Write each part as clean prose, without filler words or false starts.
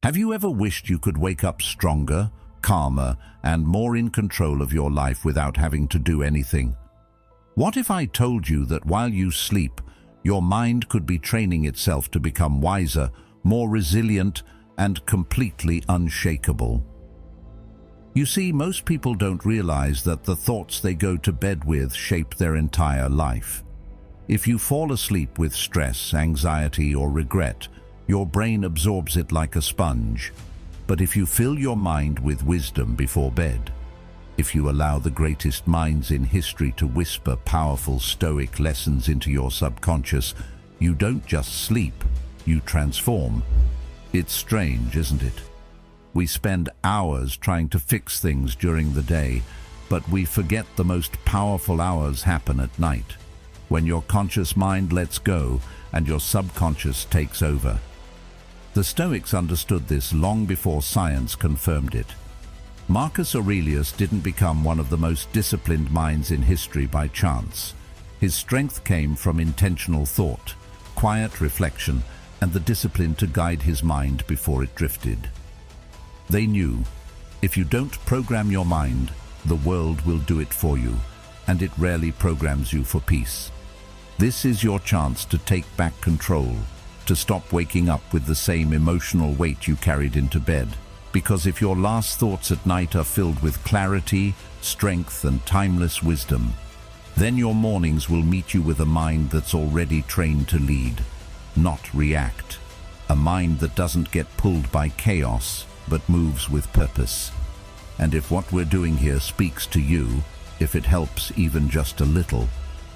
Have you ever wished you could wake up stronger, calmer, and more in control of your life without having to do anything? What if I told you that while you sleep, your mind could be training itself to become wiser, more resilient, and completely unshakable? You see, most people don't realize that the thoughts they go to bed with shape their entire life. If you fall asleep with stress, anxiety, or regret, your brain absorbs it like a sponge. But if you fill your mind with wisdom before bed, if you allow the greatest minds in history to whisper powerful Stoic lessons into your subconscious, you don't just sleep, you transform. It's strange, isn't it? We spend hours trying to fix things during the day, but we forget the most powerful hours happen at night, when your conscious mind lets go and your subconscious takes over. The Stoics understood this long before science confirmed it. Marcus Aurelius didn't become one of the most disciplined minds in history by chance. His strength came from intentional thought, quiet reflection, and the discipline to guide his mind before it drifted. They knew, if you don't program your mind, the world will do it for you, and it rarely programs you for peace. This is your chance to take back control, to stop waking up with the same emotional weight you carried into bed. Because if your last thoughts at night are filled with clarity, strength, and timeless wisdom, then your mornings will meet you with a mind that's already trained to lead, not react. A mind that doesn't get pulled by chaos, but moves with purpose. And if what we're doing here speaks to you, if it helps even just a little,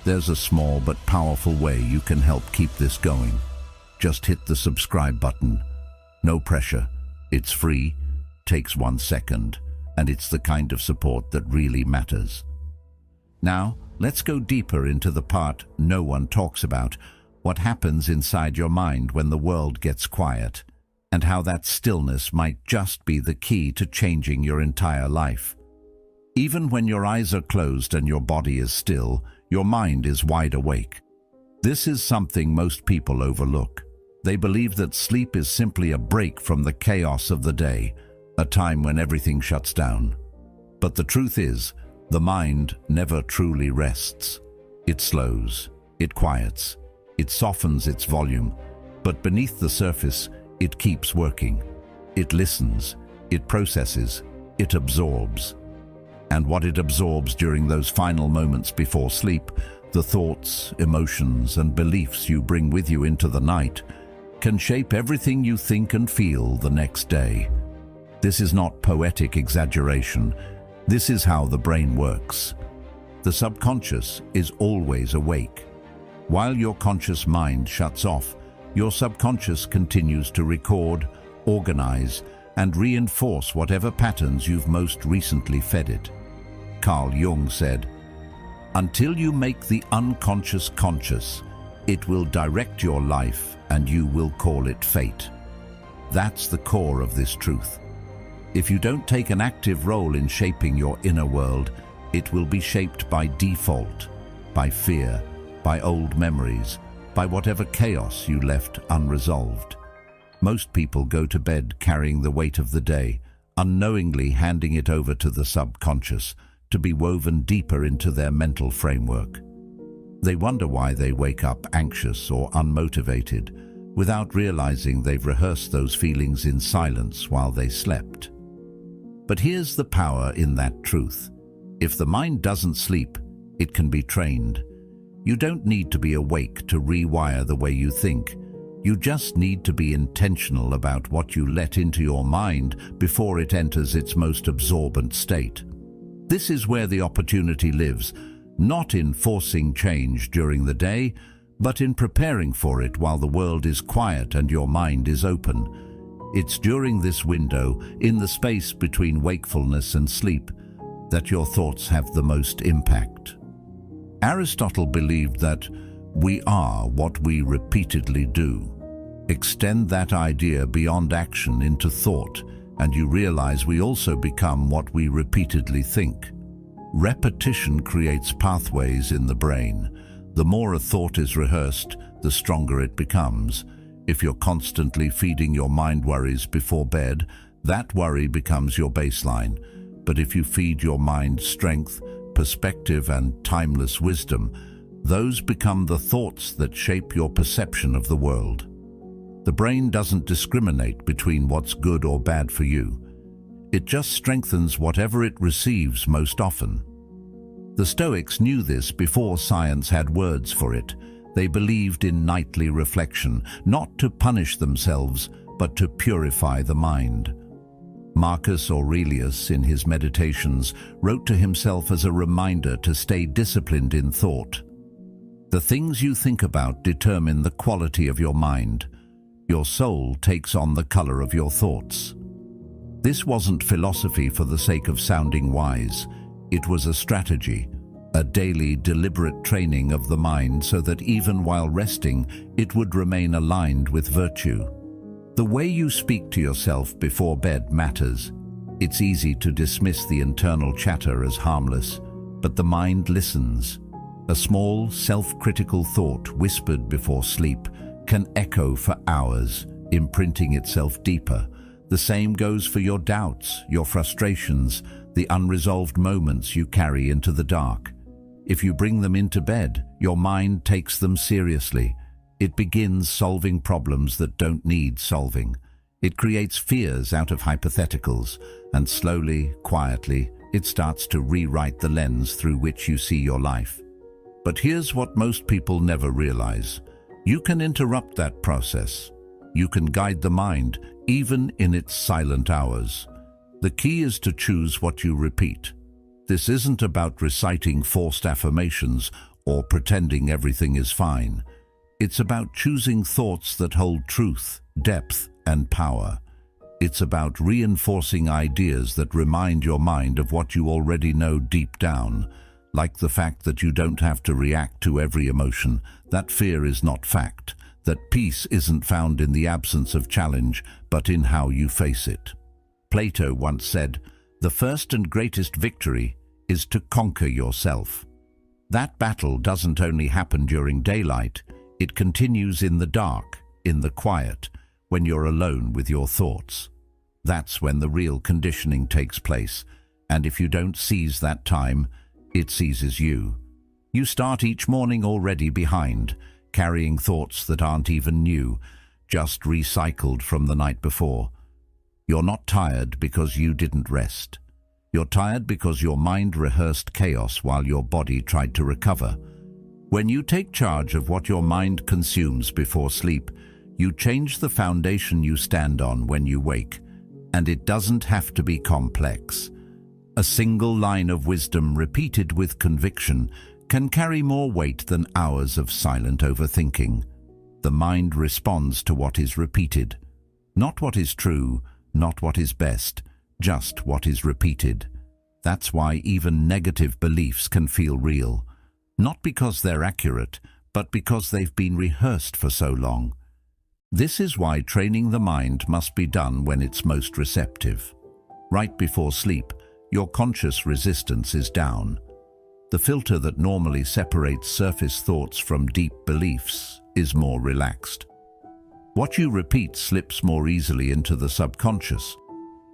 there's a small but powerful way you can help keep this going. Just hit the subscribe button. No pressure. It's free, takes 1 second, and it's the kind of support that really matters. Now, let's go deeper into the part no one talks about, what happens inside your mind when the world gets quiet, and how that stillness might just be the key to changing your entire life. Even when your eyes are closed and your body is still, your mind is wide awake. This is something most people overlook. They believe that sleep is simply a break from the chaos of the day, a time when everything shuts down. But the truth is, the mind never truly rests. It slows, it quiets, it softens its volume, but beneath the surface, it keeps working. It listens, it processes, it absorbs. And what it absorbs during those final moments before sleep, the thoughts, emotions, and beliefs you bring with you into the night, can shape everything you think and feel the next day. This is not poetic exaggeration. This is how the brain works. The subconscious is always awake. While your conscious mind shuts off, your subconscious continues to record, organize, and reinforce whatever patterns you've most recently fed it. Carl Jung said, "Until you make the unconscious conscious, it will direct your life and you will call it fate." That's the core of this truth. If you don't take an active role in shaping your inner world, it will be shaped by default, by fear, by old memories, by whatever chaos you left unresolved. Most people go to bed carrying the weight of the day, unknowingly handing it over to the subconscious to be woven deeper into their mental framework. They wonder why they wake up anxious or unmotivated, without realizing they've rehearsed those feelings in silence while they slept. But here's the power in that truth. If the mind doesn't sleep, it can be trained. You don't need to be awake to rewire the way you think. You just need to be intentional about what you let into your mind before it enters its most absorbent state. This is where the opportunity lives, not in forcing change during the day, but in preparing for it while the world is quiet and your mind is open. It's during this window, in the space between wakefulness and sleep, that your thoughts have the most impact. Aristotle believed that we are what we repeatedly do. Extend that idea beyond action into thought, and you realize we also become what we repeatedly think. Repetition creates pathways in the brain. The more a thought is rehearsed, the stronger it becomes. If you're constantly feeding your mind worries before bed, that worry becomes your baseline. But if you feed your mind strength, perspective, and timeless wisdom, those become the thoughts that shape your perception of the world. The brain doesn't discriminate between what's good or bad for you. It just strengthens whatever it receives most often. The Stoics knew this before science had words for it. They believed in nightly reflection, not to punish themselves, but to purify the mind. Marcus Aurelius, in his Meditations, wrote to himself as a reminder to stay disciplined in thought. The things you think about determine the quality of your mind. Your soul takes on the color of your thoughts. This wasn't philosophy for the sake of sounding wise. It was a strategy, a daily, deliberate training of the mind so that even while resting, it would remain aligned with virtue. The way you speak to yourself before bed matters. It's easy to dismiss the internal chatter as harmless, but the mind listens. A small, self-critical thought whispered before sleep can echo for hours, imprinting itself deeper. The same goes for your doubts, your frustrations, the unresolved moments you carry into the dark. If you bring them into bed, your mind takes them seriously. It begins solving problems that don't need solving. It creates fears out of hypotheticals, and slowly, quietly, it starts to rewrite the lens through which you see your life. But here's what most people never realize. You can interrupt that process. You can guide the mind, even in its silent hours. The key is to choose what you repeat. This isn't about reciting forced affirmations or pretending everything is fine. It's about choosing thoughts that hold truth, depth, and power. It's about reinforcing ideas that remind your mind of what you already know deep down, like the fact that you don't have to react to every emotion, that fear is not fact, that peace isn't found in the absence of challenge, but in how you face it. Plato once said, "The first and greatest victory is to conquer yourself." That battle doesn't only happen during daylight, it continues in the dark, in the quiet, when you're alone with your thoughts. That's when the real conditioning takes place, and if you don't seize that time, it seizes you. You start each morning already behind, carrying thoughts that aren't even new, just recycled from the night before. You're not tired because you didn't rest. You're tired because your mind rehearsed chaos while your body tried to recover. When you take charge of what your mind consumes before sleep, you change the foundation you stand on when you wake, and it doesn't have to be complex. A single line of wisdom repeated with conviction can carry more weight than hours of silent overthinking. The mind responds to what is repeated. Not what is true, not what is best, just what is repeated. That's why even negative beliefs can feel real. Not because they're accurate, but because they've been rehearsed for so long. This is why training the mind must be done when it's most receptive. Right before sleep, your conscious resistance is down. The filter that normally separates surface thoughts from deep beliefs is more relaxed. What you repeat slips more easily into the subconscious.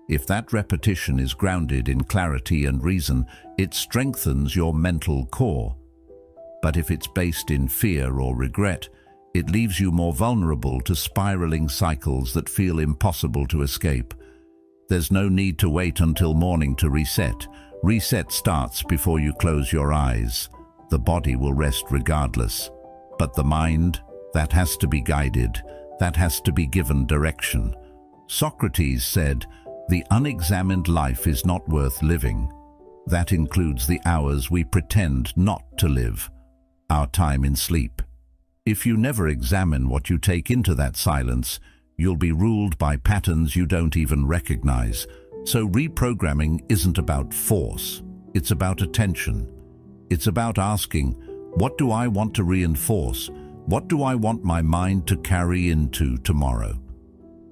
If that repetition is grounded in clarity and reason, it strengthens your mental core. But if it's based in fear or regret, it leaves you more vulnerable to spiraling cycles that feel impossible to escape. There's no need to wait until morning to reset. Reset starts before you close your eyes. The body will rest regardless. But the mind, that has to be guided, that has to be given direction. Socrates said, "The unexamined life is not worth living." That includes the hours we pretend not to live, our time in sleep. If you never examine what you take into that silence, you'll be ruled by patterns you don't even recognize. So reprogramming isn't about force, it's about attention. It's about asking, what do I want to reinforce? What do I want my mind to carry into tomorrow?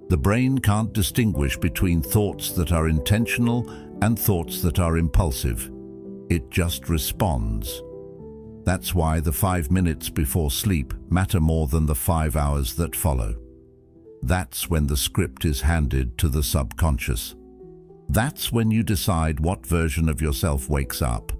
The brain can't distinguish between thoughts that are intentional and thoughts that are impulsive. It just responds. That's why the 5 minutes before sleep matter more than the 5 hours that follow. That's when the script is handed to the subconscious. That's when you decide what version of yourself wakes up.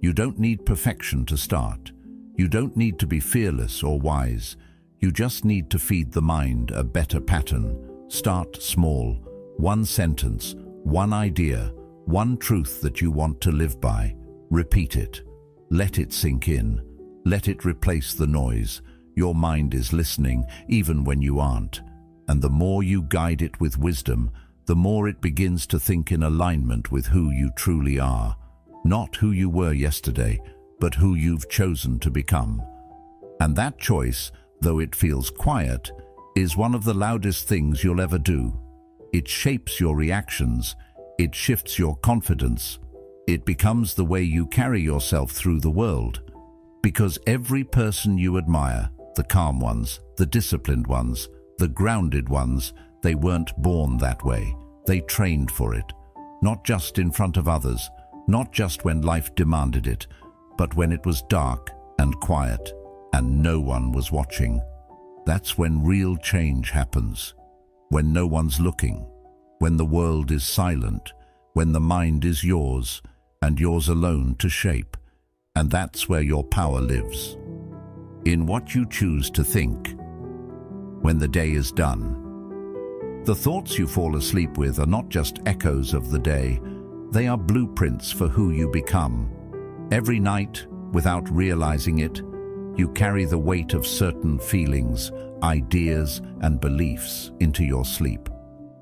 You don't need perfection to start. You don't need to be fearless or wise. You just need to feed the mind a better pattern. Start small. One sentence, one idea, one truth that you want to live by. Repeat it. Let it sink in. Let it replace the noise. Your mind is listening, even when you aren't. And the more you guide it with wisdom, the more it begins to think in alignment with who you truly are. Not who you were yesterday, but who you've chosen to become. And that choice, though it feels quiet, is one of the loudest things you'll ever do. It shapes your reactions. It shifts your confidence. It becomes the way you carry yourself through the world. Because every person you admire, the calm ones, the disciplined ones, the grounded ones, they weren't born that way. They trained for it. Not just in front of others, not just when life demanded it, but when it was dark and quiet and no one was watching. That's when real change happens. When no one's looking, when the world is silent, when the mind is yours and yours alone to shape. And that's where your power lives. In what you choose to think when the day is done. The thoughts you fall asleep with are not just echoes of the day. They are blueprints for who you become. Every night, without realizing it, you carry the weight of certain feelings, ideas, and beliefs into your sleep.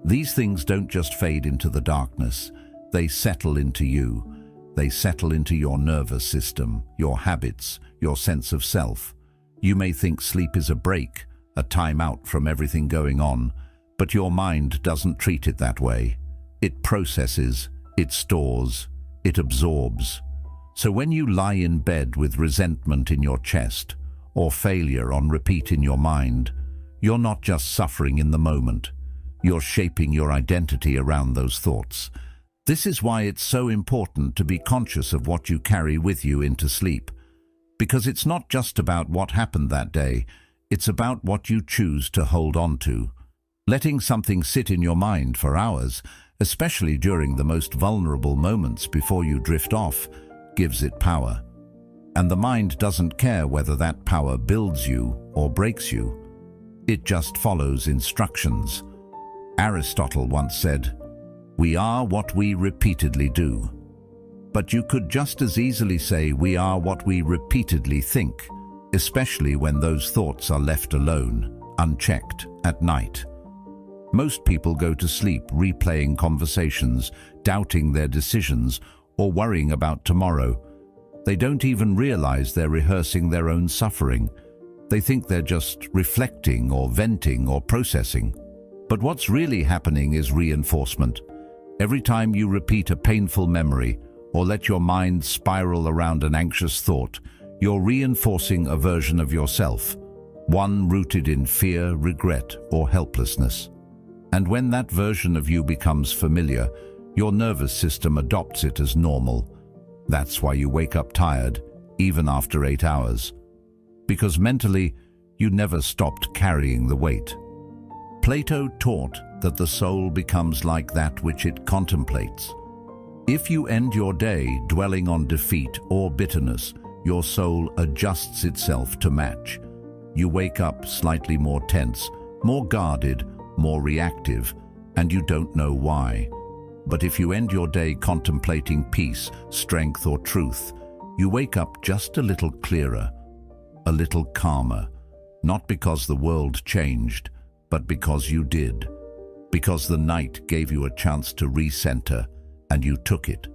These things don't just fade into the darkness. They settle into you. They settle into your nervous system, your habits, your sense of self. You may think sleep is a break, a time out from everything going on, but your mind doesn't treat it that way. It processes, it stores, it absorbs. So when you lie in bed with resentment in your chest, or failure on repeat in your mind, you're not just suffering in the moment. You're shaping your identity around those thoughts. This is why it's so important to be conscious of what you carry with you into sleep. Because it's not just about what happened that day, it's about what you choose to hold on to. Letting something sit in your mind for hours, especially during the most vulnerable moments before you drift off, gives it power. And the mind doesn't care whether that power builds you or breaks you. It just follows instructions. Aristotle once said, "We are what we repeatedly do." But you could just as easily say we are what we repeatedly think, especially when those thoughts are left alone, unchecked, at night. Most people go to sleep replaying conversations, doubting their decisions, or worrying about tomorrow. They don't even realize they're rehearsing their own suffering. They think they're just reflecting or venting or processing. But what's really happening is reinforcement. Every time you repeat a painful memory or let your mind spiral around an anxious thought, you're reinforcing a version of yourself, one rooted in fear, regret, or helplessness. And when that version of you becomes familiar, your nervous system adopts it as normal. That's why you wake up tired, even after 8 hours. Because mentally, you never stopped carrying the weight. Plato taught that the soul becomes like that which it contemplates. If you end your day dwelling on defeat or bitterness, your soul adjusts itself to match. You wake up slightly more tense, more guarded, more reactive, and you don't know why. But if you end your day contemplating peace, strength, or truth, you wake up just a little clearer, a little calmer, not because the world changed, but because you did. Because the night gave you a chance to recenter, and you took it.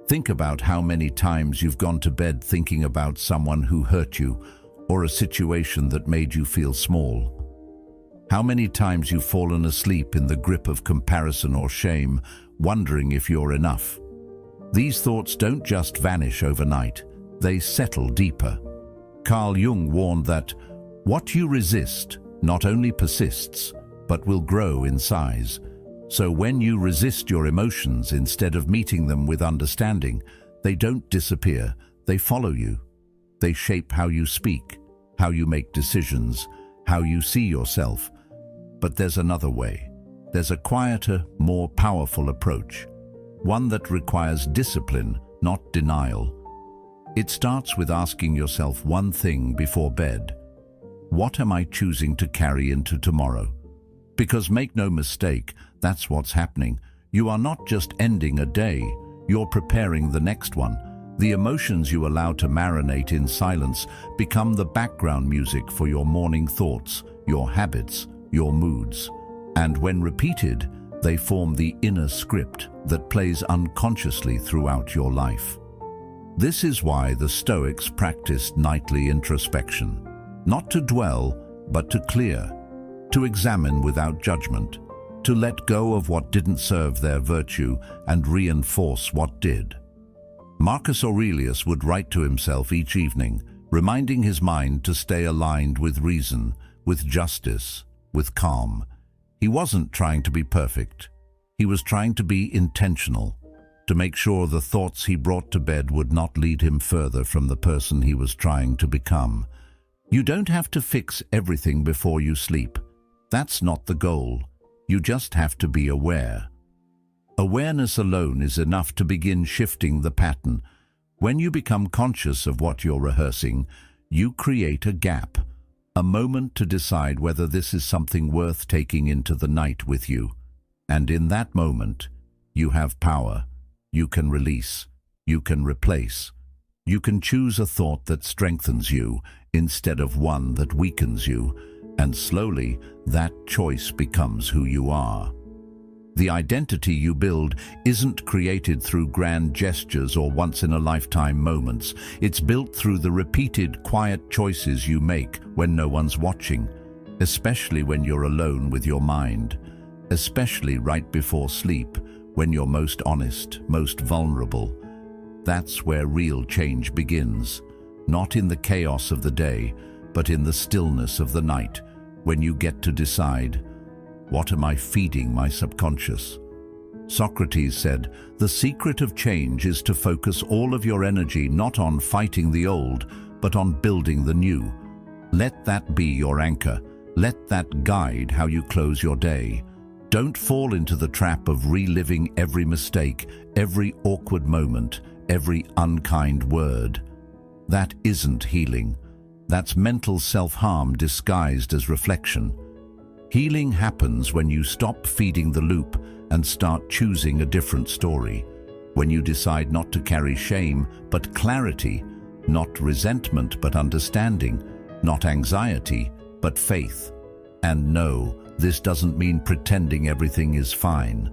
Think about how many times you've gone to bed thinking about someone who hurt you, or a situation that made you feel small. How many times you've fallen asleep in the grip of comparison or shame, wondering if you're enough. These thoughts don't just vanish overnight, they settle deeper. Carl Jung warned that what you resist not only persists, but will grow in size. So when you resist your emotions instead of meeting them with understanding, they don't disappear, they follow you. They shape how you speak, how you make decisions, how you see yourself. But there's another way. There's a quieter, more powerful approach. One that requires discipline, not denial. It starts with asking yourself one thing before bed. What am I choosing to carry into tomorrow? Because make no mistake, that's what's happening. You are not just ending a day, you're preparing the next one. The emotions you allow to marinate in silence become the background music for your morning thoughts, your habits, your moods. And when repeated, they form the inner script that plays unconsciously throughout your life. This is why the Stoics practiced nightly introspection. Not to dwell, but to clear, to examine without judgment, to let go of what didn't serve their virtue and reinforce what did. Marcus Aurelius would write to himself each evening, reminding his mind to stay aligned with reason, with justice, with calm. He wasn't trying to be perfect. He was trying to be intentional, to make sure the thoughts he brought to bed would not lead him further from the person he was trying to become. You don't have to fix everything before you sleep. That's not the goal. You just have to be aware. Awareness alone is enough to begin shifting the pattern. When you become conscious of what you're rehearsing, you create a gap, a moment to decide whether this is something worth taking into the night with you. And in that moment, you have power. You can release. You can replace. You can choose a thought that strengthens you instead of one that weakens you, and slowly that choice becomes who you are. The identity you build isn't created through grand gestures or once-in-a-lifetime moments. It's built through the repeated, quiet choices you make when no one's watching, especially when you're alone with your mind, especially right before sleep, when you're most honest, most vulnerable. That's where real change begins, not in the chaos of the day, but in the stillness of the night, when you get to decide, what am I feeding my subconscious? Socrates said, the secret of change is to focus all of your energy not on fighting the old, but on building the new. Let that be your anchor. Let that guide how you close your day. Don't fall into the trap of reliving every mistake, every awkward moment, every unkind word. That isn't healing. That's mental self-harm disguised as reflection. Healing happens when you stop feeding the loop and start choosing a different story. When you decide not to carry shame, but clarity, not resentment, but understanding, not anxiety, but faith. And no, this doesn't mean pretending everything is fine.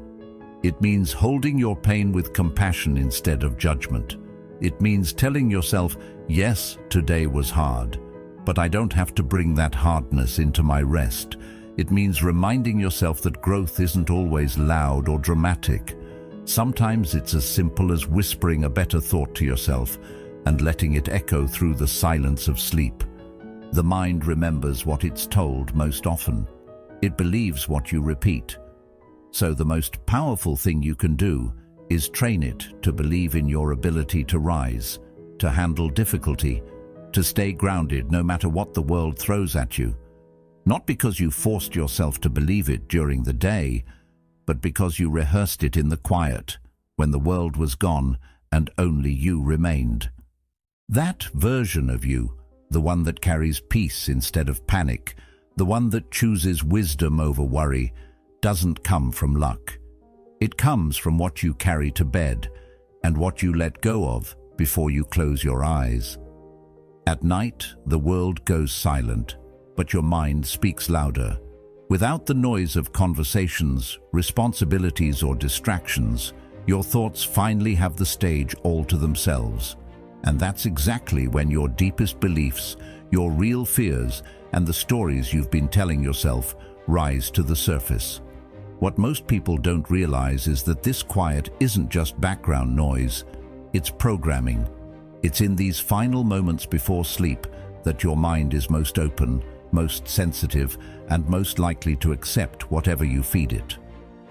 It means holding your pain with compassion instead of judgment. It means telling yourself, yes, today was hard, but I don't have to bring that hardness into my rest. It means reminding yourself that growth isn't always loud or dramatic. Sometimes it's as simple as whispering a better thought to yourself and letting it echo through the silence of sleep. The mind remembers what it's told most often. It believes what you repeat. So the most powerful thing you can do is train it to believe in your ability to rise, to handle difficulty, to stay grounded no matter what the world throws at you. Not because you forced yourself to believe it during the day, but because you rehearsed it in the quiet, when the world was gone and only you remained. That version of you, the one that carries peace instead of panic, the one that chooses wisdom over worry, doesn't come from luck. It comes from what you carry to bed and what you let go of before you close your eyes. At night, the world goes silent, but your mind speaks louder. Without the noise of conversations, responsibilities, or distractions, your thoughts finally have the stage all to themselves. And that's exactly when your deepest beliefs, your real fears, and the stories you've been telling yourself rise to the surface. What most people don't realize is that this quiet isn't just background noise, it's programming. It's in these final moments before sleep that your mind is most open, most sensitive, and most likely to accept whatever you feed it.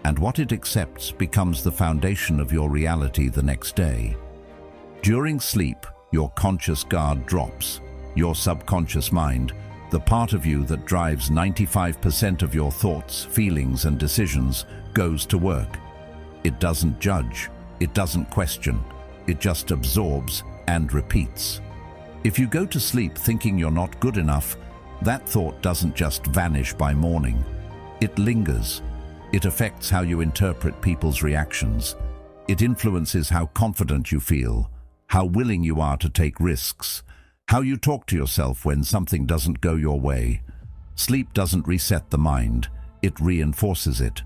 And what it accepts becomes the foundation of your reality the next day. During sleep, your conscious guard drops. Your subconscious mind, The part of you that drives 95% of your thoughts, feelings, and decisions goes to work. It doesn't judge, it doesn't question, it just absorbs and repeats. If you go to sleep thinking you're not good enough, that thought doesn't just vanish by morning. It lingers. It affects how you interpret people's reactions. It influences how confident you feel, how willing you are to take risks, how you talk to yourself when something doesn't go your way. Sleep doesn't reset the mind, it reinforces it.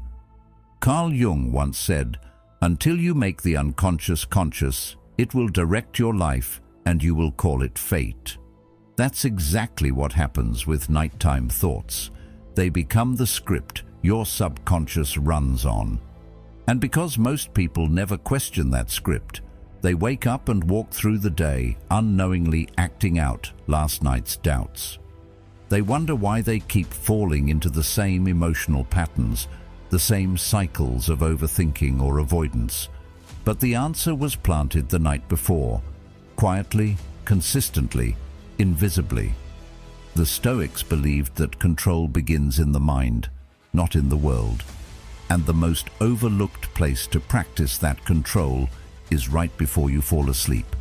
Carl Jung once said, "Until you make the unconscious conscious, it will direct your life and you will call it fate." That's exactly what happens with nighttime thoughts. They become the script your subconscious runs on. And because most people never question that script, they wake up and walk through the day unknowingly acting out last night's doubts. They wonder why they keep falling into the same emotional patterns, the same cycles of overthinking or avoidance. But the answer was planted the night before, quietly, consistently, invisibly. The Stoics believed that control begins in the mind, not in the world. And the most overlooked place to practice that control is right before you fall asleep.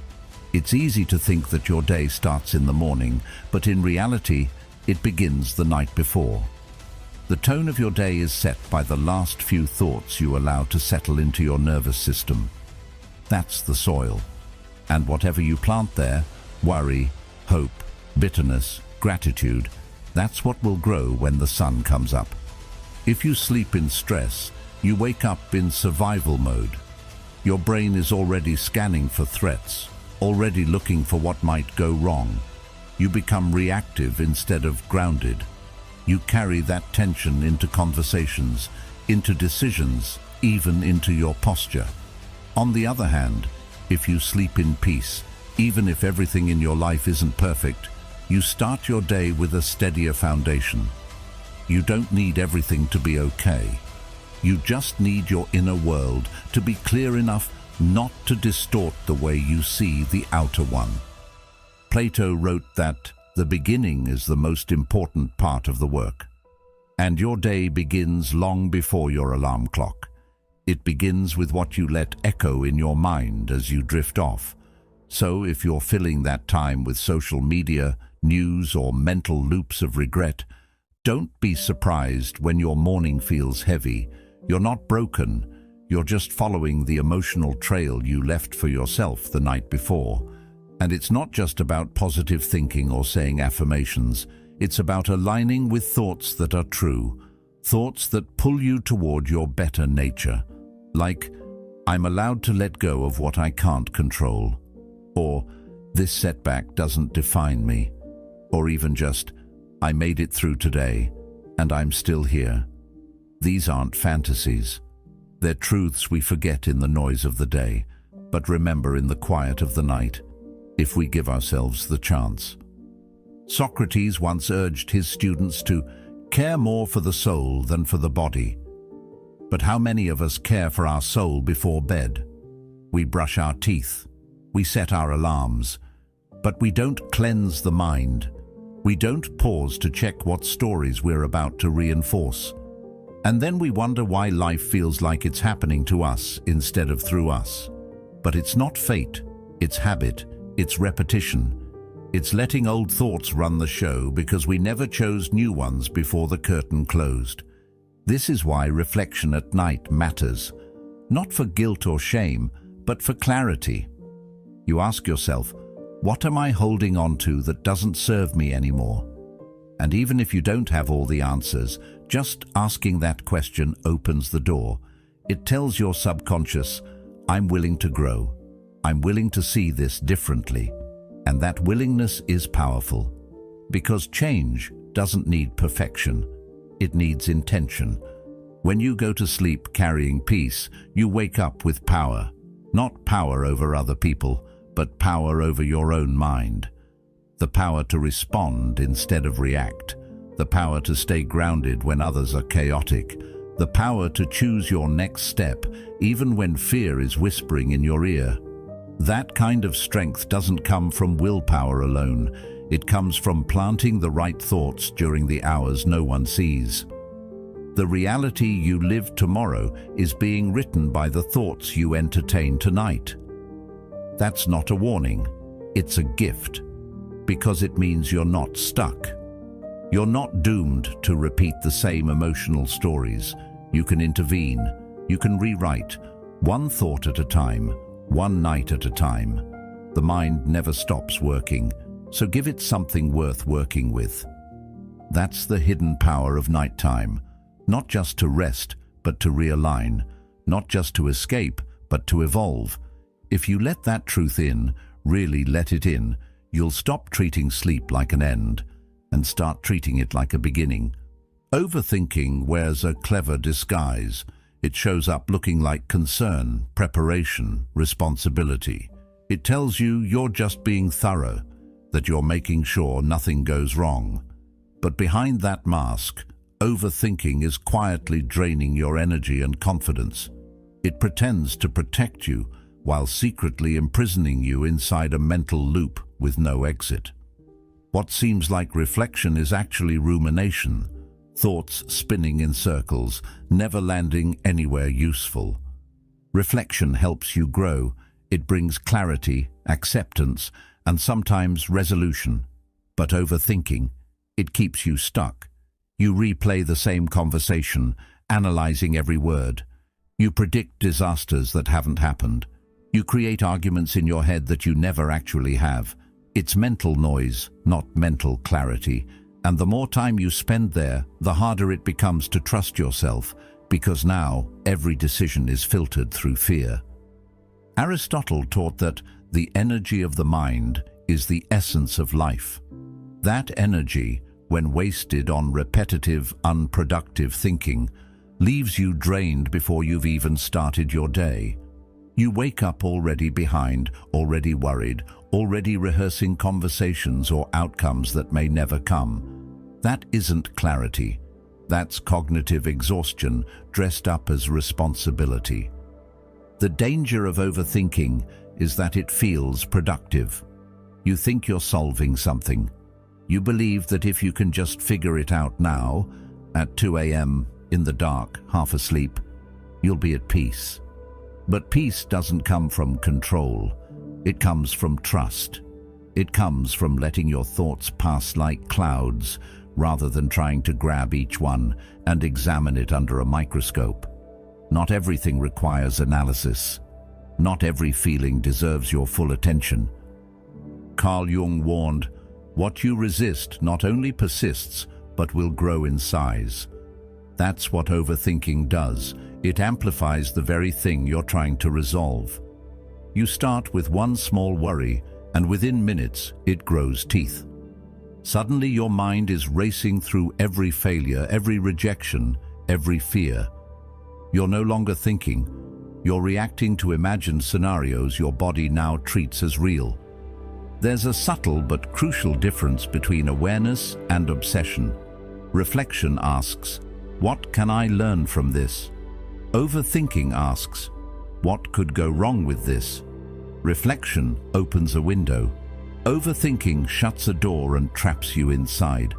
It's easy to think that your day starts in the morning, but in reality, it begins the night before. The tone of your day is set by the last few thoughts you allow to settle into your nervous system. That's the soil. And whatever you plant there, worry, hope, bitterness, gratitude, that's what will grow when the sun comes up. If you sleep in stress, you wake up in survival mode. Your brain is already scanning for threats, already looking for what might go wrong. You become reactive instead of grounded. You carry that tension into conversations, into decisions, even into your posture. On the other hand, if you sleep in peace, even if everything in your life isn't perfect, you start your day with a steadier foundation. You don't need everything to be okay. You just need your inner world to be clear enough not to distort the way you see the outer one. Plato wrote that the beginning is the most important part of the work. And your day begins long before your alarm clock. It begins with what you let echo in your mind as you drift off. So if you're filling that time with social media, news, or mental loops of regret, don't be surprised when your morning feels heavy. You're not broken. You're just following the emotional trail you left for yourself the night before. And it's not just about positive thinking or saying affirmations. It's about aligning with thoughts that are true, thoughts that pull you toward your better nature. Like, I'm allowed to let go of what I can't control. Or, this setback doesn't define me. Or even just, I made it through today, and I'm still here. These aren't fantasies. They're truths we forget in the noise of the day, but remember in the quiet of the night, if we give ourselves the chance. Socrates once urged his students to care more for the soul than for the body. But how many of us care for our soul before bed? We brush our teeth, we set our alarms, but we don't cleanse the mind. We don't pause to check what stories we're about to reinforce. And then we wonder why life feels like it's happening to us instead of through us. But it's not fate, it's habit, it's repetition. It's letting old thoughts run the show because we never chose new ones before the curtain closed. This is why reflection at night matters, not for guilt or shame, but for clarity. You ask yourself, what am I holding on to that doesn't serve me anymore? And even if you don't have all the answers, just asking that question opens the door. It tells your subconscious, I'm willing to grow. I'm willing to see this differently. And that willingness is powerful. Because change doesn't need perfection. It needs intention. When you go to sleep carrying peace, you wake up with power. Not power over other people, but power over your own mind. The power to respond instead of react. The power to stay grounded when others are chaotic. The power to choose your next step, even when fear is whispering in your ear. That kind of strength doesn't come from willpower alone. It comes from planting the right thoughts during the hours no one sees. The reality you live tomorrow is being written by the thoughts you entertain tonight. That's not a warning, it's a gift, because it means you're not stuck. You're not doomed to repeat the same emotional stories. You can intervene, you can rewrite, one thought at a time, one night at a time. The mind never stops working, so give it something worth working with. That's the hidden power of nighttime. Not just to rest, but to realign. Not just to escape, but to evolve. If you let that truth in, really let it in, you'll stop treating sleep like an end and start treating it like a beginning. Overthinking wears a clever disguise. It shows up looking like concern, preparation, responsibility. It tells you you're just being thorough, that you're making sure nothing goes wrong. But behind that mask, overthinking is quietly draining your energy and confidence. It pretends to protect you while secretly imprisoning you inside a mental loop with no exit. What seems like reflection is actually rumination, thoughts spinning in circles, never landing anywhere useful. Reflection helps you grow. It brings clarity, acceptance, and sometimes resolution. But overthinking, it keeps you stuck. You replay the same conversation, analyzing every word. You predict disasters that haven't happened. You create arguments in your head that you never actually have. It's mental noise, not mental clarity. And the more time you spend there, the harder it becomes to trust yourself, because now every decision is filtered through fear. Aristotle taught that the energy of the mind is the essence of life. That energy, when wasted on repetitive, unproductive thinking, leaves you drained before you've even started your day. You wake up already behind, already worried, already rehearsing conversations or outcomes that may never come. That isn't clarity. That's cognitive exhaustion dressed up as responsibility. The danger of overthinking is that it feels productive. You think you're solving something. You believe that if you can just figure it out now, at 2 a.m., in the dark, half asleep, you'll be at peace. But peace doesn't come from control. It comes from trust. It comes from letting your thoughts pass like clouds, rather than trying to grab each one and examine it under a microscope. Not everything requires analysis. Not every feeling deserves your full attention. Carl Jung warned, "What you resist not only persists, but will grow in size." That's what overthinking does. It amplifies the very thing you're trying to resolve. You start with one small worry, and within minutes, it grows teeth. Suddenly your mind is racing through every failure, every rejection, every fear. You're no longer thinking. You're reacting to imagined scenarios your body now treats as real. There's a subtle but crucial difference between awareness and obsession. Reflection asks, "What can I learn from this?" Overthinking asks, "What could go wrong with this?" Reflection opens a window. Overthinking shuts a door and traps you inside.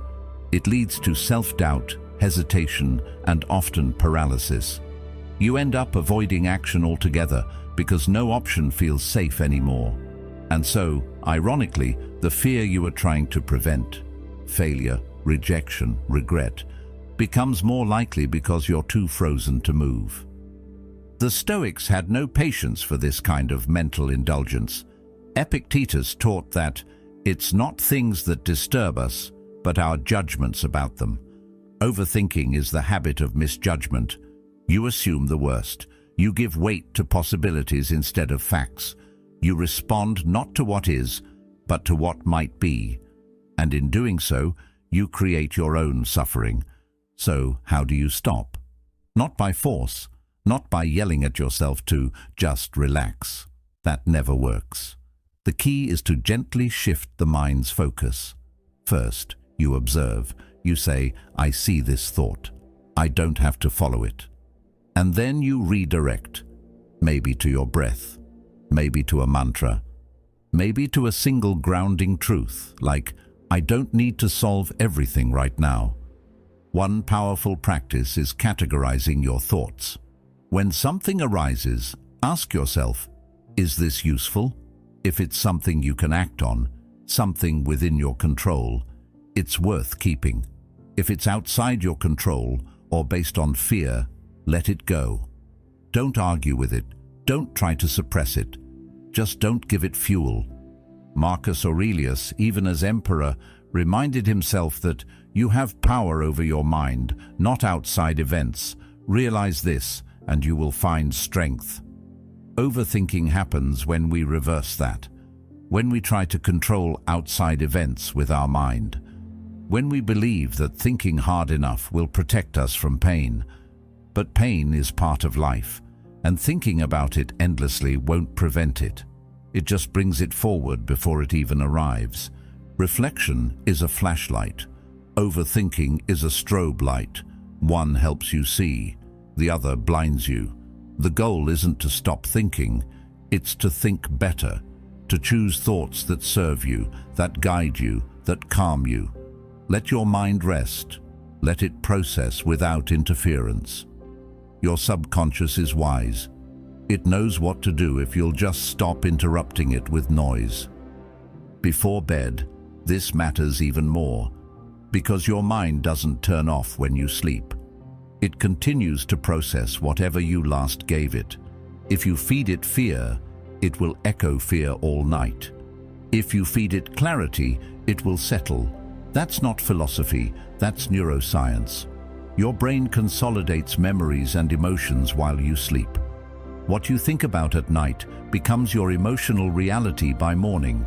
It leads to self-doubt, hesitation, and often paralysis. You end up avoiding action altogether because no option feels safe anymore. And so, ironically, the fear you are trying to prevent, failure, rejection, regret, becomes more likely because you're too frozen to move. The Stoics had no patience for this kind of mental indulgence. Epictetus taught that it's not things that disturb us, but our judgments about them. Overthinking is the habit of misjudgment. You assume the worst. You give weight to possibilities instead of facts. You respond not to what is, but to what might be. And in doing so, you create your own suffering. So how do you stop? Not by force, not by yelling at yourself to just relax. That never works. The key is to gently shift the mind's focus. First, you observe. You say, "I see this thought. I don't have to follow it." And then you redirect, maybe to your breath, maybe to a mantra, maybe to a single grounding truth, like, I don't need to solve everything right now. One powerful practice is categorizing your thoughts. When something arises, ask yourself, is this useful? If it's something you can act on, something within your control, it's worth keeping. If it's outside your control or based on fear, let it go. Don't argue with it. Don't try to suppress it. Just don't give it fuel. Marcus Aurelius, even as emperor, reminded himself that you have power over your mind, not outside events. Realize this, and you will find strength. Overthinking happens when we reverse that. When we try to control outside events with our mind. When we believe that thinking hard enough will protect us from pain. But pain is part of life, and thinking about it endlessly won't prevent it. It just brings it forward before it even arrives. Reflection is a flashlight. Overthinking is a strobe light. One helps you see, the other blinds you. The goal isn't to stop thinking, it's to think better, to choose thoughts that serve you, that guide you, that calm you. Let your mind rest. Let it process without interference. Your subconscious is wise. It knows what to do if you'll just stop interrupting it with noise. Before bed, this matters even more, because your mind doesn't turn off when you sleep. It continues to process whatever you last gave it. If you feed it fear, it will echo fear all night. If you feed it clarity, it will settle. That's not philosophy, that's neuroscience. Your brain consolidates memories and emotions while you sleep. What you think about at night becomes your emotional reality by morning.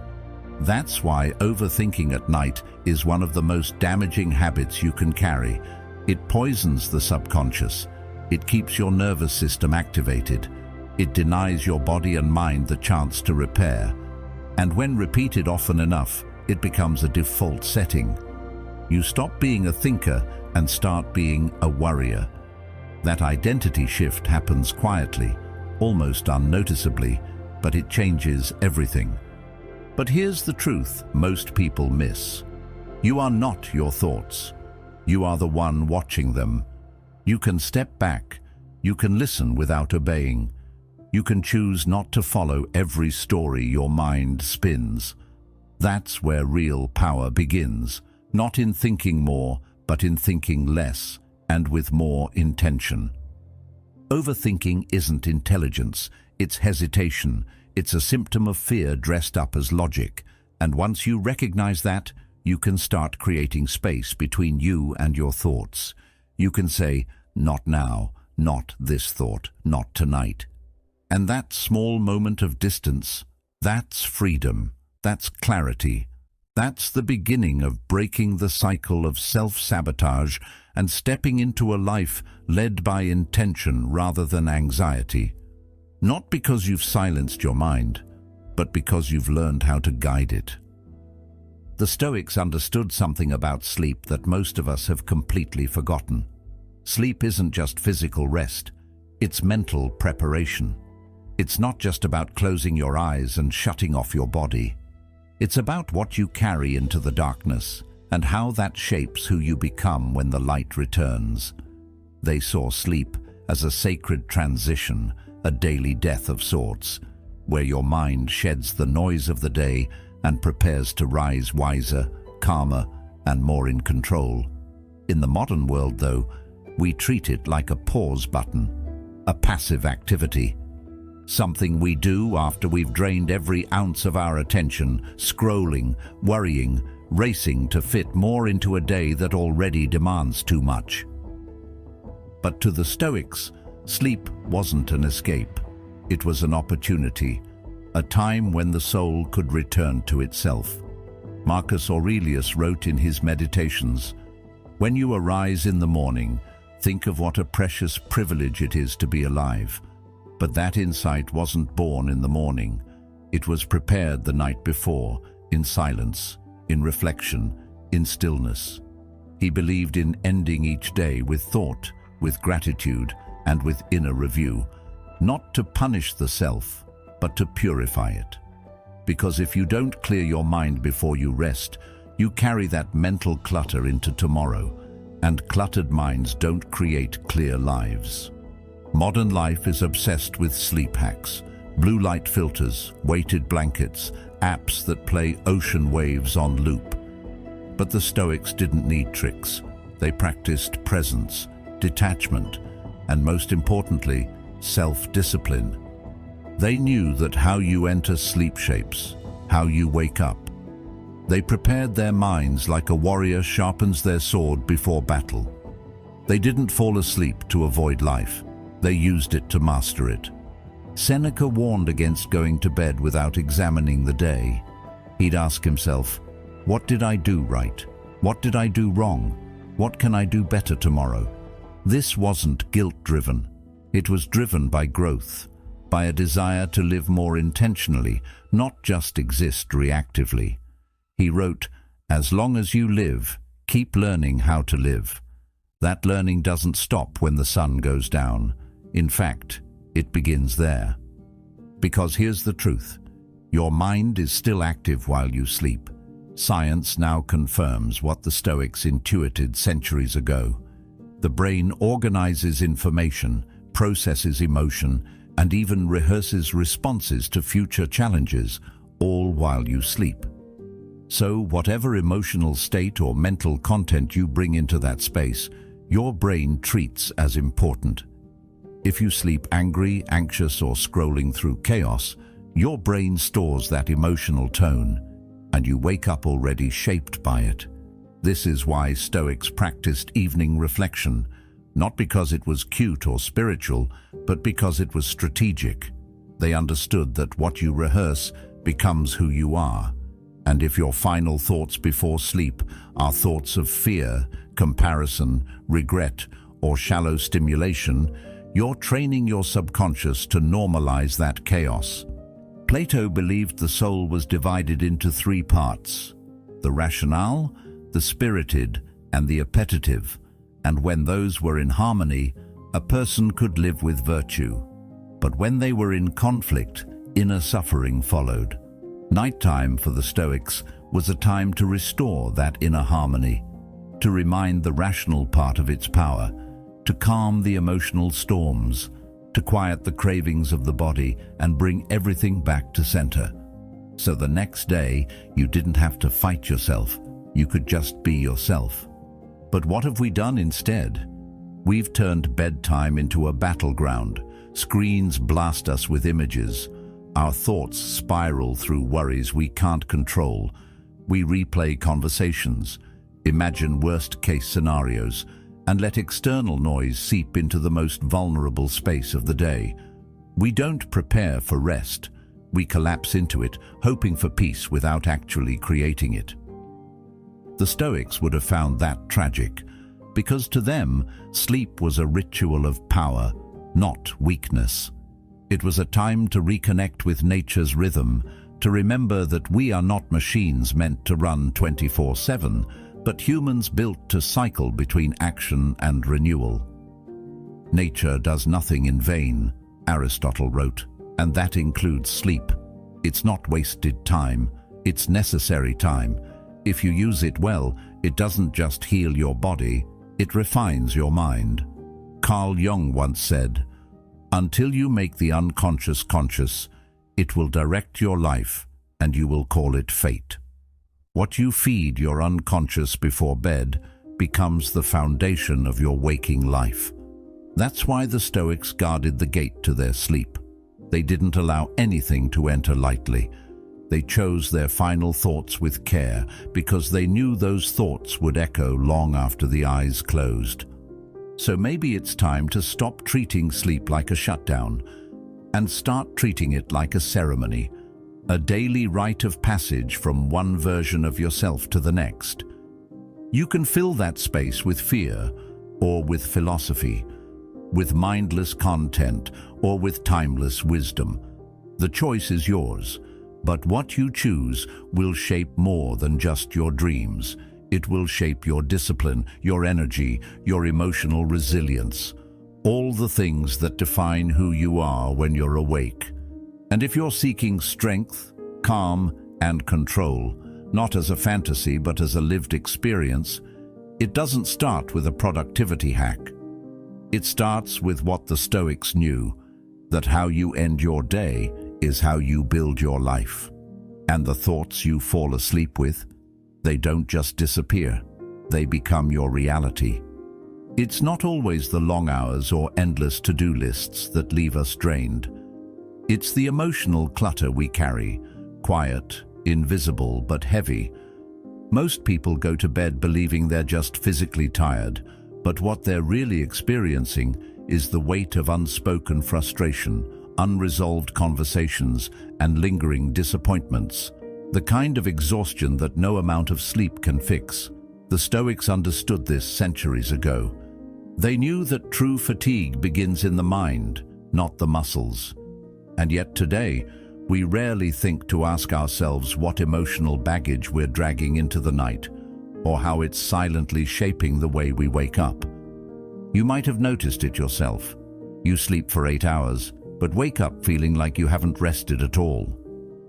That's why overthinking at night is one of the most damaging habits you can carry. It poisons the subconscious. It keeps your nervous system activated. It denies your body and mind the chance to repair. And when repeated often enough, it becomes a default setting. You stop being a thinker and start being a worrier. That identity shift happens quietly, almost unnoticeably, but it changes everything. But here's the truth most people miss. You are not your thoughts. You are the one watching them. You can step back. You can listen without obeying. You can choose not to follow every story your mind spins. That's where real power begins, not in thinking more, but in thinking less, and with more intention. Overthinking isn't intelligence, it's hesitation. It's a symptom of fear dressed up as logic. And once you recognize that, you can start creating space between you and your thoughts. You can say, not now, not this thought, not tonight. And that small moment of distance, that's freedom, that's clarity. That's the beginning of breaking the cycle of self-sabotage and stepping into a life led by intention rather than anxiety. Not because you've silenced your mind, but because you've learned how to guide it. The Stoics understood something about sleep that most of us have completely forgotten. Sleep isn't just physical rest, it's mental preparation. It's not just about closing your eyes and shutting off your body. It's about what you carry into the darkness and how that shapes who you become when the light returns. They saw sleep as a sacred transition, a daily death of sorts, where your mind sheds the noise of the day and prepares to rise wiser, calmer, and more in control. In the modern world, though, we treat it like a pause button, a passive activity. Something we do after we've drained every ounce of our attention, scrolling, worrying, racing to fit more into a day that already demands too much. But to the Stoics, sleep wasn't an escape. It was an opportunity, a time when the soul could return to itself. Marcus Aurelius wrote in his Meditations, "When you arise in the morning, think of what a precious privilege it is to be alive." But that insight wasn't born in the morning. It was prepared the night before, in silence, in reflection, in stillness. He believed in ending each day with thought, with gratitude, and with inner review, not to punish the self, but to purify it. Because if you don't clear your mind before you rest, You carry that mental clutter into tomorrow, and cluttered minds don't create clear lives. Modern life is obsessed with sleep hacks, blue light filters, weighted blankets, apps that play ocean waves on loop. But the Stoics didn't need tricks. They practiced presence, detachment, and most importantly, self-discipline. They knew that how you enter sleep shapes how you wake up. They prepared their minds like a warrior sharpens their sword before battle. They didn't fall asleep to avoid life. They used it to master it. Seneca warned against going to bed without examining the day. He'd ask himself, what did I do right? What did I do wrong? What can I do better tomorrow? This wasn't guilt-driven. It was driven by growth, by a desire to live more intentionally, not just exist reactively. He wrote, "As long as you live, keep learning how to live. That learning doesn't stop when the sun goes down. In fact, it begins there." Because here's the truth. Your mind is still active while you sleep. Science now confirms what the Stoics intuited centuries ago. The brain organizes information, processes emotion, and even rehearses responses to future challenges, all while you sleep. So whatever emotional state or mental content you bring into that space, your brain treats as important. If you sleep angry, anxious, or scrolling through chaos, your brain stores that emotional tone, and you wake up already shaped by it. This is why Stoics practiced evening reflection, not because it was cute or spiritual, but because it was strategic. They understood that what you rehearse becomes who you are. And if your final thoughts before sleep are thoughts of fear, comparison, regret, or shallow stimulation, you're training your subconscious to normalize that chaos. Plato believed the soul was divided into three parts: the rationale, the spirited, and the appetitive. And when those were in harmony, a person could live with virtue. But when they were in conflict, inner suffering followed. Nighttime for the Stoics was a time to restore that inner harmony, to remind the rational part of its power, to calm the emotional storms, to quiet the cravings of the body and bring everything back to center. So the next day, you didn't have to fight yourself. You could just be yourself. But what have we done instead? We've turned bedtime into a battleground. Screens blast us with images. Our thoughts spiral through worries we can't control. We replay conversations, imagine worst-case scenarios, and let external noise seep into the most vulnerable space of the day. We don't prepare for rest. We collapse into it, hoping for peace without actually creating it. The Stoics would have found that tragic, because to them, sleep was a ritual of power, not weakness. It was a time to reconnect with nature's rhythm, to remember that we are not machines meant to run 24/7, but humans built to cycle between action and renewal. Nature does nothing in vain, Aristotle wrote, and that includes sleep. It's not wasted time, it's necessary time. If you use it well, it doesn't just heal your body, it refines your mind. Carl Jung once said, "Until you make the unconscious conscious, it will direct your life, and you will call it fate." What you feed your unconscious before bed becomes the foundation of your waking life. That's why the Stoics guarded the gate to their sleep. They didn't allow anything to enter lightly. They chose their final thoughts with care because they knew those thoughts would echo long after the eyes closed. So maybe it's time to stop treating sleep like a shutdown and start treating it like a ceremony, a daily rite of passage from one version of yourself to the next. You can fill that space with fear or with philosophy, with mindless content or with timeless wisdom. The choice is yours, but what you choose will shape more than just your dreams. It will shape your discipline, your energy, your emotional resilience, all the things that define who you are when you're awake. And if you're seeking strength, calm, and control, not as a fantasy but as a lived experience, it doesn't start with a productivity hack. It starts with what the Stoics knew, that how you end your day is how you build your life. And the thoughts you fall asleep with, they don't just disappear, they become your reality. It's not always the long hours or endless to-do lists that leave us drained. It's the emotional clutter we carry, quiet, invisible, but heavy. Most people go to bed believing they're just physically tired, but what they're really experiencing is the weight of unspoken frustration, unresolved conversations, and lingering disappointments. The kind of exhaustion that no amount of sleep can fix. The Stoics understood this centuries ago. They knew that true fatigue begins in the mind, not the muscles. And yet today, we rarely think to ask ourselves what emotional baggage we're dragging into the night, or how it's silently shaping the way we wake up. You might have noticed it yourself. You sleep for 8 hours, but wake up feeling like you haven't rested at all.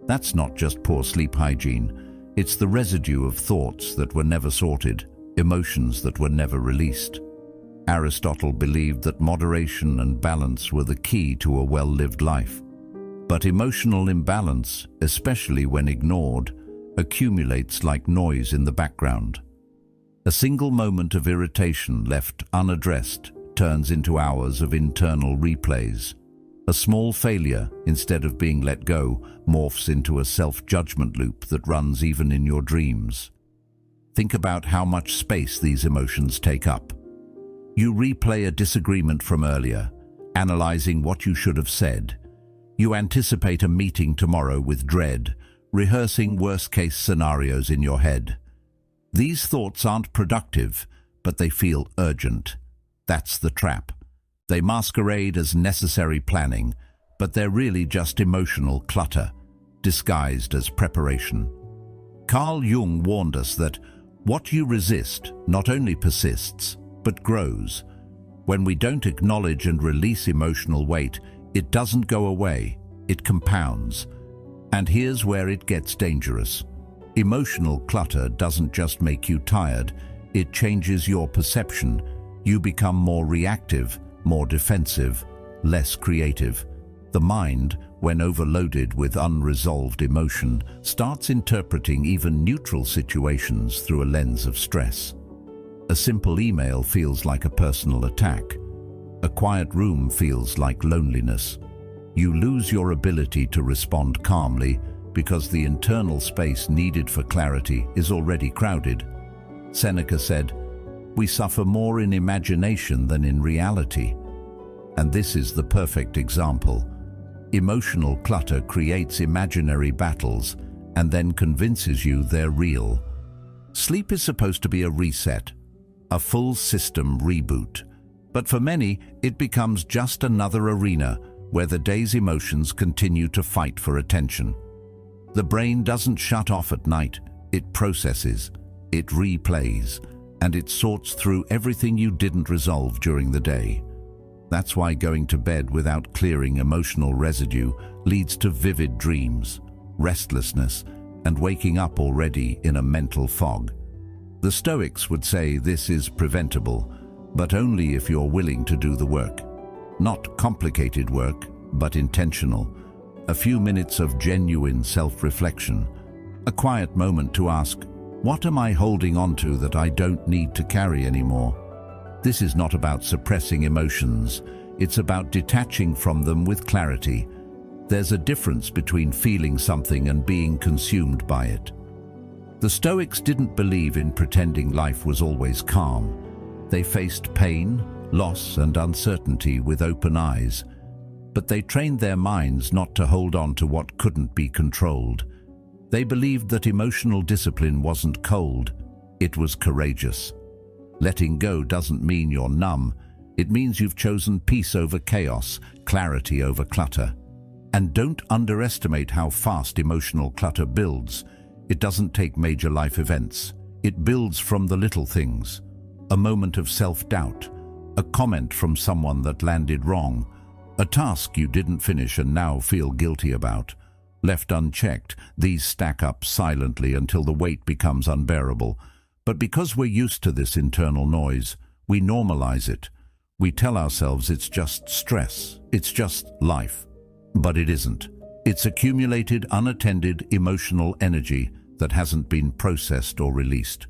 That's not just poor sleep hygiene. It's the residue of thoughts that were never sorted, emotions that were never released. Aristotle believed that moderation and balance were the key to a well-lived life. But emotional imbalance, especially when ignored, accumulates like noise in the background. A single moment of irritation left unaddressed turns into hours of internal replays. A small failure, instead of being let go, morphs into a self-judgment loop that runs even in your dreams. Think about how much space these emotions take up. You replay a disagreement from earlier, analyzing what you should have said. You anticipate a meeting tomorrow with dread, rehearsing worst-case scenarios in your head. These thoughts aren't productive, but they feel urgent. That's the trap. They masquerade as necessary planning, but they're really just emotional clutter, disguised as preparation. Carl Jung warned us that what you resist not only persists, but grows. When we don't acknowledge and release emotional weight, it doesn't go away, it compounds. And here's where it gets dangerous. Emotional clutter doesn't just make you tired, it changes your perception. You become more reactive, more defensive, less creative. The mind, when overloaded with unresolved emotion, starts interpreting even neutral situations through a lens of stress. A simple email feels like a personal attack. A quiet room feels like loneliness. You lose your ability to respond calmly because the internal space needed for clarity is already crowded. Seneca said, "We suffer more in imagination than in reality." And this is the perfect example. Emotional clutter creates imaginary battles and then convinces you they're real. Sleep is supposed to be a reset, a full system reboot. But for many, it becomes just another arena where the day's emotions continue to fight for attention. The brain doesn't shut off at night, it processes, it replays, and it sorts through everything you didn't resolve during the day. That's why going to bed without clearing emotional residue leads to vivid dreams, restlessness, and waking up already in a mental fog. The Stoics would say this is preventable, but only if you're willing to do the work. Not complicated work, but intentional. A few minutes of genuine self-reflection. A quiet moment to ask, what am I holding on to that I don't need to carry anymore? This is not about suppressing emotions. It's about detaching from them with clarity. There's a difference between feeling something and being consumed by it. The Stoics didn't believe in pretending life was always calm. They faced pain, loss, and uncertainty with open eyes. But they trained their minds not to hold on to what couldn't be controlled. They believed that emotional discipline wasn't cold, it was courageous. Letting go doesn't mean you're numb. It means you've chosen peace over chaos, clarity over clutter. And don't underestimate how fast emotional clutter builds. It doesn't take major life events. It builds from the little things. A moment of self-doubt, a comment from someone that landed wrong, a task you didn't finish and now feel guilty about. Left unchecked, these stack up silently until the weight becomes unbearable. But because we're used to this internal noise, we normalize it. We tell ourselves it's just stress, it's just life. But it isn't. It's accumulated, unattended emotional energy that hasn't been processed or released.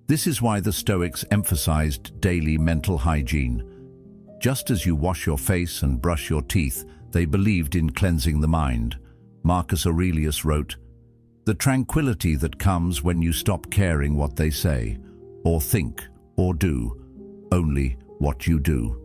This is why the Stoics emphasized daily mental hygiene. Just as you wash your face and brush your teeth, they believed in cleansing the mind. Marcus Aurelius wrote, "The tranquility that comes when you stop caring what they say, or think, or do, only what you do."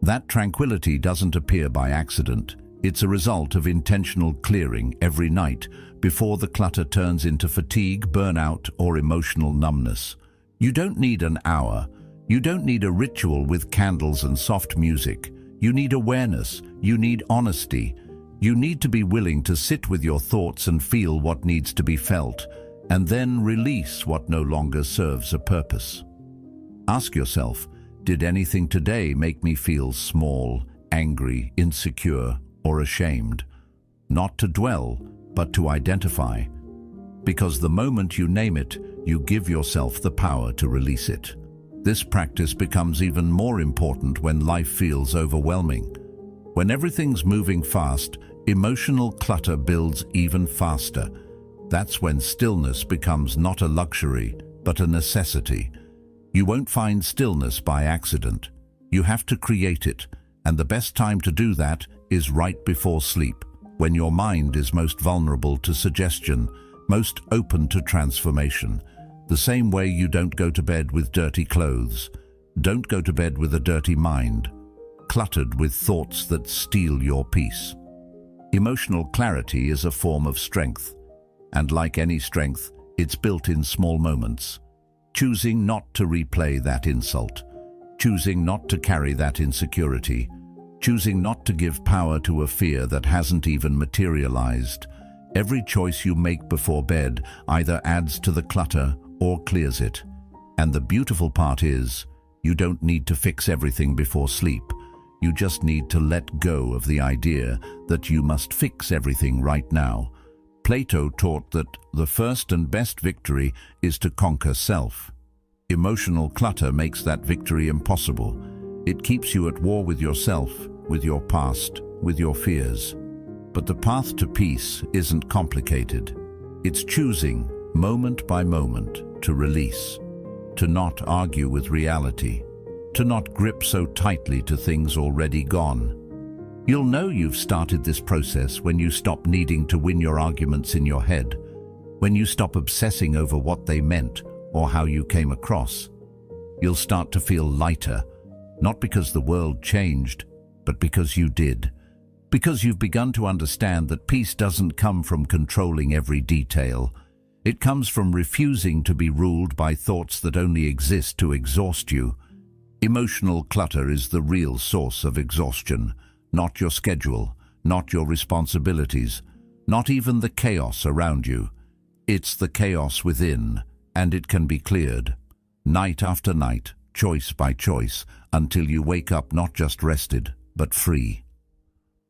That tranquility doesn't appear by accident. It's a result of intentional clearing every night before the clutter turns into fatigue, burnout, or emotional numbness. You don't need an hour. You don't need a ritual with candles and soft music. You need awareness. You need honesty. You need to be willing to sit with your thoughts and feel what needs to be felt, and then release what no longer serves a purpose. Ask yourself, did anything today make me feel small, angry, insecure, or ashamed? Not to dwell, but to identify. Because the moment you name it, you give yourself the power to release it. This practice becomes even more important when life feels overwhelming. When everything's moving fast, emotional clutter builds even faster. That's when stillness becomes not a luxury, but a necessity. You won't find stillness by accident. You have to create it, and the best time to do that is right before sleep, when your mind is most vulnerable to suggestion, most open to transformation. The same way you don't go to bed with dirty clothes. Don't go to bed with a dirty mind, cluttered with thoughts that steal your peace. Emotional clarity is a form of strength, and like any strength, it's built in small moments. Choosing not to replay that insult, choosing not to carry that insecurity, choosing not to give power to a fear that hasn't even materialized. Every choice you make before bed either adds to the clutter or clears it. And the beautiful part is, you don't need to fix everything before sleep. You just need to let go of the idea that you must fix everything right now. Plato taught that the first and best victory is to conquer self. Emotional clutter makes that victory impossible. It keeps you at war with yourself, with your past, with your fears. But the path to peace isn't complicated. It's choosing, moment by moment, to release, to not argue with reality, to not grip so tightly to things already gone. You'll know you've started this process when you stop needing to win your arguments in your head, when you stop obsessing over what they meant or how you came across. You'll start to feel lighter, not because the world changed, but because you did. Because you've begun to understand that peace doesn't come from controlling every detail. It comes from refusing to be ruled by thoughts that only exist to exhaust you. Emotional clutter is the real source of exhaustion, not your schedule, not your responsibilities, not even the chaos around you. It's the chaos within, and it can be cleared, night after night, choice by choice, until you wake up not just rested, but free.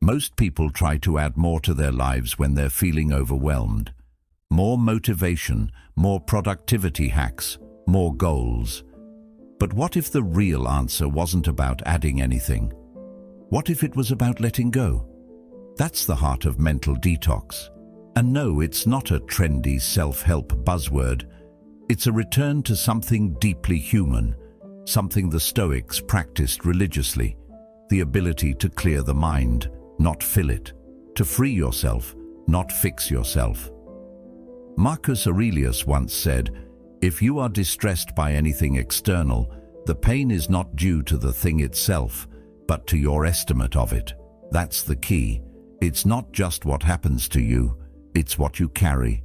Most people try to add more to their lives when they're feeling overwhelmed. More motivation, more productivity hacks, more goals. But what if the real answer wasn't about adding anything? What if it was about letting go? That's the heart of mental detox. And no, it's not a trendy self-help buzzword. It's a return to something deeply human, something the Stoics practiced religiously, the ability to clear the mind, not fill it, to free yourself, not fix yourself. Marcus Aurelius once said, "If you are distressed by anything external, the pain is not due to the thing itself, but to your estimate of it." That's the key. It's not just what happens to you, it's what you carry.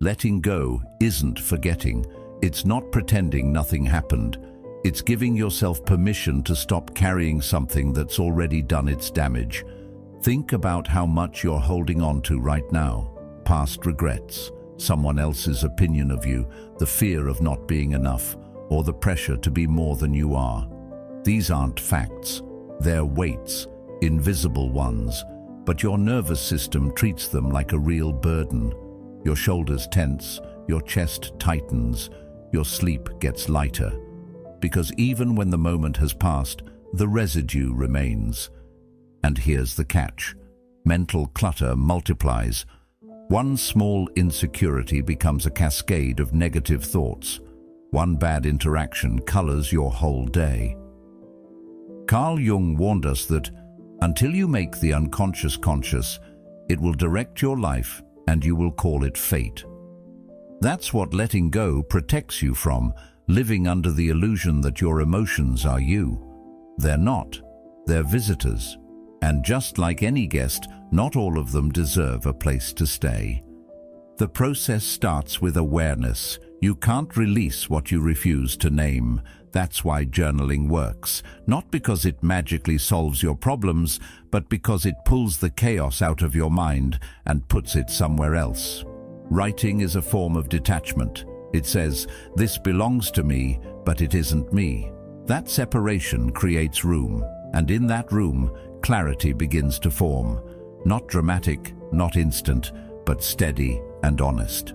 Letting go isn't forgetting. It's not pretending nothing happened. It's giving yourself permission to stop carrying something that's already done its damage. Think about how much you're holding on to right now. Past regrets, someone else's opinion of you, the fear of not being enough, or the pressure to be more than you are. These aren't facts. They're weights, invisible ones, but your nervous system treats them like a real burden. Your shoulders tense, your chest tightens, your sleep gets lighter. Because even when the moment has passed, the residue remains. And here's the catch. Mental clutter multiplies. One small insecurity becomes a cascade of negative thoughts. One bad interaction colors your whole day. Carl Jung warned us that until you make the unconscious conscious, it will direct your life and you will call it fate. That's what letting go protects you from, living under the illusion that your emotions are you. They're not. They're visitors. And just like any guest, not all of them deserve a place to stay. The process starts with awareness. You can't release what you refuse to name. That's why journaling works. Not because it magically solves your problems, but because it pulls the chaos out of your mind and puts it somewhere else. Writing is a form of detachment. It says, "This belongs to me, but it isn't me." That separation creates room, and in that room, clarity begins to form. Not dramatic, not instant, but steady and honest.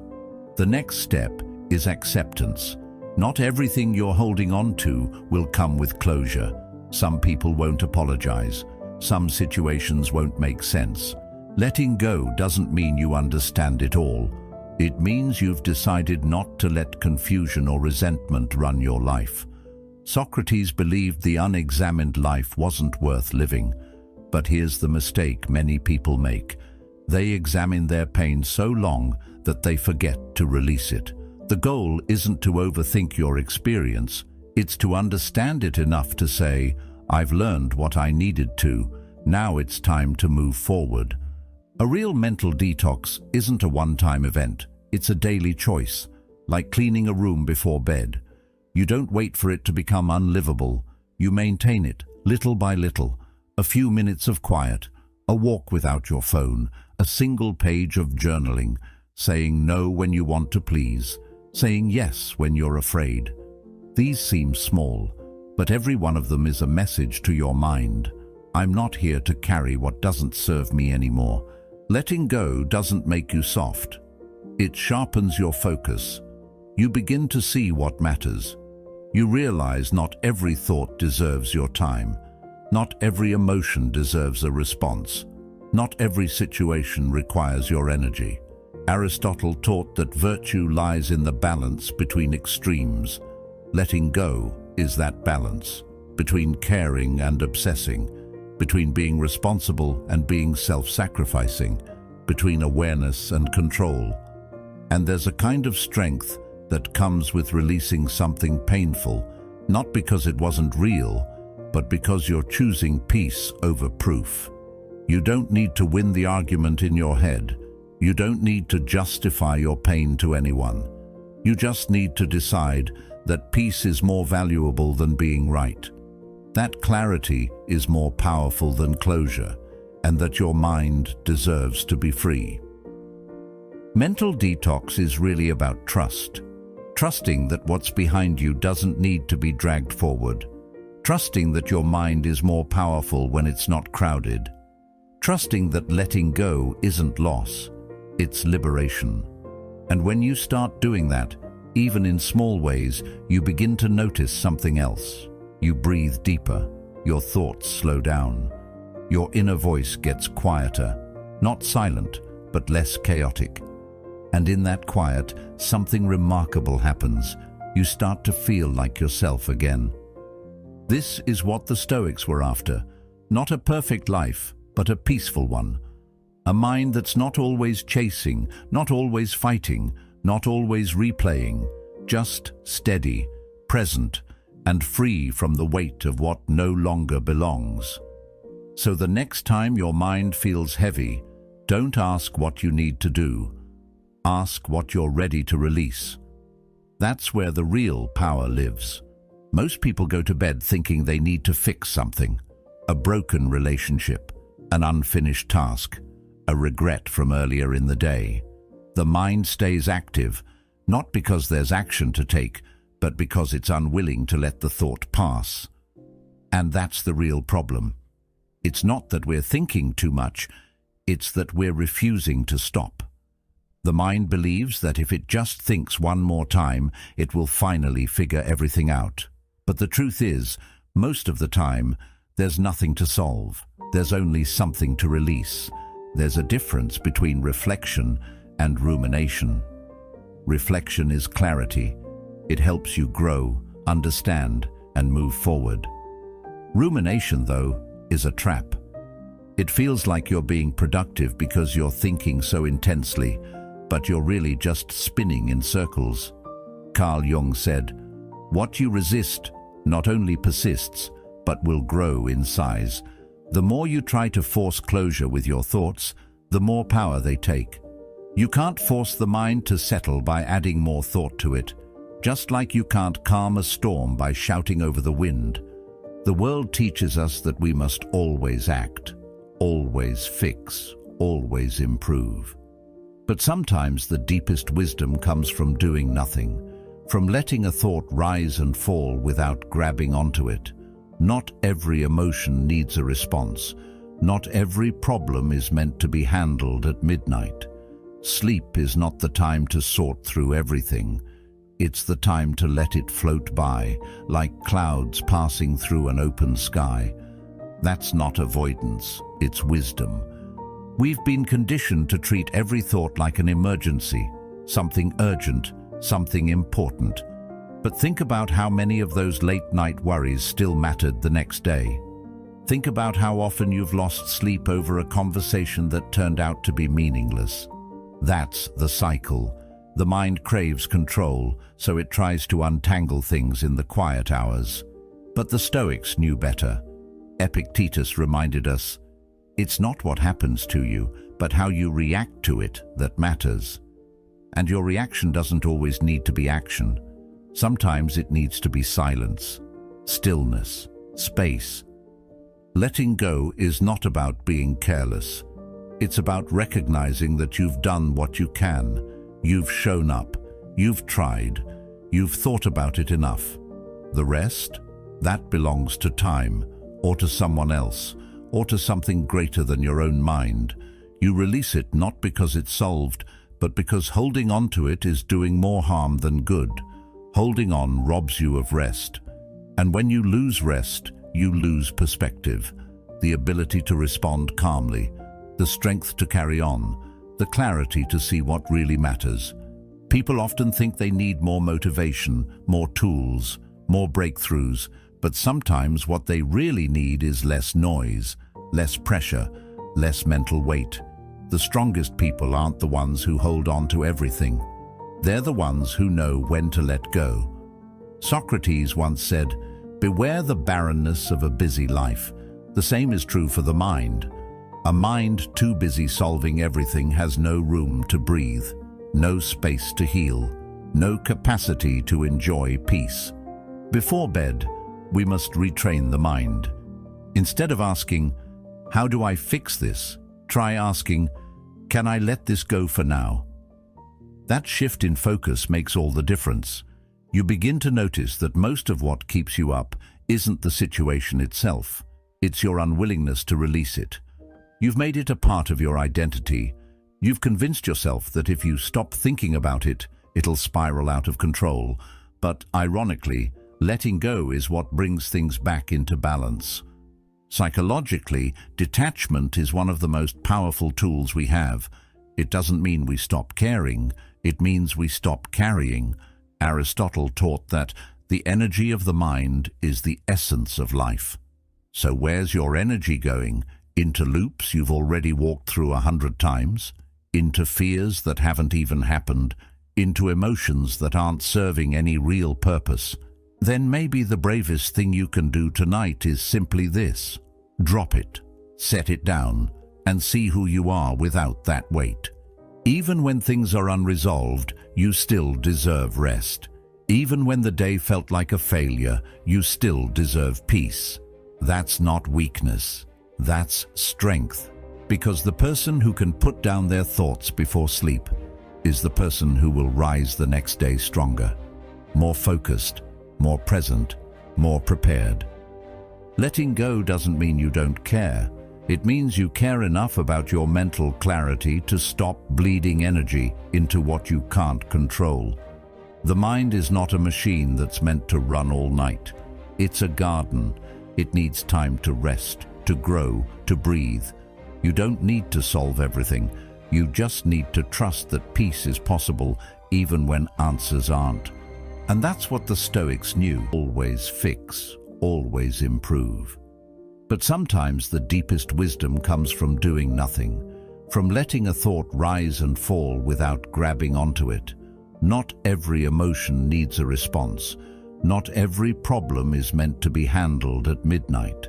The next step is acceptance. Not everything you're holding on to will come with closure. Some people won't apologize. Some situations won't make sense. Letting go doesn't mean you understand it all. It means you've decided not to let confusion or resentment run your life. Socrates believed the unexamined life wasn't worth living. But here's the mistake many people make. They examine their pain so long that they forget to release it. The goal isn't to overthink your experience. It's to understand it enough to say, "I've learned what I needed to. Now it's time to move forward." A real mental detox isn't a one-time event. It's a daily choice, like cleaning a room before bed. You don't wait for it to become unlivable. You maintain it, little by little. A few minutes of quiet, a walk without your phone, a single page of journaling, saying no when you want to please, saying yes when you're afraid. These seem small, but every one of them is a message to your mind. I'm not here to carry what doesn't serve me anymore. Letting go doesn't make you soft. It sharpens your focus. You begin to see what matters. You realize not every thought deserves your time. Not every emotion deserves a response. Not every situation requires your energy. Aristotle taught that virtue lies in the balance between extremes. Letting go is that balance, between caring and obsessing, between being responsible and being self-sacrificing, between awareness and control. And there's a kind of strength that comes with releasing something painful, not because it wasn't real, but because you're choosing peace over proof. You don't need to win the argument in your head. You don't need to justify your pain to anyone. You just need to decide that peace is more valuable than being right. That clarity is more powerful than closure, and that your mind deserves to be free. Mental detox is really about trust. Trusting that what's behind you doesn't need to be dragged forward. Trusting that your mind is more powerful when it's not crowded. Trusting that letting go isn't loss, it's liberation. And when you start doing that, even in small ways, you begin to notice something else. You breathe deeper, your thoughts slow down. Your inner voice gets quieter, not silent, but less chaotic. And in that quiet, something remarkable happens. You start to feel like yourself again. This is what the Stoics were after. Not a perfect life, but a peaceful one. A mind that's not always chasing, not always fighting, not always replaying, just steady, present, and free from the weight of what no longer belongs. So the next time your mind feels heavy, don't ask what you need to do. Ask what you're ready to release. That's where the real power lives. Most people go to bed thinking they need to fix something. A broken relationship, an unfinished task, a regret from earlier in the day. The mind stays active, not because there's action to take, but because it's unwilling to let the thought pass. And that's the real problem. It's not that we're thinking too much, It's that we're refusing to stop. The mind believes that if it just thinks one more time, it will finally figure everything out. But the truth is, most of the time, there's nothing to solve. There's only something to release. There's a difference between reflection and rumination. Reflection is clarity. It helps you grow, understand, and move forward. Rumination, though, is a trap. It feels like you're being productive because you're thinking so intensely, but you're really just spinning in circles. Carl Jung said, "What you resist not only persists, but will grow in size." The more you try to force closure with your thoughts, the more power they take. You can't force the mind to settle by adding more thought to it, just like you can't calm a storm by shouting over the wind. The world teaches us that we must always act, always fix, always improve. But sometimes the deepest wisdom comes from doing nothing, from letting a thought rise and fall without grabbing onto it. Not every emotion needs a response. Not every problem is meant to be handled at midnight. Sleep is not the time to sort through everything. It's the time to let it float by, like clouds passing through an open sky. That's not avoidance, it's wisdom. We've been conditioned to treat every thought like an emergency, something urgent, something important. But think about how many of those late-night worries still mattered the next day. Think about how often you've lost sleep over a conversation that turned out to be meaningless. That's the cycle. The mind craves control, so it tries to untangle things in the quiet hours. But the Stoics knew better. Epictetus reminded us, "It's not what happens to you, but how you react to it that matters." And your reaction doesn't always need to be action. Sometimes it needs to be silence, stillness, space. Letting go is not about being careless. It's about recognizing that you've done what you can. You've shown up. You've tried. You've thought about it enough. The rest? That belongs to time, or to someone else, or to something greater than your own mind. You release it not because it's solved, but because holding on to it is doing more harm than good. Holding on robs you of rest. And when you lose rest, you lose perspective, the ability to respond calmly, the strength to carry on, the clarity to see what really matters. People often think they need more motivation, more tools, more breakthroughs, but sometimes what they really need is less noise, less pressure, less mental weight. The strongest people aren't the ones who hold on to everything. They're the ones who know when to let go. Socrates once said, "Beware the barrenness of a busy life." The same is true for the mind. A mind too busy solving everything has no room to breathe, no space to heal, no capacity to enjoy peace. Before bed, we must retrain the mind. Instead of asking, "How do I fix this?" try asking, "Can I let this go for now?" That shift in focus makes all the difference. You begin to notice that most of what keeps you up isn't the situation itself. It's your unwillingness to release it. You've made it a part of your identity. You've convinced yourself that if you stop thinking about it, it'll spiral out of control. But ironically, letting go is what brings things back into balance. Psychologically, detachment is one of the most powerful tools we have. It doesn't mean we stop caring. It means we stop carrying. Aristotle taught that the energy of the mind is the essence of life. So where's your energy going? Into loops you've already walked through 100 times? Into fears that haven't even happened? Into emotions that aren't serving any real purpose? Then maybe the bravest thing you can do tonight is simply this. Drop it, set it down, and see who you are without that weight. Even when things are unresolved, you still deserve rest. Even when the day felt like a failure, you still deserve peace. That's not weakness. That's strength. Because the person who can put down their thoughts before sleep is the person who will rise the next day stronger, more focused, more present, more prepared. Letting go doesn't mean you don't care. It means you care enough about your mental clarity to stop bleeding energy into what you can't control. The mind is not a machine that's meant to run all night. It's a garden. It needs time to rest, to grow, to breathe. You don't need to solve everything. You just need to trust that peace is possible even when answers aren't. And that's what the Stoics knew. Always fix, always improve. But sometimes the deepest wisdom comes from doing nothing, from letting a thought rise and fall without grabbing onto it. Not every emotion needs a response. Not every problem is meant to be handled at midnight.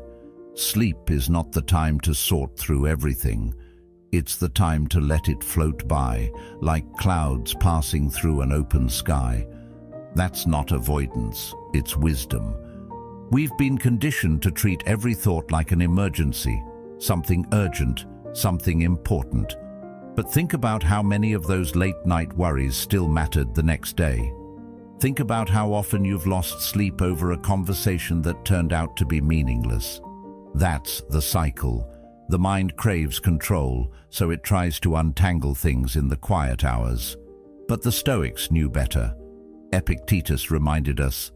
Sleep is not the time to sort through everything. It's the time to let it float by, like clouds passing through an open sky. That's not avoidance, it's wisdom. We've been conditioned to treat every thought like an emergency, something urgent, something important. But think about how many of those late-night worries still mattered the next day. Think about how often you've lost sleep over a conversation that turned out to be meaningless. That's the cycle. The mind craves control, so it tries to untangle things in the quiet hours. But the Stoics knew better. Epictetus reminded us,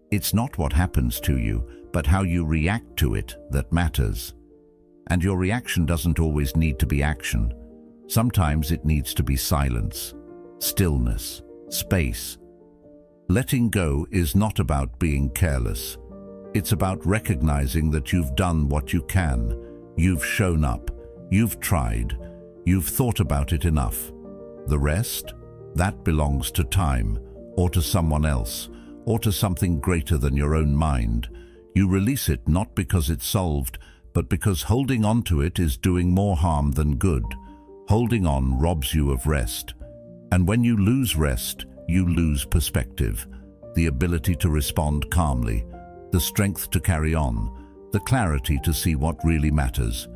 it's not what happens to you, but how you react to it that matters. And your reaction doesn't always need to be action. Sometimes it needs to be silence, stillness, space. Letting go is not about being careless. It's about recognizing that you've done what you can. You've shown up. You've tried. You've thought about it enough. The rest? That belongs to time, or to someone else, or to something greater than your own mind. You release it not because it's solved, but because holding on to it is doing more harm than good. Holding on robs you of rest. And when you lose rest, you lose perspective, the ability to respond calmly, the strength to carry on, the clarity to see what really matters.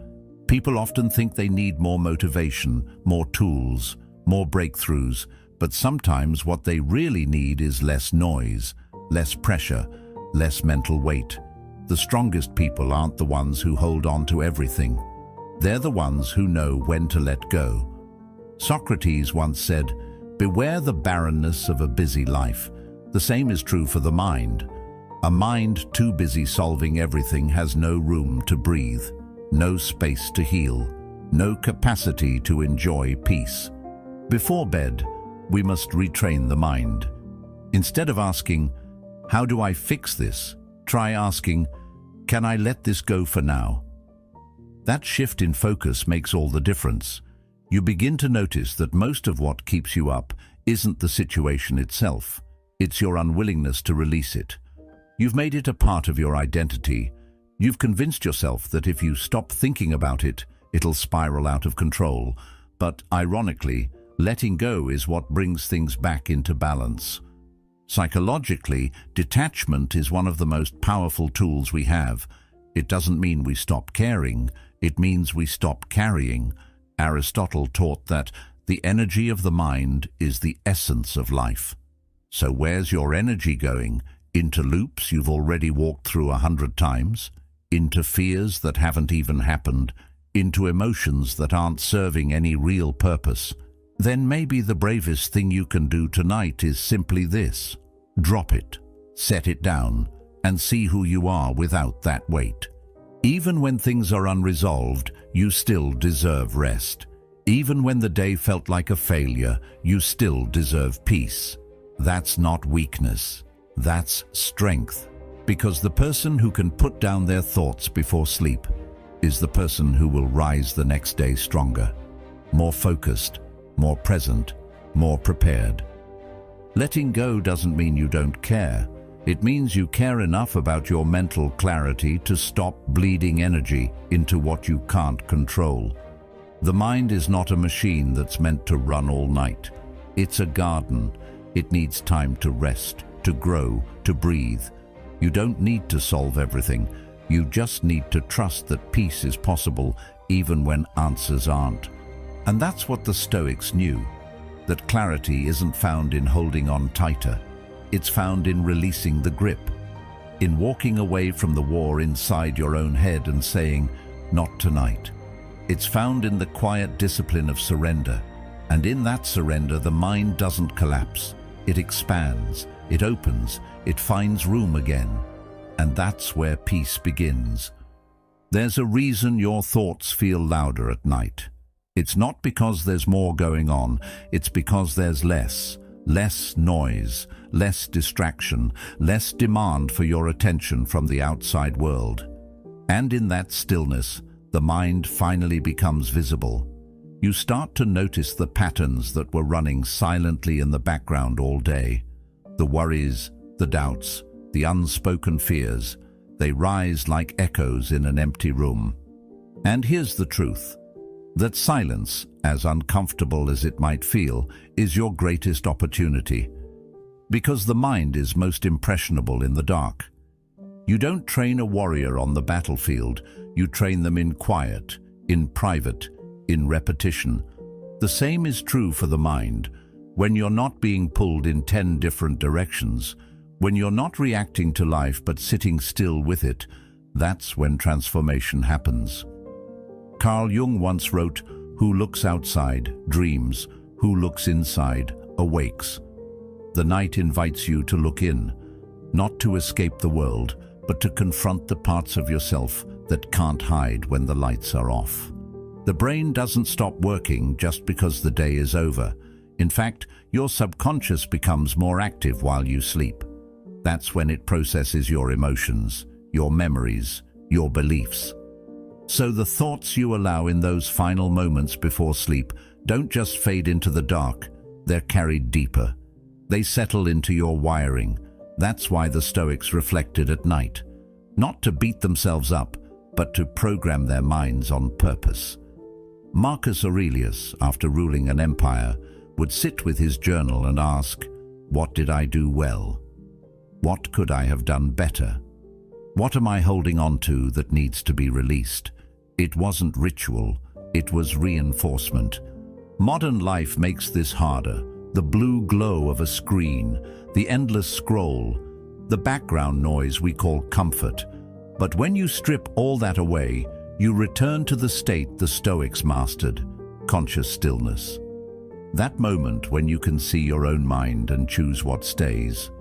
People often think they need more motivation, more tools, more breakthroughs, but sometimes what they really need is less noise, less pressure, less mental weight. The strongest people aren't the ones who hold on to everything. They're the ones who know when to let go. Socrates once said, "Beware the barrenness of a busy life." The same is true for the mind. A mind too busy solving everything has no room to breathe, no space to heal, no capacity to enjoy peace. Before bed, we must retrain the mind. Instead of asking, "How do I fix this?" try asking, "Can I let this go for now?" That shift in focus makes all the difference. You begin to notice that most of what keeps you up isn't the situation itself. It's your unwillingness to release it. You've made it a part of your identity. You've convinced yourself that if you stop thinking about it, it'll spiral out of control. But ironically, letting go is what brings things back into balance. Psychologically, detachment is one of the most powerful tools we have. It doesn't mean we stop caring, it means we stop carrying. Aristotle taught that the energy of the mind is the essence of life. So where's your energy going? Into loops you've already walked through 100 times? Into fears that haven't even happened? Into emotions that aren't serving any real purpose? Then maybe the bravest thing you can do tonight is simply this. Drop it, set it down, and see who you are without that weight. Even when things are unresolved, you still deserve rest. Even when the day felt like a failure, you still deserve peace. That's not weakness, that's strength. Because the person who can put down their thoughts before sleep is the person who will rise the next day stronger, more focused, more present, more prepared. Letting go doesn't mean you don't care. It means you care enough about your mental clarity to stop bleeding energy into what you can't control. The mind is not a machine that's meant to run all night. It's a garden. It needs time to rest, to grow, to breathe. You don't need to solve everything. You just need to trust that peace is possible even when answers aren't. And that's what the Stoics knew, that clarity isn't found in holding on tighter. It's found in releasing the grip, in walking away from the war inside your own head and saying, not tonight. It's found in the quiet discipline of surrender, and in that surrender the mind doesn't collapse. It expands, it opens, it finds room again, and that's where peace begins. There's a reason your thoughts feel louder at night. It's not because there's more going on, it's because there's less noise, less distraction, less demand for your attention from the outside world. And in that stillness, the mind finally becomes visible. You start to notice the patterns that were running silently in the background all day. The worries, the doubts, the unspoken fears, they rise like echoes in an empty room. And here's the truth, that silence, as uncomfortable as it might feel, is your greatest opportunity. Because the mind is most impressionable in the dark. You don't train a warrior on the battlefield, you train them in quiet, in private, in repetition. The same is true for the mind. When you're not being pulled in 10 different directions, when you're not reacting to life but sitting still with it, that's when transformation happens. Carl Jung once wrote, "Who looks outside dreams, who looks inside awakes." The night invites you to look in, not to escape the world, but to confront the parts of yourself that can't hide when the lights are off. The brain doesn't stop working just because the day is over. In fact, your subconscious becomes more active while you sleep. That's when it processes your emotions, your memories, your beliefs. So the thoughts you allow in those final moments before sleep don't just fade into the dark, they're carried deeper. They settle into your wiring. That's why the Stoics reflected at night. Not to beat themselves up, but to program their minds on purpose. Marcus Aurelius, after ruling an empire, would sit with his journal and ask, "What did I do well? What could I have done better? What am I holding on to that needs to be released?" It wasn't ritual, it was reinforcement. Modern life makes this harder. The blue glow of a screen, the endless scroll, the background noise we call comfort. But when you strip all that away, you return to the state the Stoics mastered, conscious stillness. That moment when you can see your own mind and choose what stays.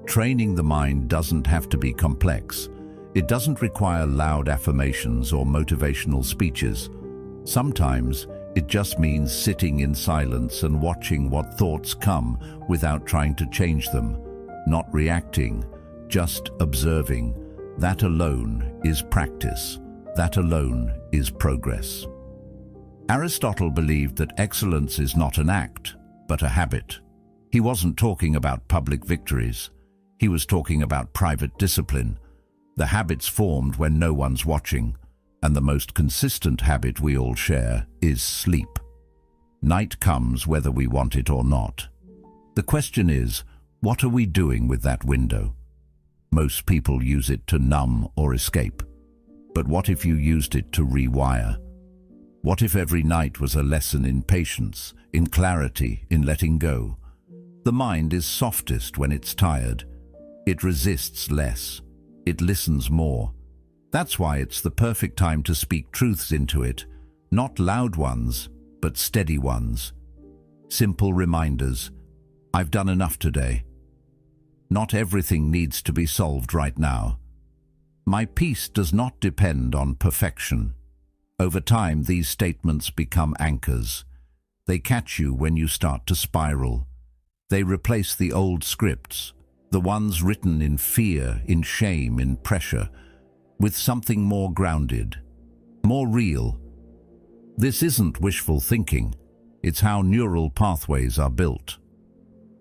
Training the mind doesn't have to be complex. It doesn't require loud affirmations or motivational speeches. Sometimes it just means sitting in silence and watching what thoughts come without trying to change them, not reacting, just observing. That alone is practice. That alone is progress. Aristotle believed that excellence is not an act, but a habit. He wasn't talking about public victories. He was talking about private discipline. The habits formed when no one's watching, and the most consistent habit we all share is sleep. Night comes whether we want it or not. The question is, what are we doing with that window? Most people use it to numb or escape. But what if you used it to rewire? What if every night was a lesson in patience, in clarity, in letting go? The mind is softest when it's tired. It resists less. It listens more. That's why it's the perfect time to speak truths into it, not loud ones, but steady ones. Simple reminders. I've done enough today. Not everything needs to be solved right now. My peace does not depend on perfection. Over time, these statements become anchors. They catch you when you start to spiral. They replace the old scripts, the ones written in fear, in shame, in pressure, with something more grounded, more real. This isn't wishful thinking. It's how neural pathways are built.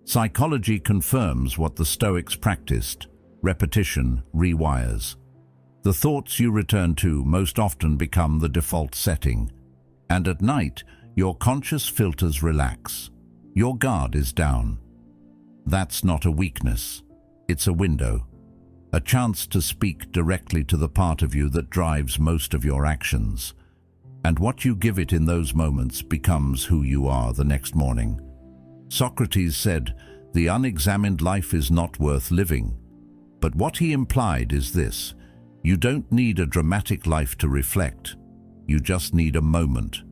Psychology confirms what the Stoics practiced. Repetition rewires. The thoughts you return to most often become the default setting. And at night, your conscious filters relax. Your guard is down. That's not a weakness. It's a window. A chance to speak directly to the part of you that drives most of your actions. And what you give it in those moments becomes who you are the next morning. Socrates said, "The unexamined life is not worth living." But what he implied is this: you don't need a dramatic life to reflect. You just need a moment.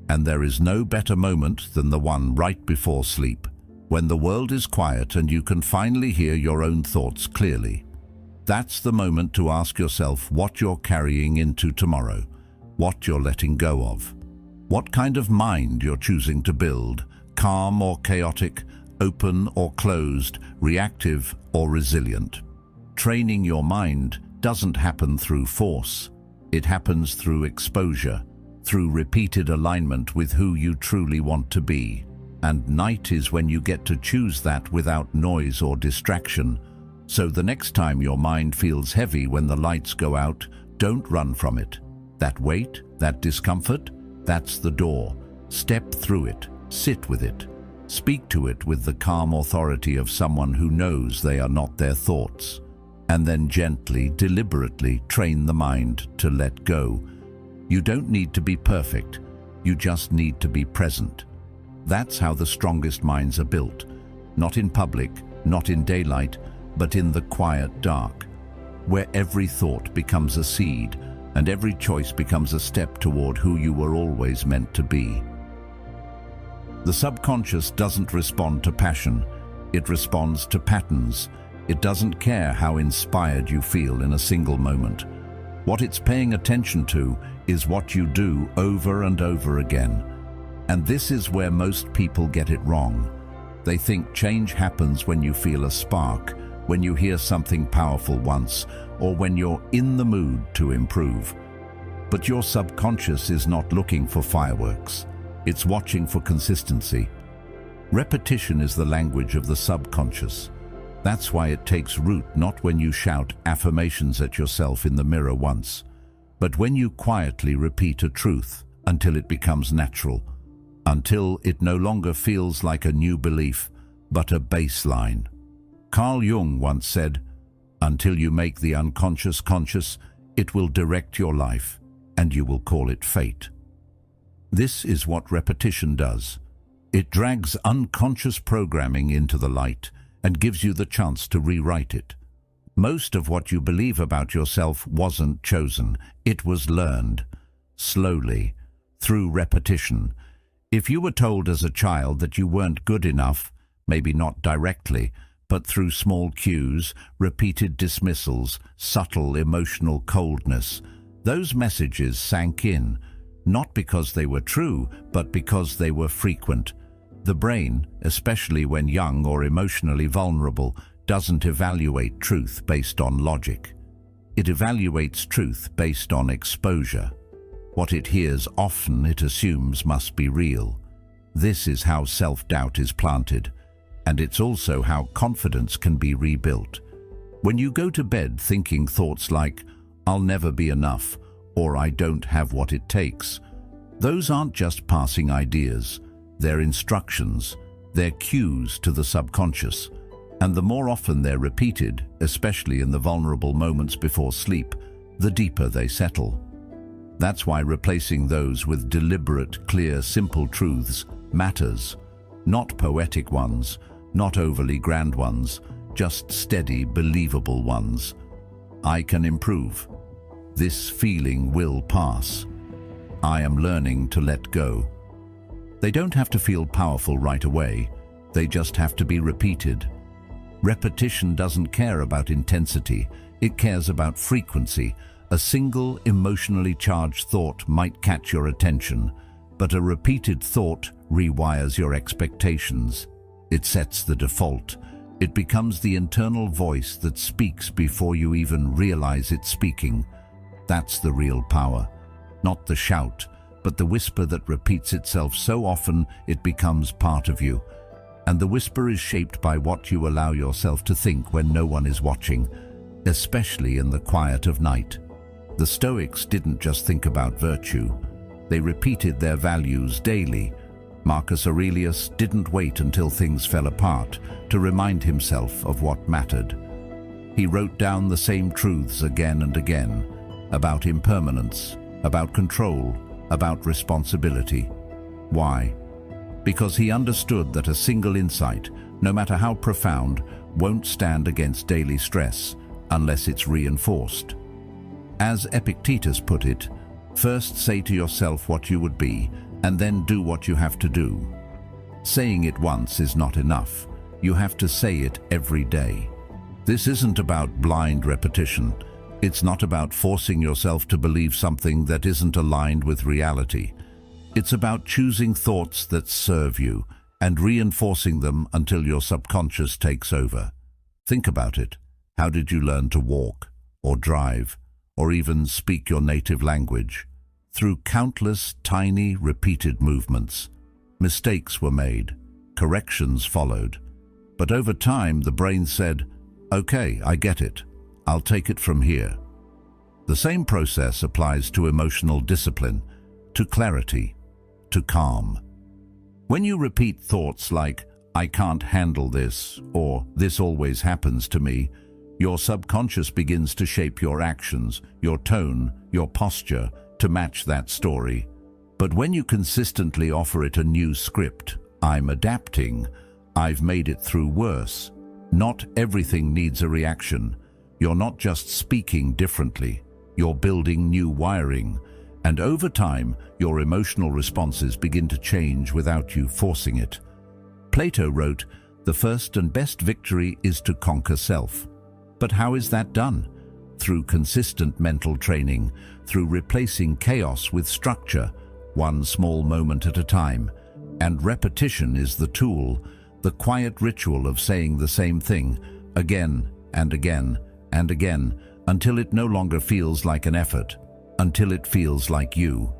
And there is no better moment than the one right before sleep, when the world is quiet and you can finally hear your own thoughts clearly. That's the moment to ask yourself what you're carrying into tomorrow, what you're letting go of, what kind of mind you're choosing to build, calm or chaotic, open or closed, reactive or resilient. Training your mind doesn't happen through force. It happens through exposure, through repeated alignment with who you truly want to be. And night is when you get to choose that without noise or distraction. So the next time your mind feels heavy when the lights go out, don't run from it. That weight, that discomfort, that's the door. Step through it, sit with it. Speak to it with the calm authority of someone who knows they are not their thoughts. And then gently, deliberately train the mind to let go. You don't need to be perfect. You just need to be present. That's how the strongest minds are built. Not in public, not in daylight, but in the quiet dark, where every thought becomes a seed and every choice becomes a step toward who you were always meant to be. The subconscious doesn't respond to passion. It responds to patterns. It doesn't care how inspired you feel in a single moment. What it's paying attention to is what you do over and over again. And this is where most people get it wrong. They think change happens when you feel a spark, when you hear something powerful once, or when you're in the mood to improve. But your subconscious is not looking for fireworks. It's watching for consistency. Repetition is the language of the subconscious. That's why it takes root not when you shout affirmations at yourself in the mirror once, but when you quietly repeat a truth until it becomes natural, until it no longer feels like a new belief, but a baseline. Carl Jung once said, "Until you make the unconscious conscious, it will direct your life, and you will call it fate." This is what repetition does. It drags unconscious programming into the light and gives you the chance to rewrite it. Most of what you believe about yourself wasn't chosen. It was learned, slowly, through repetition. If you were told as a child that you weren't good enough, maybe not directly, but through small cues, repeated dismissals, subtle emotional coldness, those messages sank in, not because they were true, but because they were frequent. The brain, especially when young or emotionally vulnerable, doesn't evaluate truth based on logic. It evaluates truth based on exposure. What it hears often, it assumes must be real. This is how self-doubt is planted, and it's also how confidence can be rebuilt. When you go to bed thinking thoughts like, "I'll never be enough," or "I don't have what it takes," those aren't just passing ideas. They're instructions, they're cues to the subconscious. And the more often they're repeated, especially in the vulnerable moments before sleep, the deeper they settle. That's why replacing those with deliberate, clear, simple truths matters. Not poetic ones, not overly grand ones, just steady, believable ones. I can improve. This feeling will pass. I am learning to let go. They don't have to feel powerful right away. They just have to be repeated. Repetition doesn't care about intensity. It cares about frequency. A single emotionally charged thought might catch your attention, but a repeated thought rewires your expectations. It sets the default. It becomes the internal voice that speaks before you even realize it's speaking. That's the real power. Not the shout, but the whisper that repeats itself so often it becomes part of you. And the whisper is shaped by what you allow yourself to think when no one is watching, especially in the quiet of night. The Stoics didn't just think about virtue. They repeated their values daily. Marcus Aurelius didn't wait until things fell apart to remind himself of what mattered. He wrote down the same truths again and again, about impermanence, about control, about responsibility. Why? Because he understood that a single insight, no matter how profound, won't stand against daily stress unless it's reinforced. As Epictetus put it, First say to yourself what you would be, and then do what you have to do. Saying it once is not enough. You have to say it every day. This isn't about blind repetition. It's not about forcing yourself to believe something that isn't aligned with reality. It's about choosing thoughts that serve you and reinforcing them until your subconscious takes over. Think about it. How did you learn to walk, or drive, or even speak your native language? Through countless tiny, repeated movements. Mistakes were made, corrections followed. But over time, the brain said, "Okay, I get it. I'll take it from here." The same process applies to emotional discipline, to clarity, to calm. When you repeat thoughts like, "I can't handle this," or "this always happens to me," your subconscious begins to shape your actions, your tone, your posture to match that story. But when you consistently offer it a new script, "I'm adapting," "I've made it through worse," not everything needs a reaction. You're not just speaking differently, you're building new wiring. And over time, your emotional responses begin to change without you forcing it. Plato wrote, "The first and best victory is to conquer self." But how is that done? Through consistent mental training, through replacing chaos with structure, one small moment at a time. And repetition is the tool, the quiet ritual of saying the same thing again and again and again, until it no longer feels like an effort, until it feels like you.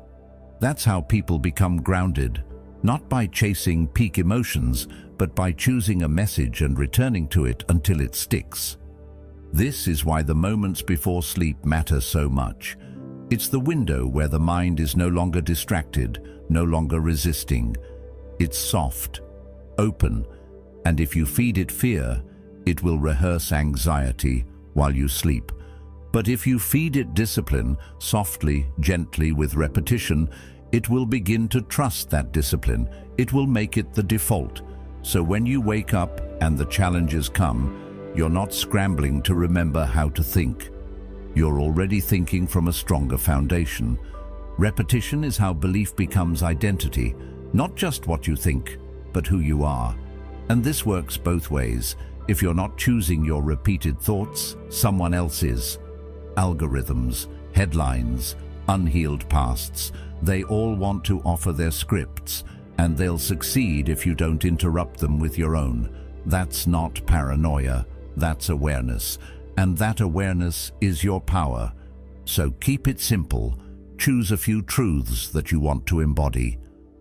That's how people become grounded, not by chasing peak emotions, but by choosing a message and returning to it until it sticks. This is why the moments before sleep matter so much. It's the window where the mind is no longer distracted, no longer resisting. It's soft, open, and if you feed it fear, it will rehearse anxiety while you sleep. But if you feed it discipline, softly, gently, with repetition, it will begin to trust that discipline. It will make it the default. So when you wake up and the challenges come, you're not scrambling to remember how to think. You're already thinking from a stronger foundation. Repetition is how belief becomes identity, not just what you think, but who you are. And this works both ways. If you're not choosing your repeated thoughts, someone else is. Algorithms, headlines, unhealed pasts, they all want to offer their scripts, and they'll succeed if you don't interrupt them with your own. That's not paranoia, that's awareness, and that awareness is your power. So keep it simple. Choose a few truths that you want to embody,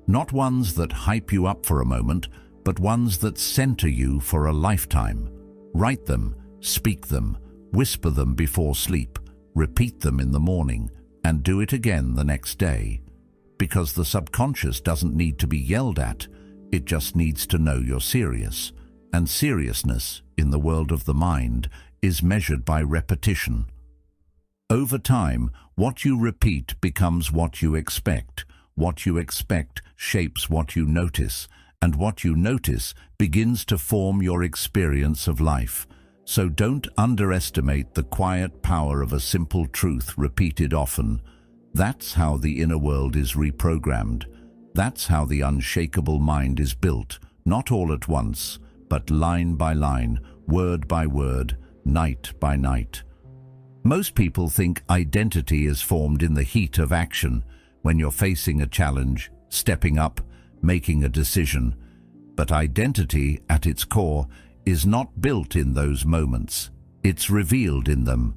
not ones that hype you up for a moment, but ones that center you for a lifetime. Write them, speak them, whisper them before sleep, repeat them in the morning, and do it again the next day. Because the subconscious doesn't need to be yelled at, it just needs to know you're serious. And seriousness, in the world of the mind, is measured by repetition. Over time, what you repeat becomes what you expect. What you expect shapes what you notice, and what you notice begins to form your experience of life. So don't underestimate the quiet power of a simple truth repeated often. That's how the inner world is reprogrammed. That's how the unshakable mind is built, not all at once, but line by line, word by word, night by night. Most people think identity is formed in the heat of action, when you're facing a challenge, stepping up, making a decision. But identity, at its core, is not built in those moments. It's revealed in them.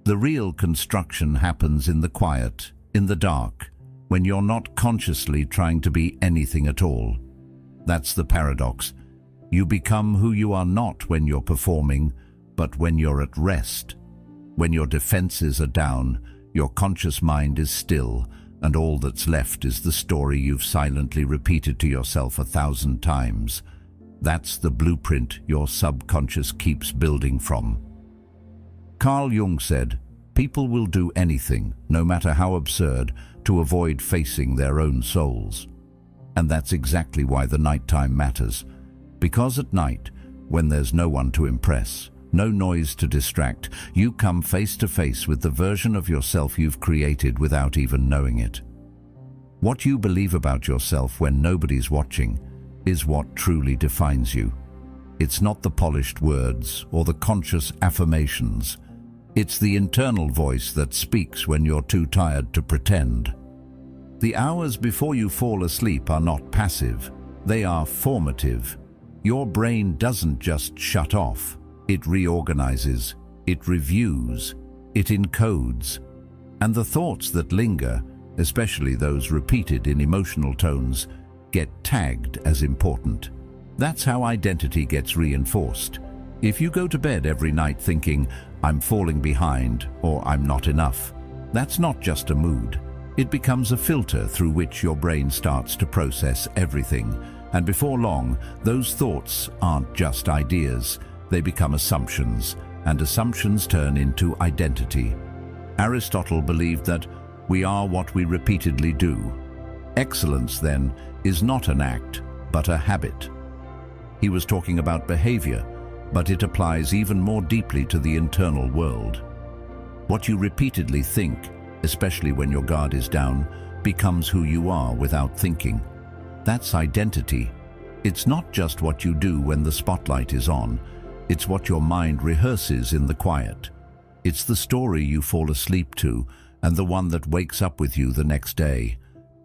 The real construction happens in the quiet, in the dark, when you're not consciously trying to be anything at all. That's the paradox. You become who you are not when you're performing, but when you're at rest. When your defenses are down, your conscious mind is still, and all that's left is the story you've silently repeated to yourself 1,000 times. That's the blueprint your subconscious keeps building from. Carl Jung said, "People will do anything, no matter how absurd, to avoid facing their own souls." And that's exactly why the nighttime matters. Because at night, when there's no one to impress, no noise to distract. You come face to face with the version of yourself you've created without even knowing it. What you believe about yourself when nobody's watching is what truly defines you. It's not the polished words or the conscious affirmations. It's the internal voice that speaks when you're too tired to pretend. The hours before you fall asleep are not passive. They are formative. Your brain doesn't just shut off. It reorganizes, it reviews, it encodes. And the thoughts that linger, especially those repeated in emotional tones, get tagged as important. That's how identity gets reinforced. If you go to bed every night thinking, "I'm falling behind" or "I'm not enough," that's not just a mood. It becomes a filter through which your brain starts to process everything. And before long, those thoughts aren't just ideas. They become assumptions, and assumptions turn into identity. Aristotle believed that we are what we repeatedly do. Excellence, then, is not an act, but a habit. He was talking about behavior, but it applies even more deeply to the internal world. What you repeatedly think, especially when your guard is down, becomes who you are without thinking. That's identity. It's not just what you do when the spotlight is on. It's what your mind rehearses in the quiet. It's the story you fall asleep to and the one that wakes up with you the next day.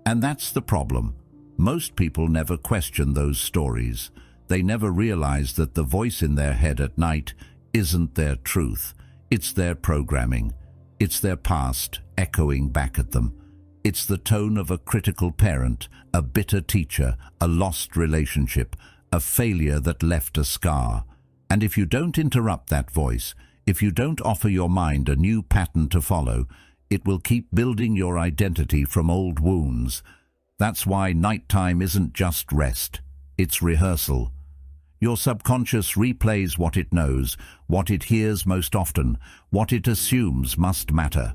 And that's the problem. Most people never question those stories. They never realize that the voice in their head at night isn't their truth. It's their programming. It's their past echoing back at them. It's the tone of a critical parent, a bitter teacher, a lost relationship, a failure that left a scar. And if you don't interrupt that voice, if you don't offer your mind a new pattern to follow, it will keep building your identity from old wounds. That's why nighttime isn't just rest, it's rehearsal. Your subconscious replays what it knows, what it hears most often, what it assumes must matter.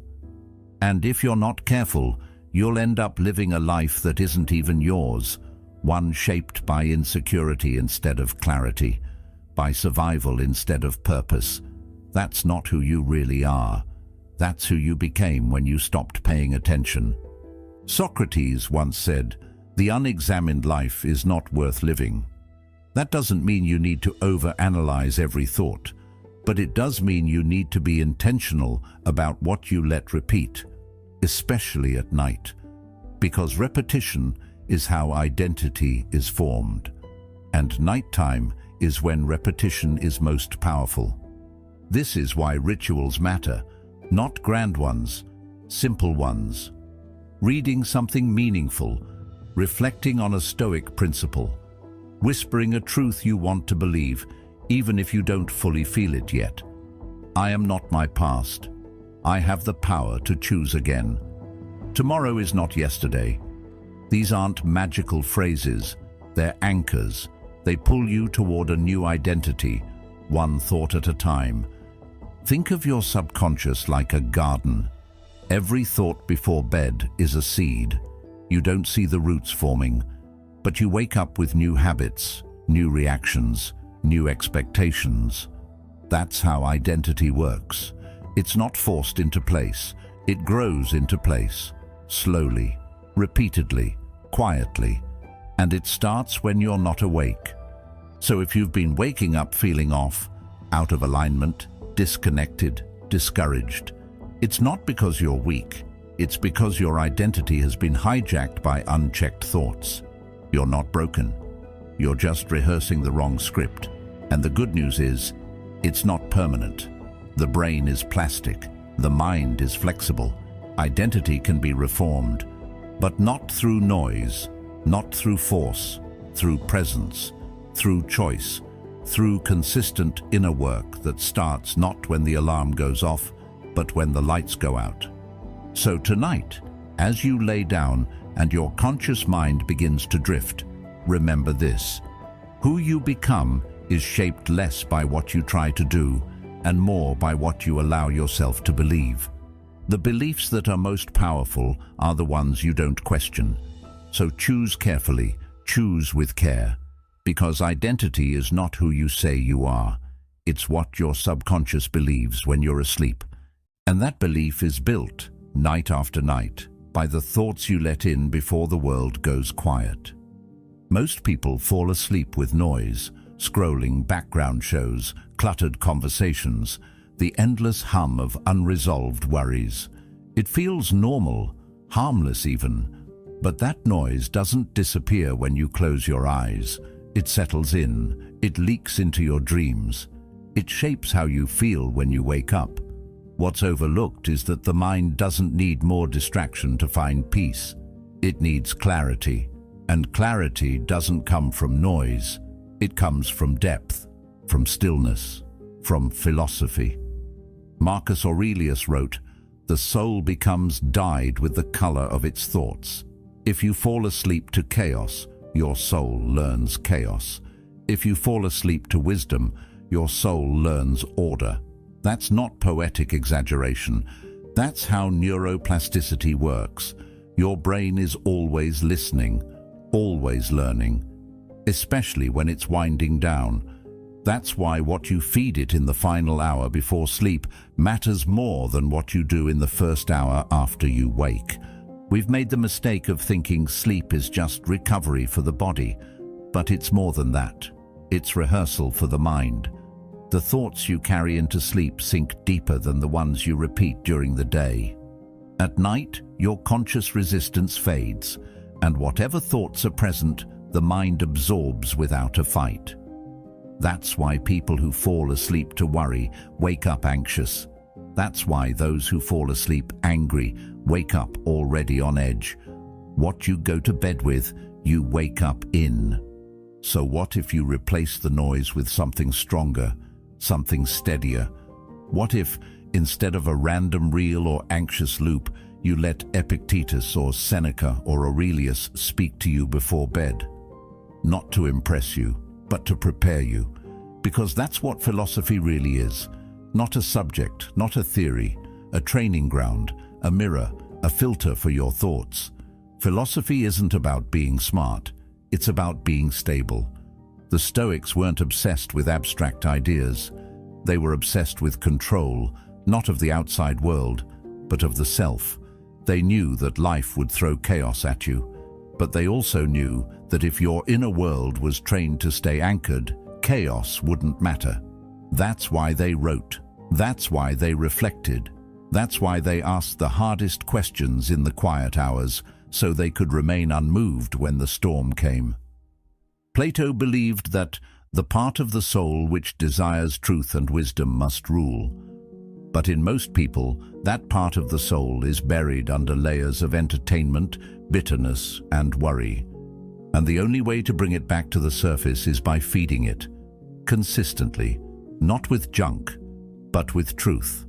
And if you're not careful, you'll end up living a life that isn't even yours, one shaped by insecurity instead of clarity, by survival instead of purpose. That's not who you really are. That's who you became when you stopped paying attention. Socrates once said, "The unexamined life is not worth living." That doesn't mean you need to overanalyze every thought, but it does mean you need to be intentional about what you let repeat, especially at night, because repetition is how identity is formed, and nighttime is when repetition is most powerful. This is why rituals matter, not grand ones, simple ones. Reading something meaningful, reflecting on a Stoic principle, whispering a truth you want to believe, even if you don't fully feel it yet. I am not my past. I have the power to choose again. Tomorrow is not yesterday. These aren't magical phrases. They're anchors. They pull you toward a new identity, one thought at a time. Think of your subconscious like a garden. Every thought before bed is a seed. You don't see the roots forming, but you wake up with new habits, new reactions, new expectations. That's how identity works. It's not forced into place. It grows into place, slowly, repeatedly, quietly, and it starts when you're not awake. So if you've been waking up feeling off, out of alignment, disconnected, discouraged, it's not because you're weak. It's because your identity has been hijacked by unchecked thoughts. You're not broken. You're just rehearsing the wrong script. And the good news is, it's not permanent. The brain is plastic. The mind is flexible. Identity can be reformed, but not through noise, not through force, through presence, through choice, through consistent inner work that starts not when the alarm goes off, but when the lights go out. So tonight, as you lay down and your conscious mind begins to drift, remember this: who you become is shaped less by what you try to do and more by what you allow yourself to believe. The beliefs that are most powerful are the ones you don't question. So choose carefully, choose with care, because identity is not who you say you are. It's what your subconscious believes when you're asleep. And that belief is built, night after night, by the thoughts you let in before the world goes quiet. Most people fall asleep with noise, scrolling background shows, cluttered conversations, the endless hum of unresolved worries. It feels normal, harmless even, but that noise doesn't disappear when you close your eyes. It settles in, it leaks into your dreams. It shapes how you feel when you wake up. What's overlooked is that the mind doesn't need more distraction to find peace. It needs clarity, and clarity doesn't come from noise. It comes from depth, from stillness, from philosophy. Marcus Aurelius wrote, "The soul becomes dyed with the color of its thoughts." If you fall asleep to chaos, your soul learns chaos. If you fall asleep to wisdom, your soul learns order. That's not poetic exaggeration. That's how neuroplasticity works. Your brain is always listening, always learning, especially when it's winding down. That's why what you feed it in the final hour before sleep matters more than what you do in the first hour after you wake. We've made the mistake of thinking sleep is just recovery for the body, but it's more than that. It's rehearsal for the mind. The thoughts you carry into sleep sink deeper than the ones you repeat during the day. At night, your conscious resistance fades, and whatever thoughts are present, the mind absorbs without a fight. That's why people who fall asleep to worry wake up anxious. That's why those who fall asleep angry wake up already on edge. What you go to bed with, you wake up in. So what if you replace the noise with something stronger, something steadier? What if, instead of a random reel or anxious loop, you let Epictetus or Seneca or Aurelius speak to you before bed? Not to impress you, but to prepare you. Because that's what philosophy really is. Not a subject, not a theory, a training ground, a mirror, a filter for your thoughts. Philosophy isn't about being smart. It's about being stable. The Stoics weren't obsessed with abstract ideas. They were obsessed with control, not of the outside world, but of the self. They knew that life would throw chaos at you, but they also knew that if your inner world was trained to stay anchored, chaos wouldn't matter. That's why they wrote. That's why they reflected. That's why they asked the hardest questions in the quiet hours, so they could remain unmoved when the storm came. Plato believed that the part of the soul which desires truth and wisdom must rule. But in most people, that part of the soul is buried under layers of entertainment, bitterness, and worry. And the only way to bring it back to the surface is by feeding it, consistently, not with junk, but with truth,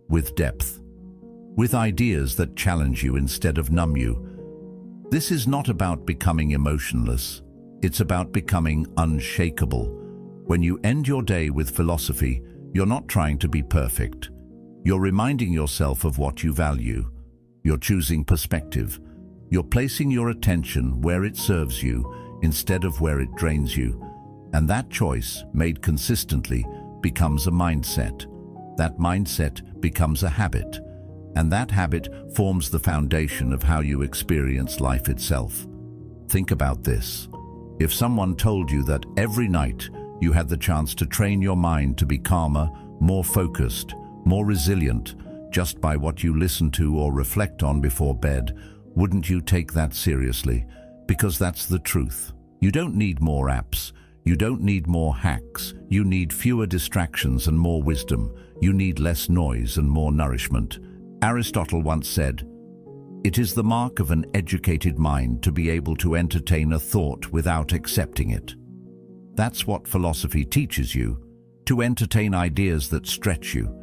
with depth, with ideas that challenge you instead of numb you. This is not about becoming emotionless. It's about becoming unshakable. When you end your day with philosophy, you're not trying to be perfect. You're reminding yourself of what you value. You're choosing perspective. You're placing your attention where it serves you instead of where it drains you. And that choice, made consistently, becomes a mindset. That mindset becomes a habit. And that habit forms the foundation of how you experience life itself. Think about this. If someone told you that every night you had the chance to train your mind to be calmer, more focused, more resilient, just by what you listen to or reflect on before bed, wouldn't you take that seriously? Because that's the truth. You don't need more apps. You don't need more hacks. You need fewer distractions and more wisdom. You need less noise and more nourishment. Aristotle once said, "It is the mark of an educated mind to be able to entertain a thought without accepting it." That's what philosophy teaches you, to entertain ideas that stretch you,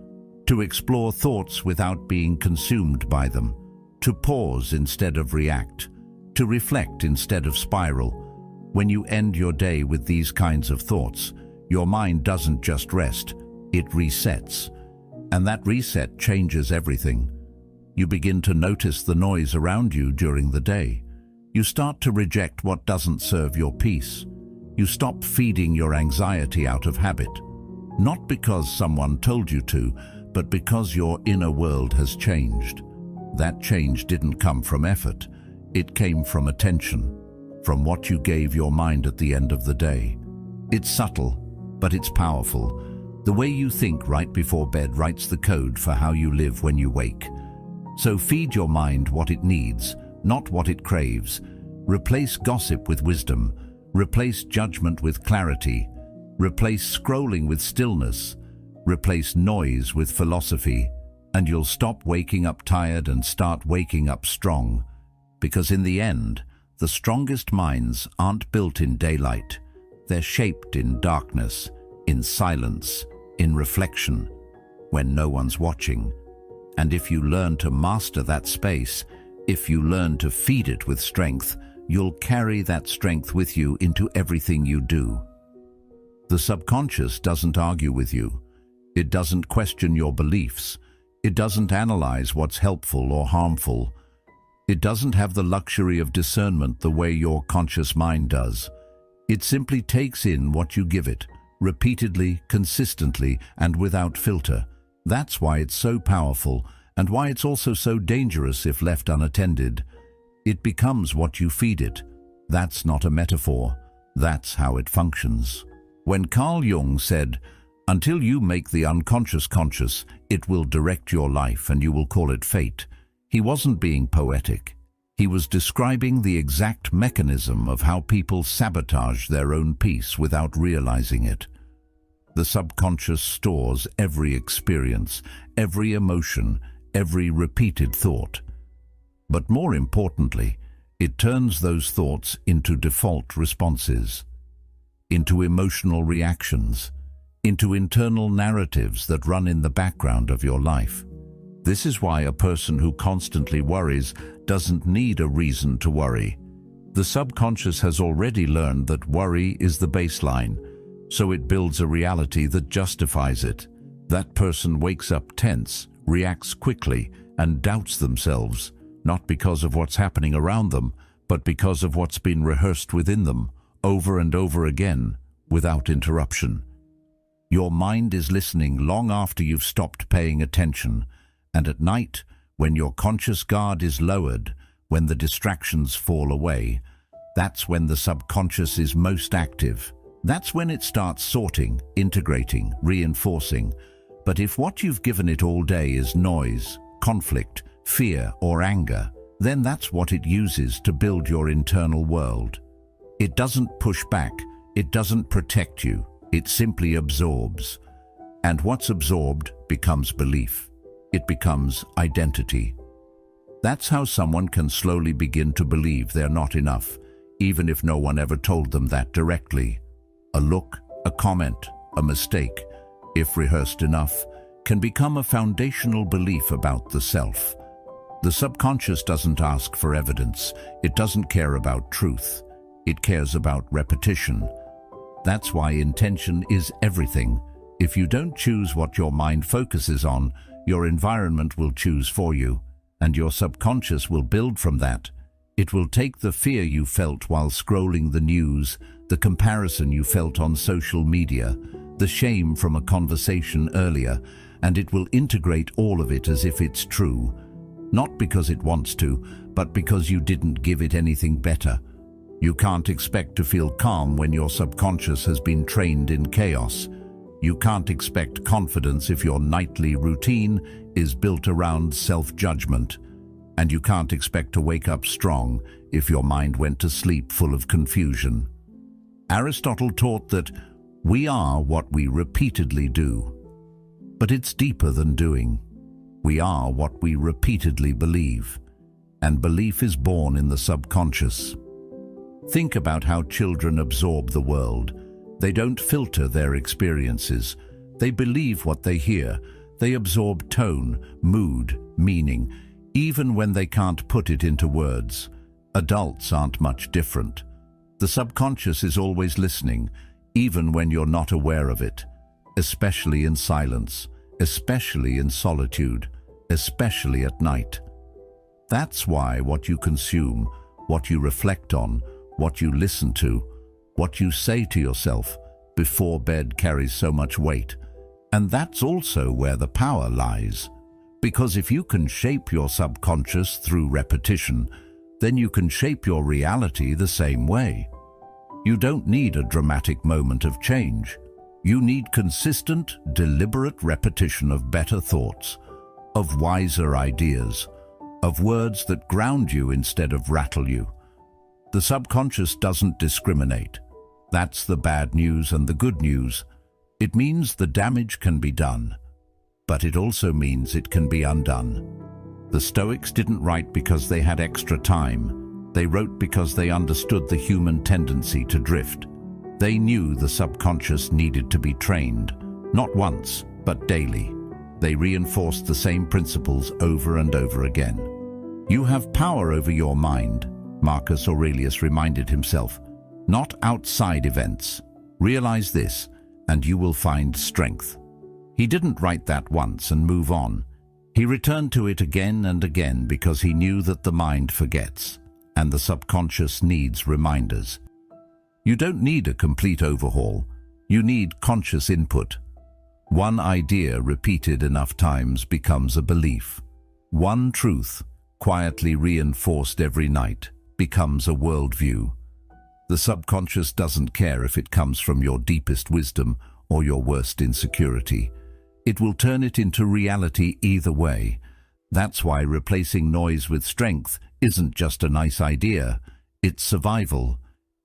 to explore thoughts without being consumed by them, to pause instead of react, to reflect instead of spiral. When you end your day with these kinds of thoughts, your mind doesn't just rest, it resets. And that reset changes everything. You begin to notice the noise around you during the day. You start to reject what doesn't serve your peace. You stop feeding your anxiety out of habit. Not because someone told you to, but because your inner world has changed. That change didn't come from effort. It came from attention, from what you gave your mind at the end of the day. It's subtle, but it's powerful. The way you think right before bed writes the code for how you live when you wake. So feed your mind what it needs, not what it craves. Replace gossip with wisdom. Replace judgment with clarity. Replace scrolling with stillness. Replace noise with philosophy. And you'll stop waking up tired and start waking up strong. Because in the end, the strongest minds aren't built in daylight. They're shaped in darkness, in silence, in reflection, when no one's watching. And if you learn to master that space, if you learn to feed it with strength, you'll carry that strength with you into everything you do. The subconscious doesn't argue with you. It doesn't question your beliefs. It doesn't analyze what's helpful or harmful. It doesn't have the luxury of discernment the way your conscious mind does. It simply takes in what you give it, repeatedly, consistently, and without filter. That's why it's so powerful, and why it's also so dangerous if left unattended. It becomes what you feed it. That's not a metaphor. That's how it functions. When Carl Jung said, "Until you make the unconscious conscious, it will direct your life and you will call it fate," he wasn't being poetic. He was describing the exact mechanism of how people sabotage their own peace without realizing it. The subconscious stores every experience, every emotion, every repeated thought. But more importantly, it turns those thoughts into default responses, into emotional reactions, into internal narratives that run in the background of your life. This is why a person who constantly worries doesn't need a reason to worry. The subconscious has already learned that worry is the baseline, so it builds a reality that justifies it. That person wakes up tense, reacts quickly, and doubts themselves, not because of what's happening around them, but because of what's been rehearsed within them, over and over again, without interruption. Your mind is listening long after you've stopped paying attention, and at night, when your conscious guard is lowered, when the distractions fall away, that's when the subconscious is most active. That's when it starts sorting, integrating, reinforcing. But if what you've given it all day is noise, conflict, fear, or anger, then that's what it uses to build your internal world. It doesn't push back, it doesn't protect you, it simply absorbs. And what's absorbed becomes belief. It becomes identity. That's how someone can slowly begin to believe they're not enough, even if no one ever told them that directly. A look, a comment, a mistake, if rehearsed enough, can become a foundational belief about the self. The subconscious doesn't ask for evidence. It doesn't care about truth. It cares about repetition. That's why intention is everything. If you don't choose what your mind focuses on, your environment will choose for you, and your subconscious will build from that. It will take the fear you felt while scrolling the news, the comparison you felt on social media, the shame from a conversation earlier, and it will integrate all of it as if it's true. Not because it wants to, but because you didn't give it anything better. You can't expect to feel calm when your subconscious has been trained in chaos. You can't expect confidence if your nightly routine is built around self-judgment. And you can't expect to wake up strong if your mind went to sleep full of confusion. Aristotle taught that we are what we repeatedly do. But it's deeper than doing. We are what we repeatedly believe. And belief is born in the subconscious. Think about how children absorb the world. They don't filter their experiences. They believe what they hear. They absorb tone, mood, meaning, even when they can't put it into words. Adults aren't much different. The subconscious is always listening, even when you're not aware of it, especially in silence, especially in solitude, especially at night. That's why what you consume, what you reflect on, what you listen to, what you say to yourself before bed carries so much weight. And that's also where the power lies. Because if you can shape your subconscious through repetition, then you can shape your reality the same way. You don't need a dramatic moment of change. You need consistent, deliberate repetition of better thoughts, of wiser ideas, of words that ground you instead of rattle you. The subconscious doesn't discriminate. That's the bad news and the good news. It means the damage can be done, but it also means it can be undone. The Stoics didn't write because they had extra time. They wrote because they understood the human tendency to drift. They knew the subconscious needed to be trained, not once, but daily. They reinforced the same principles over and over again. You have power over your mind, Marcus Aurelius reminded himself, not outside events. Realize this, and you will find strength. He didn't write that once and move on. He returned to it again and again because he knew that the mind forgets, and the subconscious needs reminders. You don't need a complete overhaul. You need conscious input. One idea repeated enough times becomes a belief. One truth, quietly reinforced every night, becomes a worldview. The subconscious doesn't care if it comes from your deepest wisdom or your worst insecurity. It will turn it into reality either way. That's why replacing noise with strength isn't just a nice idea. It's survival.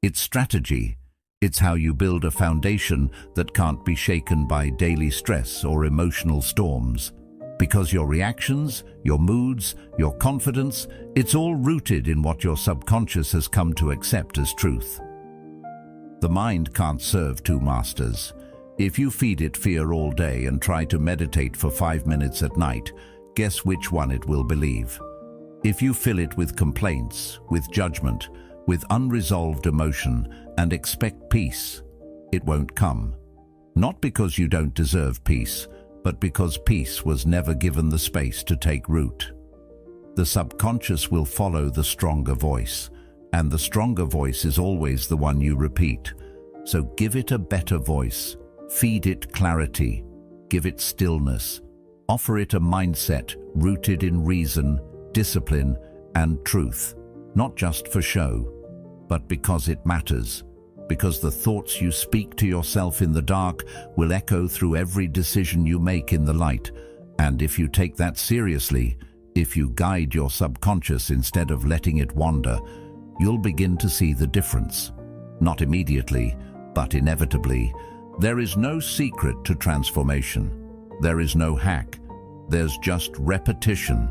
It's strategy. It's how you build a foundation that can't be shaken by daily stress or emotional storms. Because your reactions, your moods, your confidence, it's all rooted in what your subconscious has come to accept as truth. The mind can't serve two masters. If you feed it fear all day and try to meditate for 5 minutes at night, guess which one it will believe? If you fill it with complaints, with judgment, with unresolved emotion, and expect peace, it won't come. Not because you don't deserve peace, but because peace was never given the space to take root. The subconscious will follow the stronger voice, and the stronger voice is always the one you repeat. So give it a better voice, feed it clarity, give it stillness, offer it a mindset rooted in reason, discipline, and truth, not just for show, but because it matters. Because the thoughts you speak to yourself in the dark will echo through every decision you make in the light. And if you take that seriously, if you guide your subconscious instead of letting it wander, you'll begin to see the difference. Not immediately, but inevitably. There is no secret to transformation. There is no hack. There's just repetition.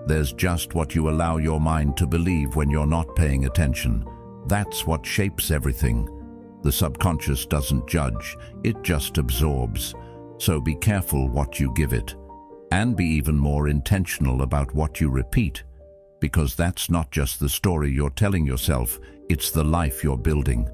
There's just what you allow your mind to believe when you're not paying attention. That's what shapes everything. The subconscious doesn't judge, it just absorbs. So be careful what you give it. And be even more intentional about what you repeat, because that's not just the story you're telling yourself, it's the life you're building.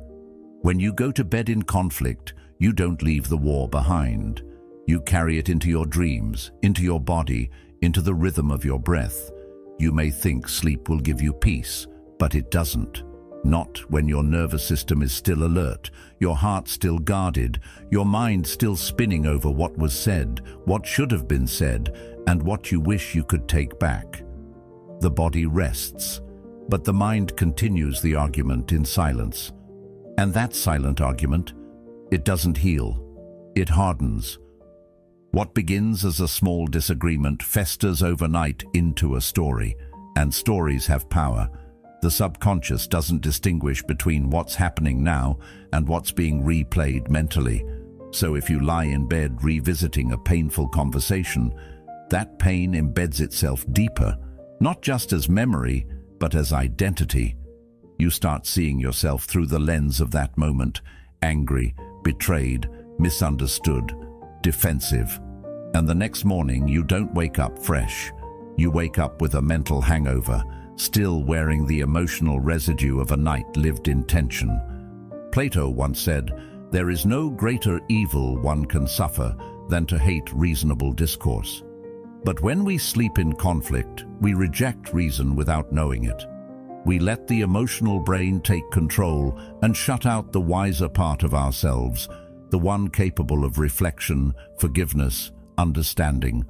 When you go to bed in conflict, you don't leave the war behind. You carry it into your dreams, into your body, into the rhythm of your breath. You may think sleep will give you peace, but it doesn't. Not when your nervous system is still alert, your heart still guarded, your mind still spinning over what was said, what should have been said, and what you wish you could take back. The body rests, but the mind continues the argument in silence. And that silent argument, it doesn't heal, it hardens. What begins as a small disagreement festers overnight into a story, and stories have power. The subconscious doesn't distinguish between what's happening now and what's being replayed mentally. So if you lie in bed revisiting a painful conversation, that pain embeds itself deeper, not just as memory, but as identity. You start seeing yourself through the lens of that moment, angry, betrayed, misunderstood, defensive. And the next morning you don't wake up fresh. You wake up with a mental hangover, still wearing the emotional residue of a night lived in tension. Plato once said, "There is no greater evil one can suffer than to hate reasonable discourse." But when we sleep in conflict, we reject reason without knowing it. We let the emotional brain take control and shut out the wiser part of ourselves, the one capable of reflection, forgiveness, understanding.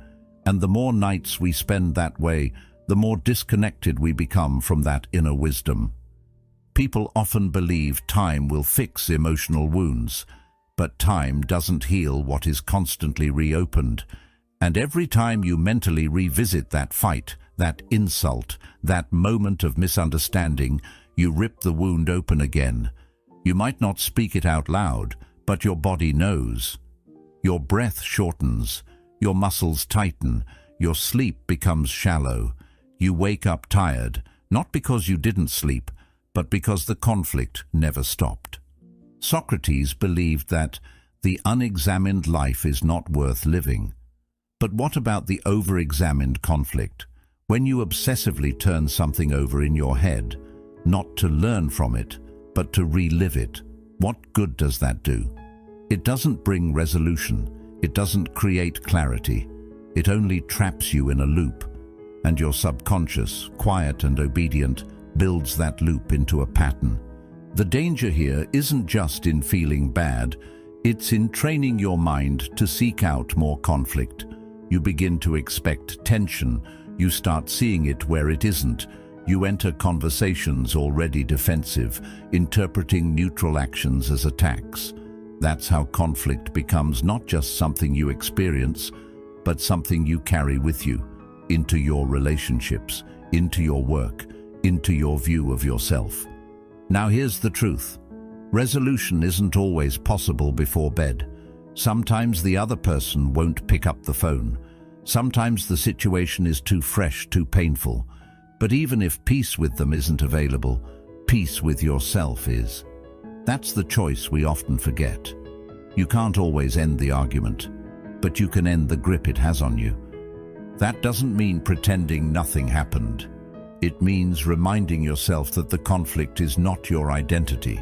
And the more nights we spend that way, the more disconnected we become from that inner wisdom. People often believe time will fix emotional wounds, but time doesn't heal what is constantly reopened. And every time you mentally revisit that fight, that insult, that moment of misunderstanding, you rip the wound open again. You might not speak it out loud, but your body knows. Your breath shortens, your muscles tighten, your sleep becomes shallow. You wake up tired, not because you didn't sleep, but because the conflict never stopped. Socrates believed that the unexamined life is not worth living. But what about the over-examined conflict? When you obsessively turn something over in your head, not to learn from it, but to relive it, what good does that do? It doesn't bring resolution. It doesn't create clarity. It only traps you in a loop. And your subconscious, quiet and obedient, builds that loop into a pattern. The danger here isn't just in feeling bad, it's in training your mind to seek out more conflict. You begin to expect tension, you start seeing it where it isn't, you enter conversations already defensive, interpreting neutral actions as attacks. That's how conflict becomes not just something you experience, but something you carry with you, into your relationships, into your work, into your view of yourself. Now here's the truth. Resolution isn't always possible before bed. Sometimes the other person won't pick up the phone. Sometimes the situation is too fresh, too painful. But even if peace with them isn't available, peace with yourself is. That's the choice we often forget. You can't always end the argument, but you can end the grip it has on you. That doesn't mean pretending nothing happened. It means reminding yourself that the conflict is not your identity,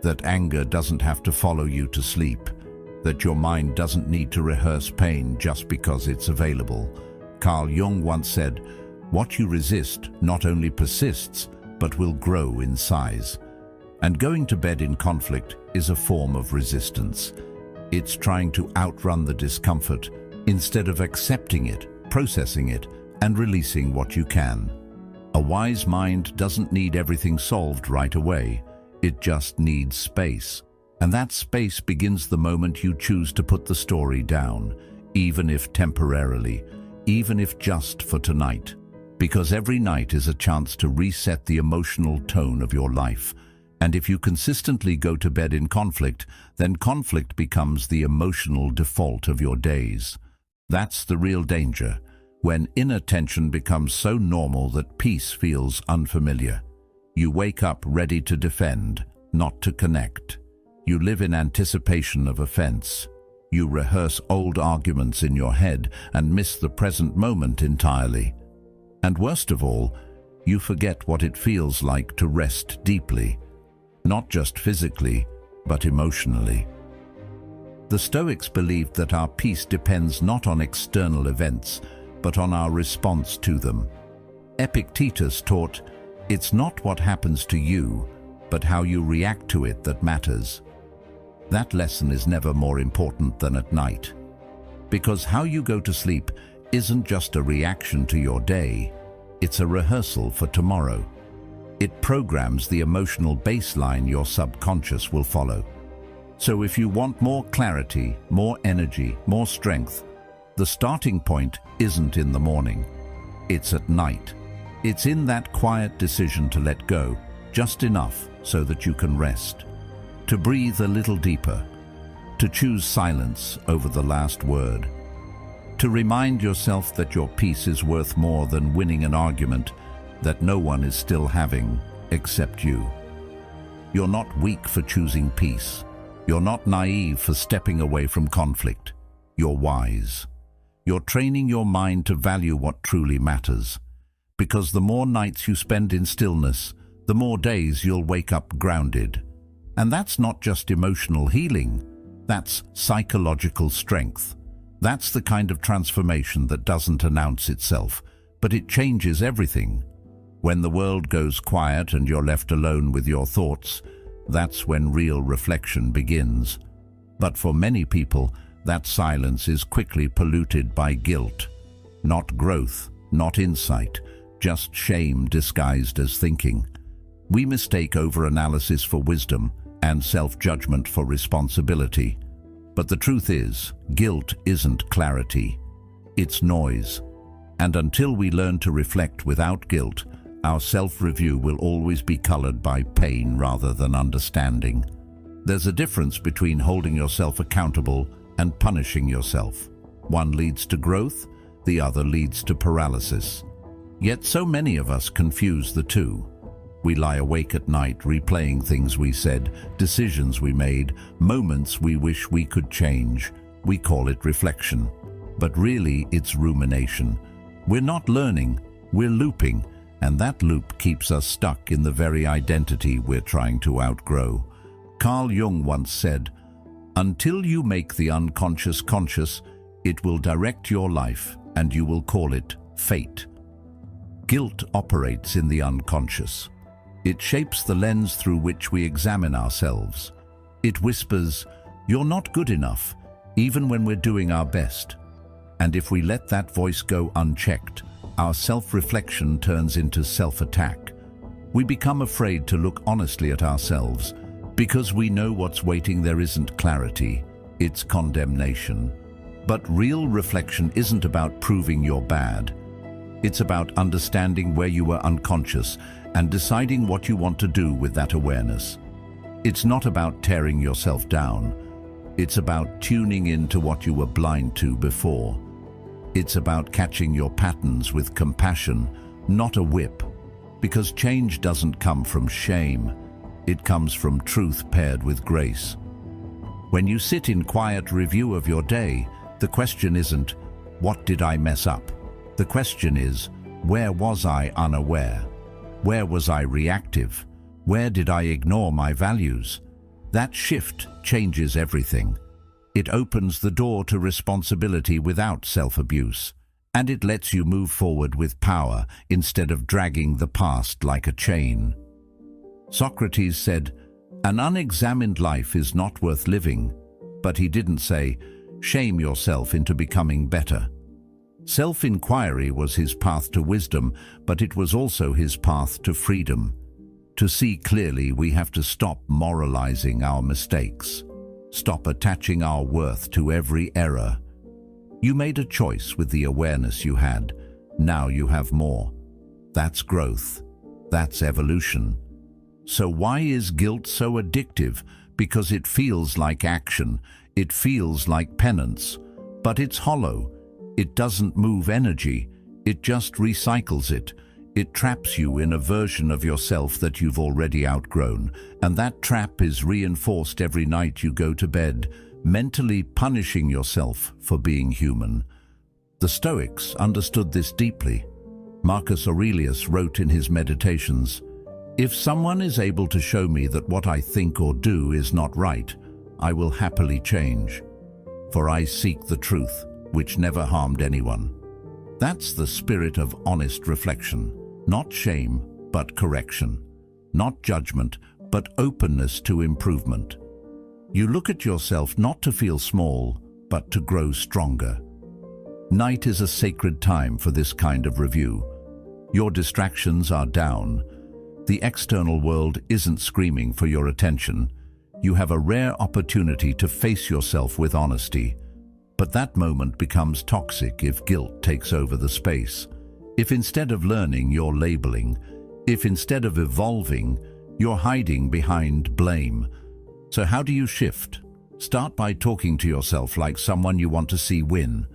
that anger doesn't have to follow you to sleep, that your mind doesn't need to rehearse pain just because it's available. Carl Jung once said, "What you resist not only persists, but will grow in size." And going to bed in conflict is a form of resistance. It's trying to outrun the discomfort instead of accepting it, processing it, and releasing what you can. A wise mind doesn't need everything solved right away. It just needs space. And that space begins the moment you choose to put the story down, even if temporarily, even if just for tonight. Because every night is a chance to reset the emotional tone of your life. And if you consistently go to bed in conflict, then conflict becomes the emotional default of your days. That's the real danger, when inner tension becomes so normal that peace feels unfamiliar. You wake up ready to defend, not to connect. You live in anticipation of offense. You rehearse old arguments in your head and miss the present moment entirely. And worst of all, you forget what it feels like to rest deeply, not just physically, but emotionally. The Stoics believed that our peace depends not on external events, but on our response to them. Epictetus taught, "It's not what happens to you, but how you react to it that matters." That lesson is never more important than at night. Because how you go to sleep isn't just a reaction to your day, it's a rehearsal for tomorrow. It programs the emotional baseline your subconscious will follow. So if you want more clarity, more energy, more strength, the starting point isn't in the morning, it's at night. It's in that quiet decision to let go, just enough so that you can rest, to breathe a little deeper, to choose silence over the last word, to remind yourself that your peace is worth more than winning an argument that no one is still having except you. You're not weak for choosing peace. You're not naive for stepping away from conflict. You're wise. You're training your mind to value what truly matters. Because the more nights you spend in stillness, the more days you'll wake up grounded. And that's not just emotional healing, that's psychological strength. That's the kind of transformation that doesn't announce itself, but it changes everything. When the world goes quiet and you're left alone with your thoughts, that's when real reflection begins. But for many people, that silence is quickly polluted by guilt. Not growth, not insight, just shame disguised as thinking. We mistake overanalysis for wisdom and self-judgment for responsibility. But the truth is, guilt isn't clarity. It's noise. And until we learn to reflect without guilt, our self-review will always be colored by pain rather than understanding. There's a difference between holding yourself accountable and punishing yourself. One leads to growth, the other leads to paralysis. Yet so many of us confuse the two. We lie awake at night replaying things we said, decisions we made, moments we wish we could change. We call it reflection. But really it's rumination. We're not learning, we're looping, and that loop keeps us stuck in the very identity we're trying to outgrow. Carl Jung once said, "Until you make the unconscious conscious, it will direct your life, and you will call it fate." Guilt operates in the unconscious. It shapes the lens through which we examine ourselves. It whispers, "You're not good enough," even when we're doing our best. And if we let that voice go unchecked, our self-reflection turns into self-attack. We become afraid to look honestly at ourselves. Because we know what's waiting there isn't clarity, it's condemnation. But real reflection isn't about proving you're bad. It's about understanding where you were unconscious and deciding what you want to do with that awareness. It's not about tearing yourself down. It's about tuning into what you were blind to before. It's about catching your patterns with compassion, not a whip. Because change doesn't come from shame. It comes from truth paired with grace. When you sit in quiet review of your day, the question isn't, "What did I mess up?" The question is, "Where was I unaware? Where was I reactive? Where did I ignore my values?" That shift changes everything. It opens the door to responsibility without self-abuse, and it lets you move forward with power instead of dragging the past like a chain. Socrates said, "An unexamined life is not worth living," but he didn't say, "Shame yourself into becoming better." Self-inquiry was his path to wisdom, but it was also his path to freedom. To see clearly, we have to stop moralizing our mistakes, stop attaching our worth to every error. You made a choice with the awareness you had. Now you have more. That's growth. That's evolution. So why is guilt so addictive? Because it feels like action. It feels like penance. But it's hollow. It doesn't move energy. It just recycles it. It traps you in a version of yourself that you've already outgrown. And that trap is reinforced every night you go to bed, mentally punishing yourself for being human. The Stoics understood this deeply. Marcus Aurelius wrote in his Meditations, "If someone is able to show me that what I think or do is not right, I will happily change. For I seek the truth, which never harmed anyone." That's the spirit of honest reflection. Not shame, but correction. Not judgment, but openness to improvement. You look at yourself not to feel small, but to grow stronger. Night is a sacred time for this kind of review. Your distractions are down. The external world isn't screaming for your attention. You have a rare opportunity to face yourself with honesty. But that moment becomes toxic if guilt takes over the space. If instead of learning, you're labeling. If instead of evolving, you're hiding behind blame. So how do you shift? Start by talking to yourself like someone you want to see win.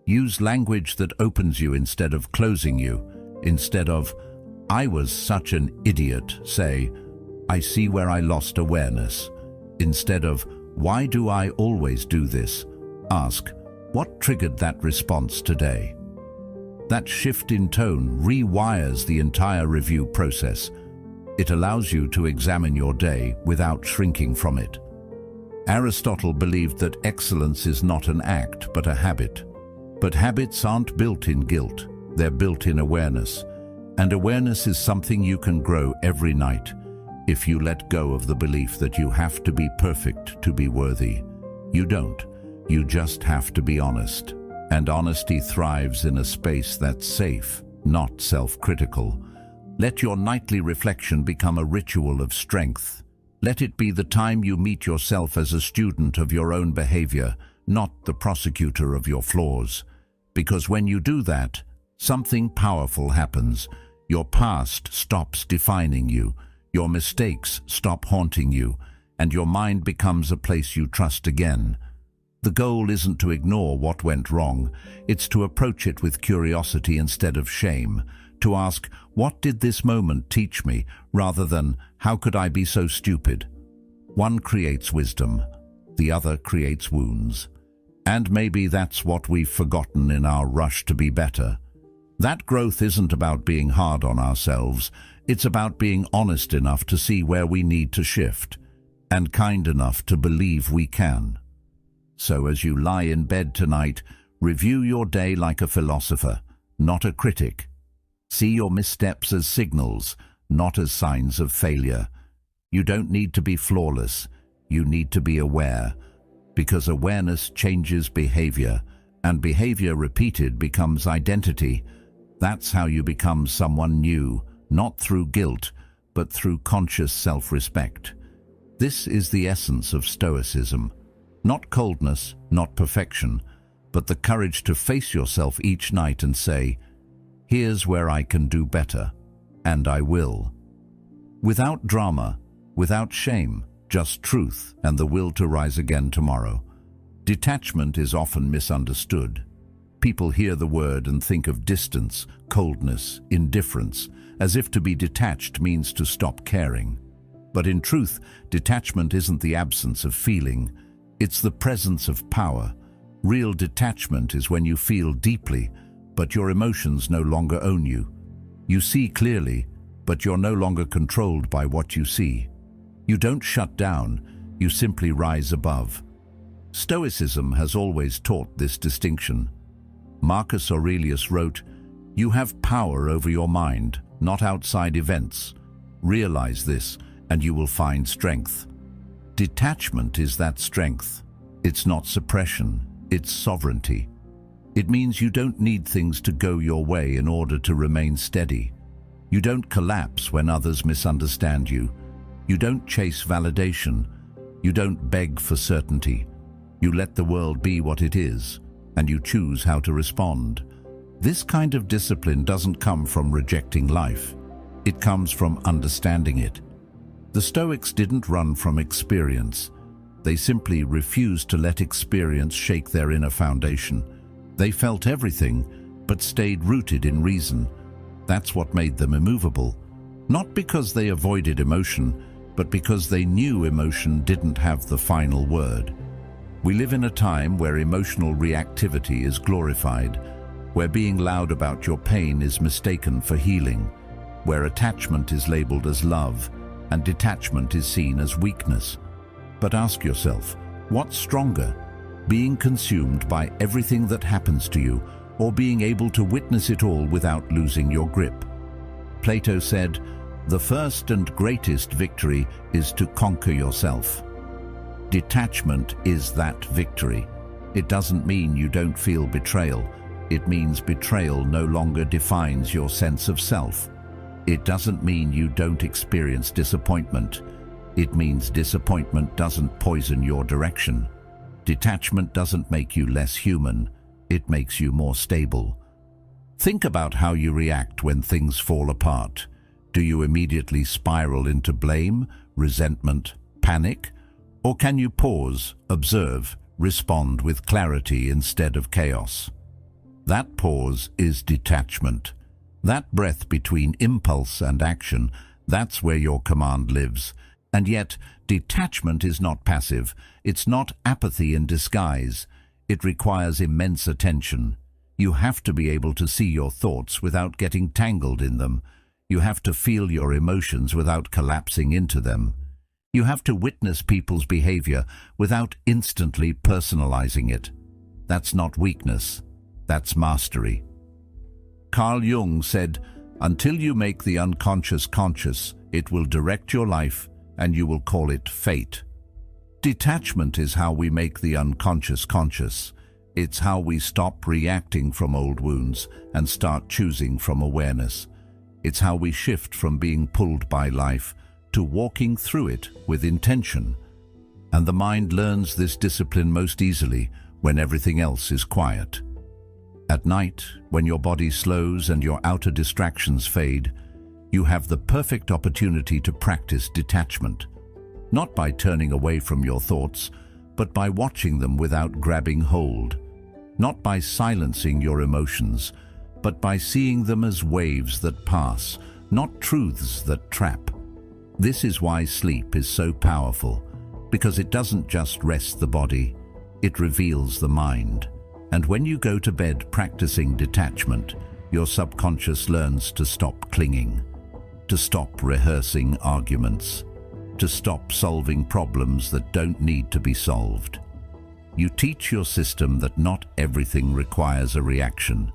Use language that opens you instead of closing you. Instead of, "I was such an idiot," say, "I see where I lost awareness." Instead of, "Why do I always do this?" ask, "What triggered that response today?" That shift in tone rewires the entire review process. It allows you to examine your day without shrinking from it. Aristotle believed that excellence is not an act, but a habit. But habits aren't built in guilt, they're built in awareness. And awareness is something you can grow every night if you let go of the belief that you have to be perfect to be worthy. You don't. You just have to be honest. And honesty thrives in a space that's safe, not self-critical. Let your nightly reflection become a ritual of strength. Let it be the time you meet yourself as a student of your own behavior, not the prosecutor of your flaws. Because when you do that, something powerful happens. Your past stops defining you, your mistakes stop haunting you, and your mind becomes a place you trust again. The goal isn't to ignore what went wrong, it's to approach it with curiosity instead of shame, to ask, what did this moment teach me, rather than, how could I be so stupid? One creates wisdom, the other creates wounds. And maybe that's what we've forgotten in our rush to be better. That growth isn't about being hard on ourselves, it's about being honest enough to see where we need to shift, and kind enough to believe we can. So as you lie in bed tonight, review your day like a philosopher, not a critic. See your missteps as signals, not as signs of failure. You don't need to be flawless, you need to be aware, because awareness changes behavior, and behavior repeated becomes identity. That's how you become someone new, not through guilt, but through conscious self-respect. This is the essence of Stoicism. Not coldness, not perfection, but the courage to face yourself each night and say, here's where I can do better, and I will. Without drama, without shame, just truth and the will to rise again tomorrow. Detachment is often misunderstood. People hear the word and think of distance, coldness, indifference, as if to be detached means to stop caring. But in truth, detachment isn't the absence of feeling, it's the presence of power. Real detachment is when you feel deeply, but your emotions no longer own you. You see clearly, but you're no longer controlled by what you see. You don't shut down, you simply rise above. Stoicism has always taught this distinction. Marcus Aurelius wrote, "You have power over your mind, not outside events. Realize this, and you will find strength." Detachment is that strength. It's not suppression, it's sovereignty. It means you don't need things to go your way in order to remain steady. You don't collapse when others misunderstand you. You don't chase validation. You don't beg for certainty. You let the world be what it is, and you choose how to respond. This kind of discipline doesn't come from rejecting life. It comes from understanding it. The Stoics didn't run from experience. They simply refused to let experience shake their inner foundation. They felt everything, but stayed rooted in reason. That's what made them immovable. Not because they avoided emotion, but because they knew emotion didn't have the final word. We live in a time where emotional reactivity is glorified, where being loud about your pain is mistaken for healing, where attachment is labeled as love, and detachment is seen as weakness. But ask yourself, what's stronger? Being consumed by everything that happens to you, or being able to witness it all without losing your grip? Plato said, "The first and greatest victory is to conquer yourself." Detachment is that victory. It doesn't mean you don't feel betrayal. It means betrayal no longer defines your sense of self. It doesn't mean you don't experience disappointment. It means disappointment doesn't poison your direction. Detachment doesn't make you less human. It makes you more stable. Think about how you react when things fall apart. Do you immediately spiral into blame, resentment, panic? Or can you pause, observe, respond with clarity instead of chaos? That pause is detachment. That breath between impulse and action, that's where your command lives. And yet, detachment is not passive. It's not apathy in disguise. It requires immense attention. You have to be able to see your thoughts without getting tangled in them. You have to feel your emotions without collapsing into them. You have to witness people's behavior without instantly personalizing it. That's not weakness. That's mastery. Carl Jung said, "Until you make the unconscious conscious, it will direct your life and you will call it fate." Detachment is how we make the unconscious conscious. It's how we stop reacting from old wounds and start choosing from awareness. It's how we shift from being pulled by life to walking through it with intention. And the mind learns this discipline most easily when everything else is quiet. At night, when your body slows and your outer distractions fade, you have the perfect opportunity to practice detachment. Not by turning away from your thoughts, but by watching them without grabbing hold. Not by silencing your emotions, but by seeing them as waves that pass, not truths that trap. This is why sleep is so powerful, because it doesn't just rest the body, it reveals the mind. And when you go to bed practicing detachment, your subconscious learns to stop clinging, to stop rehearsing arguments, to stop solving problems that don't need to be solved. You teach your system that not everything requires a reaction,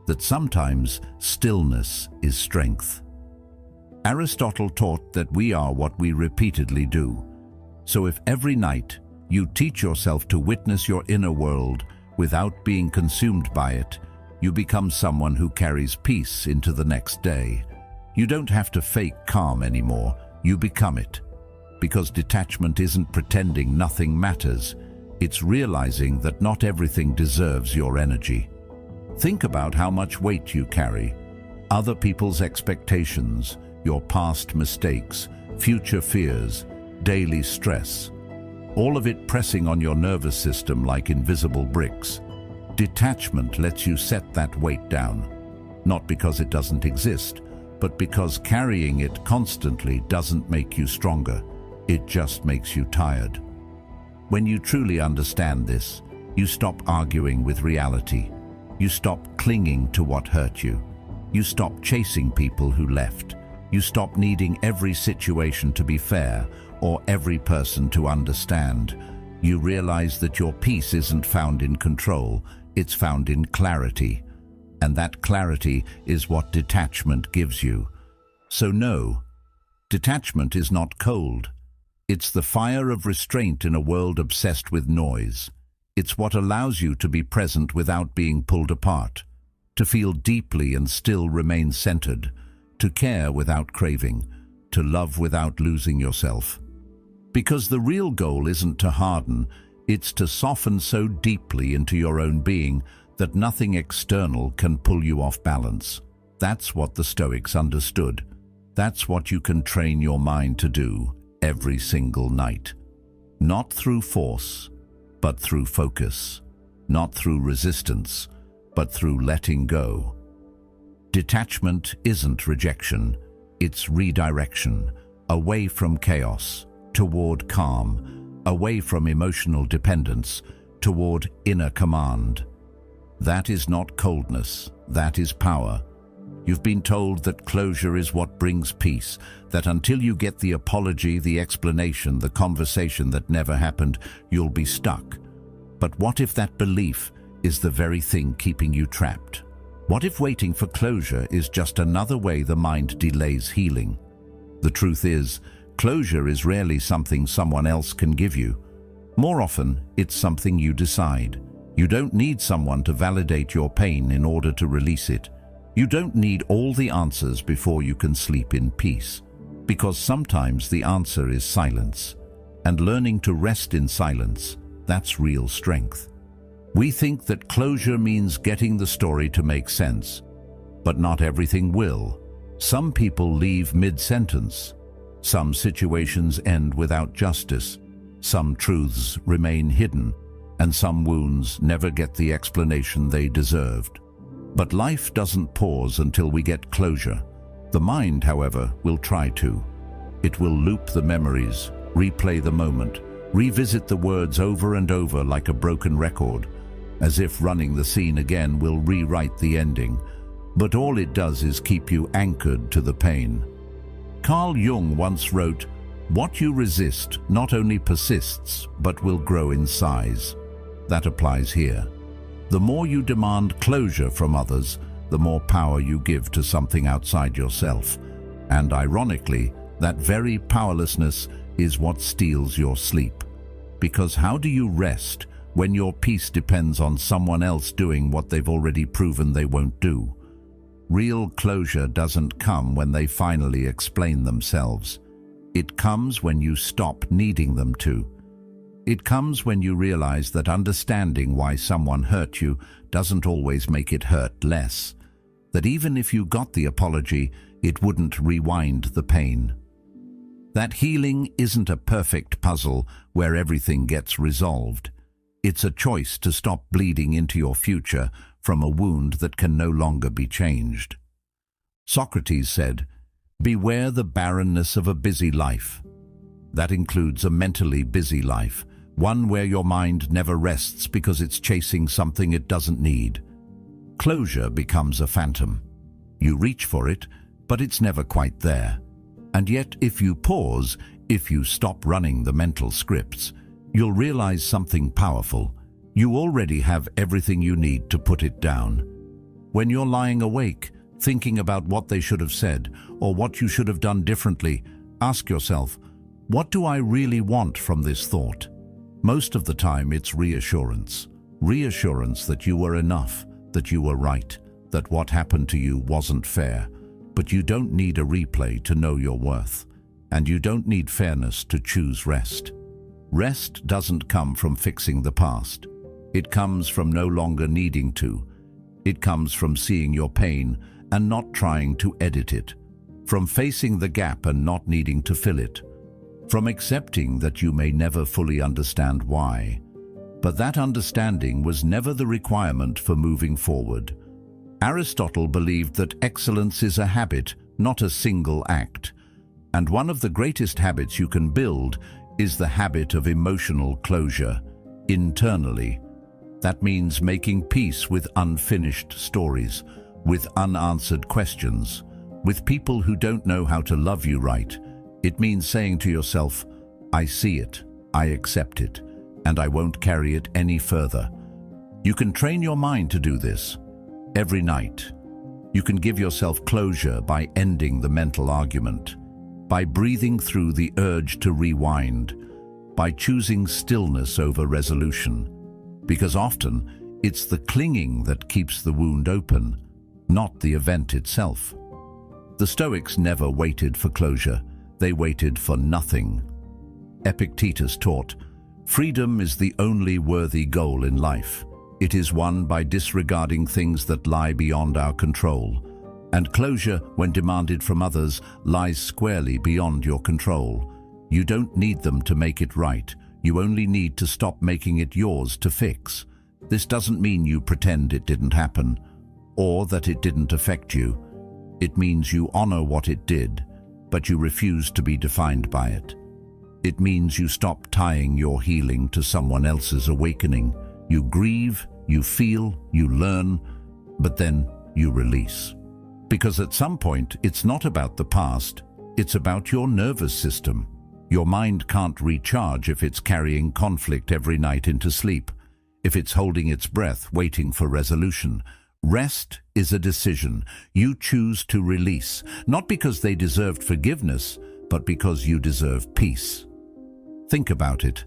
that sometimes stillness is strength. Aristotle taught that we are what we repeatedly do. So if every night you teach yourself to witness your inner world without being consumed by it, you become someone who carries peace into the next day. You don't have to fake calm anymore, you become it. Because detachment isn't pretending nothing matters, it's realizing that not everything deserves your energy. Think about how much weight you carry. Other people's expectations, your past mistakes, future fears, daily stress. All of it pressing on your nervous system like invisible bricks. Detachment lets you set that weight down. Not because it doesn't exist, but because carrying it constantly doesn't make you stronger. It just makes you tired. When you truly understand this, you stop arguing with reality. You stop clinging to what hurt you. You stop chasing people who left. You stop needing every situation to be fair or every person to understand. You realize that your peace isn't found in control, it's found in clarity. And that clarity is what detachment gives you. So no, detachment is not cold. It's the fire of restraint in a world obsessed with noise. It's what allows you to be present without being pulled apart, to feel deeply and still remain centered, to care without craving, to love without losing yourself. Because the real goal isn't to harden, it's to soften so deeply into your own being that nothing external can pull you off balance. That's what the Stoics understood. That's what you can train your mind to do every single night. Not through force, but through focus. Not through resistance, but through letting go. Detachment isn't rejection, it's redirection, away from chaos, toward calm, away from emotional dependence, toward inner command. That is not coldness, that is power. You've been told that closure is what brings peace, that until you get the apology, the explanation, the conversation that never happened, you'll be stuck. But what if that belief is the very thing keeping you trapped? What if waiting for closure is just another way the mind delays healing? The truth is, closure is rarely something someone else can give you. More often, it's something you decide. You don't need someone to validate your pain in order to release it. You don't need all the answers before you can sleep in peace. Because sometimes the answer is silence. And learning to rest in silence, that's real strength. We think that closure means getting the story to make sense. But not everything will. Some people leave mid-sentence. Some situations end without justice. Some truths remain hidden. And some wounds never get the explanation they deserved. But life doesn't pause until we get closure. The mind, however, will try to. It will loop the memories, replay the moment, revisit the words over and over like a broken record, as if running the scene again will rewrite the ending. But all it does is keep you anchored to the pain. Carl Jung once wrote, "What you resist not only persists, but will grow in size." That applies here. The more you demand closure from others, the more power you give to something outside yourself. And ironically, that very powerlessness is what steals your sleep. Because how do you rest when your peace depends on someone else doing what they've already proven they won't do? Real closure doesn't come when they finally explain themselves. It comes when you stop needing them to. It comes when you realize that understanding why someone hurt you doesn't always make it hurt less. That even if you got the apology, it wouldn't rewind the pain. That healing isn't a perfect puzzle where everything gets resolved. It's a choice to stop bleeding into your future from a wound that can no longer be changed. Socrates said, "Beware the barrenness of a busy life." That includes a mentally busy life, one where your mind never rests because it's chasing something it doesn't need. Closure becomes a phantom. You reach for it, but it's never quite there. And yet, if you pause, if you stop running the mental scripts, you'll realize something powerful. You already have everything you need to put it down. When you're lying awake, thinking about what they should have said or what you should have done differently, ask yourself, what do I really want from this thought? Most of the time it's reassurance. Reassurance that you were enough, that you were right, that what happened to you wasn't fair. But you don't need a replay to know your worth. And you don't need fairness to choose rest. Rest doesn't come from fixing the past. It comes from no longer needing to. It comes from seeing your pain and not trying to edit it. From facing the gap and not needing to fill it. From accepting that you may never fully understand why. But that understanding was never the requirement for moving forward. Aristotle believed that excellence is a habit, not a single act. And one of the greatest habits you can build is the habit of emotional closure, internally. That means making peace with unfinished stories, with unanswered questions, with people who don't know how to love you right. It means saying to yourself, I see it, I accept it, and I won't carry it any further. You can train your mind to do this every night. You can give yourself closure by ending the mental argument, by breathing through the urge to rewind, by choosing stillness over resolution. Because often, it's the clinging that keeps the wound open, not the event itself. The Stoics never waited for closure, they waited for nothing. Epictetus taught, freedom is the only worthy goal in life. It is won by disregarding things that lie beyond our control. And closure, when demanded from others, lies squarely beyond your control. You don't need them to make it right. You only need to stop making it yours to fix. This doesn't mean you pretend it didn't happen, or that it didn't affect you. It means you honor what it did, but you refuse to be defined by it. It means you stop tying your healing to someone else's awakening. You grieve, you feel, you learn, but then you release. Because at some point, it's not about the past, it's about your nervous system. Your mind can't recharge if it's carrying conflict every night into sleep, if it's holding its breath, waiting for resolution. Rest is a decision you choose to release, not because they deserved forgiveness, but because you deserve peace. Think about it.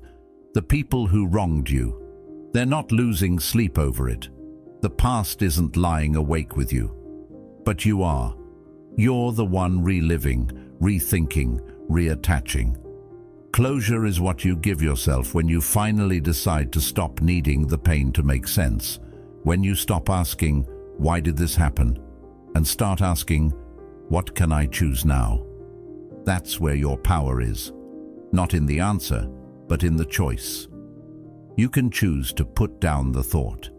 The people who wronged you, they're not losing sleep over it. The past isn't lying awake with you. But you are. You're the one reliving, rethinking, reattaching. Closure is what you give yourself when you finally decide to stop needing the pain to make sense. When you stop asking, why did this happen? And start asking, what can I choose now? That's where your power is. Not in the answer, but in the choice. You can choose to put down the thought.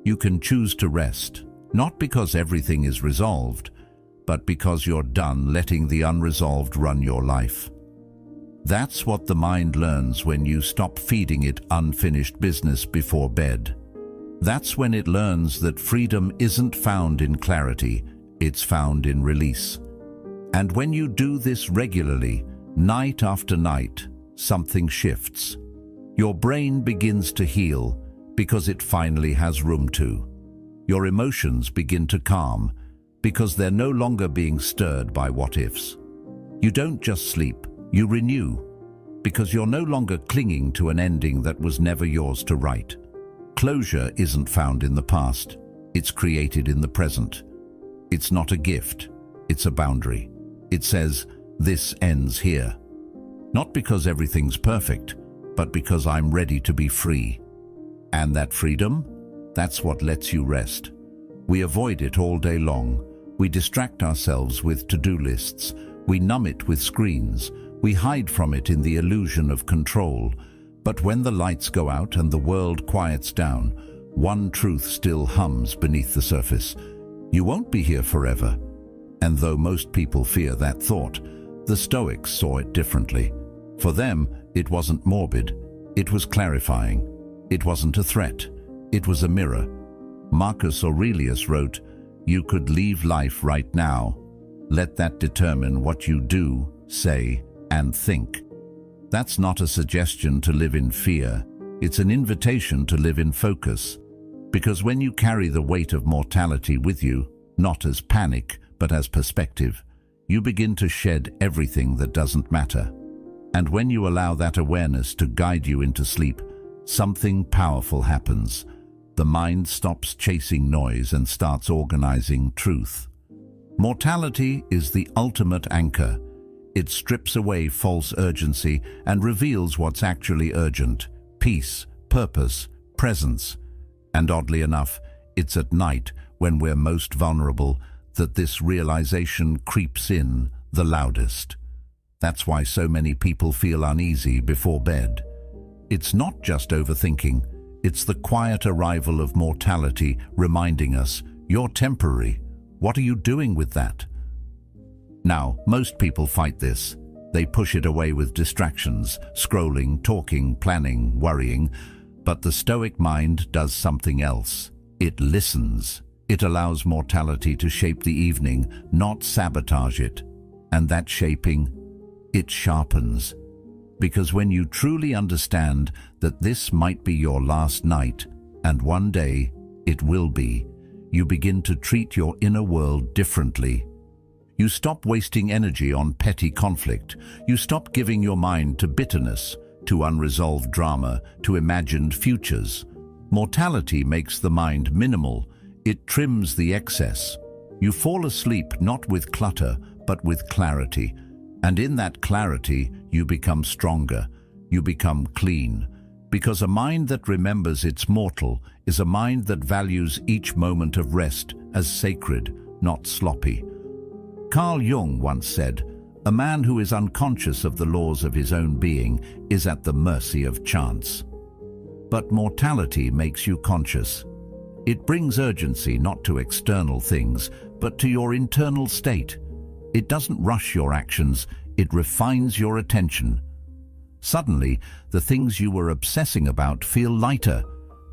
You can choose to rest, not because everything is resolved, but because you're done letting the unresolved run your life. That's what the mind learns when you stop feeding it unfinished business before bed. That's when it learns that freedom isn't found in clarity, it's found in release. And when you do this regularly, night after night, something shifts. Your brain begins to heal because it finally has room to. Your emotions begin to calm because they're no longer being stirred by what-ifs. You don't just sleep, you renew. because you're no longer clinging to an ending that was never yours to write. Closure isn't found in the past, it's created in the present. It's not a gift, it's a boundary. It says, this ends here. Not because everything's perfect, but because I'm ready to be free. And that freedom, that's what lets you rest. We avoid it all day long. We distract ourselves with to-do lists. We numb it with screens. We hide from it in the illusion of control. But when the lights go out and the world quiets down, one truth still hums beneath the surface. You won't be here forever. And though most people fear that thought, the Stoics saw it differently. For them, it wasn't morbid. It was clarifying. It wasn't a threat. It was a mirror. Marcus Aurelius wrote, "You could leave life right now. Let that determine what you do, say, and think." That's not a suggestion to live in fear. It's an invitation to live in focus. Because when you carry the weight of mortality with you, not as panic, but as perspective, you begin to shed everything that doesn't matter. And when you allow that awareness to guide you into sleep, something powerful happens. The mind stops chasing noise and starts organizing truth. Mortality is the ultimate anchor. It strips away false urgency and reveals what's actually urgent: peace, purpose, presence. And oddly enough, it's at night, when we're most vulnerable, that this realization creeps in the loudest. That's why so many people feel uneasy before bed. It's not just overthinking, it's the quiet arrival of mortality reminding us, you're temporary. What are you doing with that? Now, most people fight this. They push it away with distractions, scrolling, talking, planning, worrying. But the Stoic mind does something else. It listens. It allows mortality to shape the evening, not sabotage it. And that shaping, it sharpens. Because when you truly understand that this might be your last night, and one day it will be, you begin to treat your inner world differently. You stop wasting energy on petty conflict. You stop giving your mind to bitterness, to unresolved drama, to imagined futures. Mortality makes the mind minimal. It trims the excess. You fall asleep not with clutter, but with clarity. And in that clarity, you become stronger. You become clean. Because a mind that remembers it's mortal is a mind that values each moment of rest as sacred, not sloppy. Carl Jung once said, "A man who is unconscious of the laws of his own being is at the mercy of chance." But mortality makes you conscious. It brings urgency not to external things, but to your internal state. It doesn't rush your actions, it refines your attention. Suddenly, the things you were obsessing about feel lighter,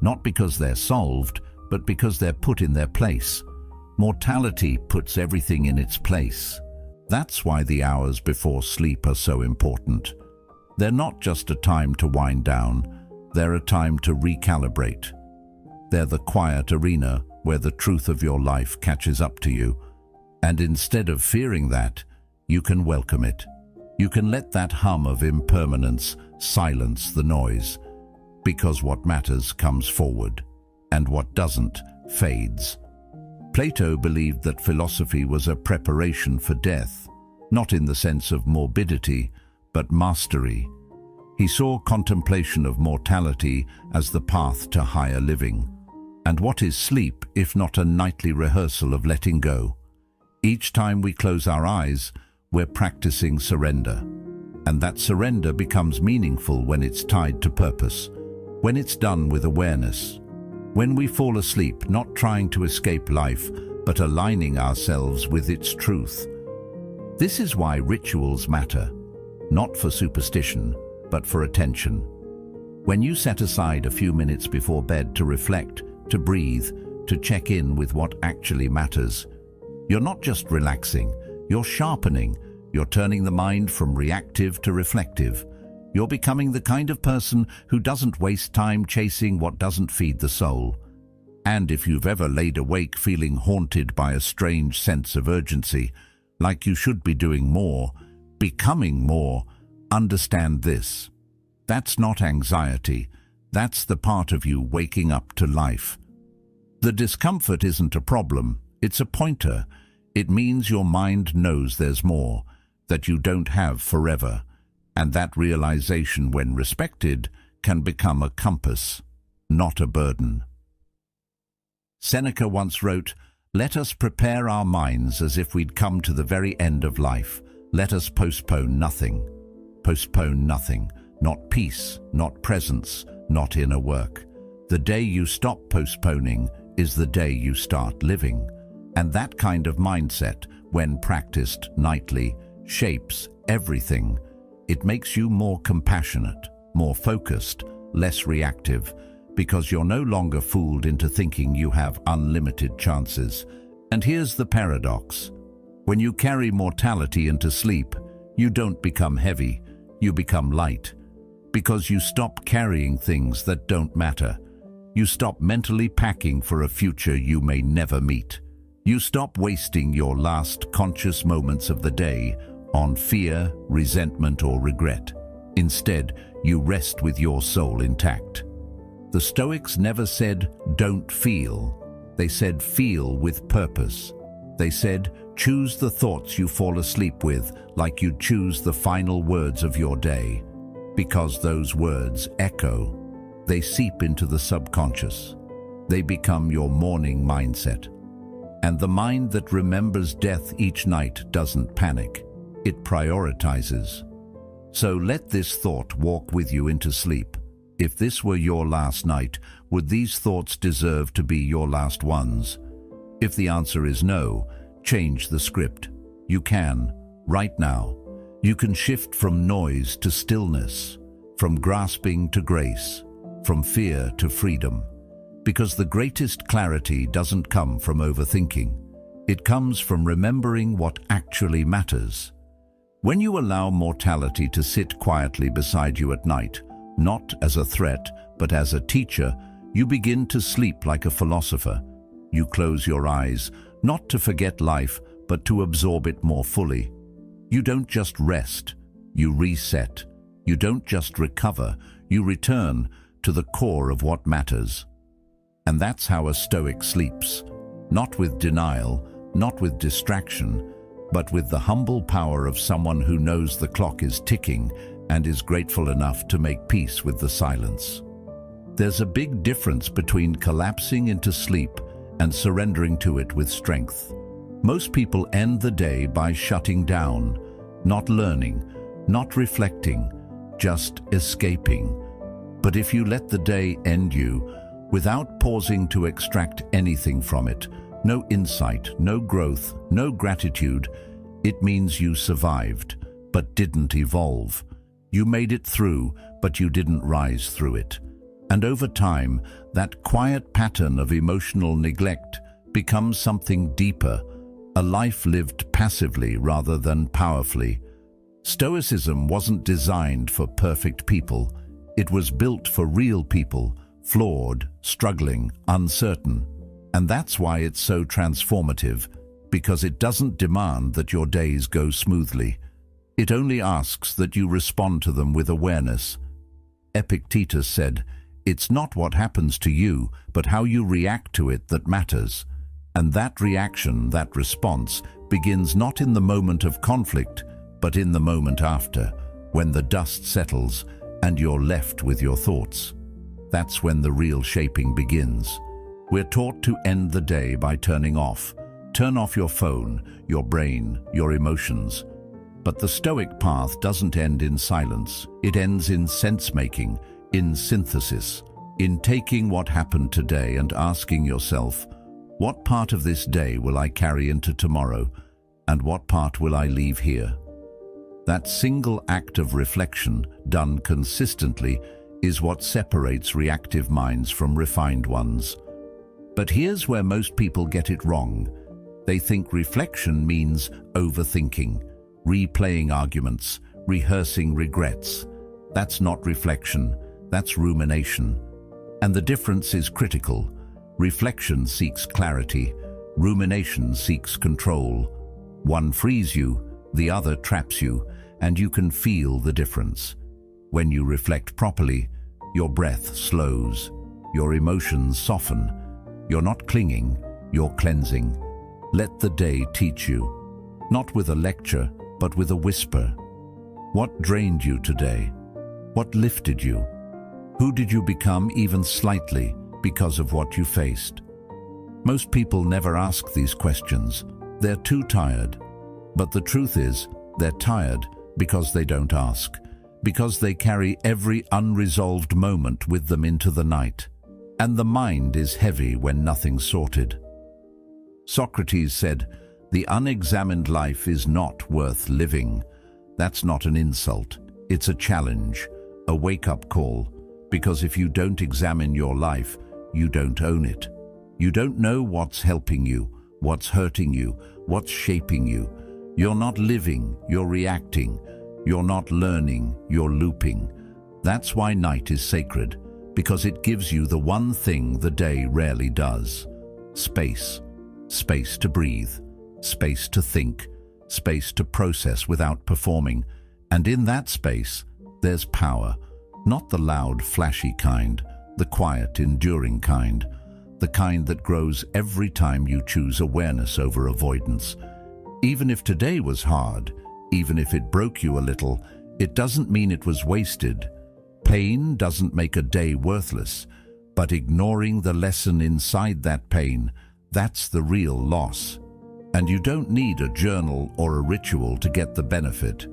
not because they're solved, but because they're put in their place. Mortality puts everything in its place. That's why the hours before sleep are so important. They're not just a time to wind down, they're a time to recalibrate. They're the quiet arena where the truth of your life catches up to you. And instead of fearing that, you can welcome it. You can let that hum of impermanence silence the noise. Because what matters comes forward, and what doesn't fades. Plato believed that philosophy was a preparation for death, not in the sense of morbidity, but mastery. He saw contemplation of mortality as the path to higher living. And what is sleep if not a nightly rehearsal of letting go? Each time we close our eyes, we're practicing surrender. And that surrender becomes meaningful when it's tied to purpose, when it's done with awareness. When we fall asleep, not trying to escape life, but aligning ourselves with its truth. This is why rituals matter, not for superstition, but for attention. When you set aside a few minutes before bed to reflect, to breathe, to check in with what actually matters, you're not just relaxing, you're sharpening, you're turning the mind from reactive to reflective. You're becoming the kind of person who doesn't waste time chasing what doesn't feed the soul. And if you've ever laid awake feeling haunted by a strange sense of urgency, like you should be doing more, becoming more, Understand this. That's not anxiety. That's the part of you waking up to life. The discomfort isn't a problem. It's a pointer. It means your mind knows there's more, that you don't have forever. And that realization, when respected, can become a compass, not a burden. Seneca once wrote, "Let us prepare our minds as if we'd come to the very end of life. Let us postpone nothing." Postpone nothing. Not peace, not presence, not inner work. The day you stop postponing is the day you start living. And that kind of mindset, when practiced nightly, shapes everything. It makes you more compassionate, more focused, less reactive, because you're no longer fooled into thinking you have unlimited chances. And here's the paradox. When you carry mortality into sleep, you don't become heavy, you become light. Because you stop carrying things that don't matter. You stop mentally packing for a future you may never meet. You stop wasting your last conscious moments of the day on fear, resentment, or regret. Instead, you rest with your soul intact. The Stoics never said, "Don't feel." They said, "Feel with purpose." They said, "Choose the thoughts you fall asleep with, like you choose the final words of your day." Because those words echo. They seep into the subconscious. They become your morning mindset. And the mind that remembers death each night doesn't panic. It prioritizes. So let this thought walk with you into sleep. If this were your last night, would these thoughts deserve to be your last ones? If the answer is no, change the script. You can, right now. You can shift from noise to stillness, from grasping to grace, from fear to freedom. Because the greatest clarity doesn't come from overthinking. It comes from remembering what actually matters. When you allow mortality to sit quietly beside you at night, not as a threat, but as a teacher, you begin to sleep like a philosopher. You close your eyes, not to forget life, but to absorb it more fully. You don't just rest, you reset. You don't just recover, you return to the core of what matters. And that's how a Stoic sleeps. Not with denial, not with distraction, but with the humble power of someone who knows the clock is ticking and is grateful enough to make peace with the silence. There's a big difference between collapsing into sleep and surrendering to it with strength. Most people end the day by shutting down, not learning, not reflecting, just escaping. But if you let the day end you, without pausing to extract anything from it, no insight, no growth, no gratitude, it means you survived, but didn't evolve. You made it through, but you didn't rise through it. And over time, that quiet pattern of emotional neglect becomes something deeper, a life lived passively rather than powerfully. Stoicism wasn't designed for perfect people. It was built for real people, flawed, struggling, uncertain. And that's why it's so transformative, because it doesn't demand that your days go smoothly. It only asks that you respond to them with awareness. Epictetus said, "It's not what happens to you, but how you react to it that matters." And that reaction, that response, begins not in the moment of conflict, but in the moment after, when the dust settles and you're left with your thoughts. That's when the real shaping begins. We're taught to end the day by turning off. Turn off your phone, your brain, your emotions. But the Stoic path doesn't end in silence. It ends in sense-making, in synthesis, in taking what happened today and asking yourself, what part of this day will I carry into tomorrow, and what part will I leave here? That single act of reflection, done consistently, is what separates reactive minds from refined ones. But here's where most people get it wrong. They think reflection means overthinking, replaying arguments, rehearsing regrets. That's not reflection, that's rumination. And the difference is critical. Reflection seeks clarity, rumination seeks control. One frees you, the other traps you, and you can feel the difference. When you reflect properly, your breath slows, your emotions soften. You're not clinging, you're cleansing. Let the day teach you, not with a lecture, but with a whisper. What drained you today? What lifted you? Who did you become even slightly because of what you faced? Most people never ask these questions. They're too tired. But the truth is, they're tired because they don't ask, because they carry every unresolved moment with them into the night. And the mind is heavy when nothing's sorted. Socrates said, "The unexamined life is not worth living." That's not an insult. It's a challenge, a wake-up call, because if you don't examine your life, you don't own it. You don't know what's helping you, what's hurting you, what's shaping you. You're not living, you're reacting. You're not learning, you're looping. That's why night is sacred, because it gives you the one thing the day rarely does. Space. Space to breathe, space to think, space to process without performing. And in that space, there's power. Not the loud, flashy kind, the quiet, enduring kind. The kind that grows every time you choose awareness over avoidance. Even if today was hard, even if it broke you a little, it doesn't mean it was wasted. Pain doesn't make a day worthless, but ignoring the lesson inside that pain, that's the real loss. And you don't need a journal or a ritual to get the benefit.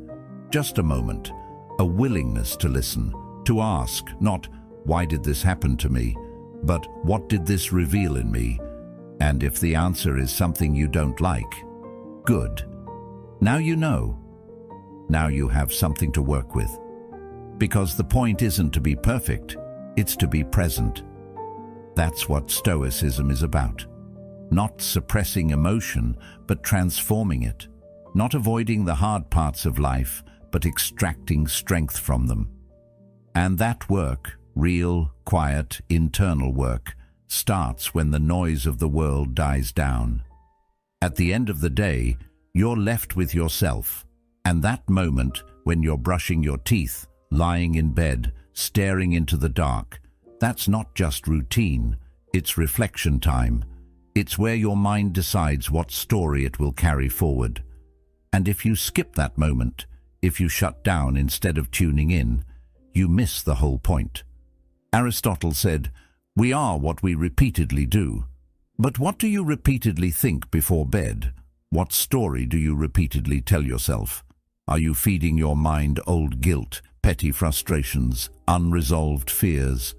Just a moment, a willingness to listen, to ask, not, "Why did this happen to me?" but "What did this reveal in me?" And if the answer is something you don't like, good. Now you know. Now you have something to work with. Because the point isn't to be perfect, it's to be present. That's what Stoicism is about. Not suppressing emotion, but transforming it. Not avoiding the hard parts of life, but extracting strength from them. And that work, real, quiet, internal work, starts when the noise of the world dies down. At the end of the day, you're left with yourself. And that moment, when you're brushing your teeth, lying in bed, staring into the dark, that's not just routine, it's reflection time. It's where your mind decides what story it will carry forward. And if you skip that moment, if you shut down instead of tuning in, you miss the whole point. Aristotle said, "We are what we repeatedly do." But what do you repeatedly think before bed? What story do you repeatedly tell yourself? Are you feeding your mind old guilt, petty frustrations, unresolved fears?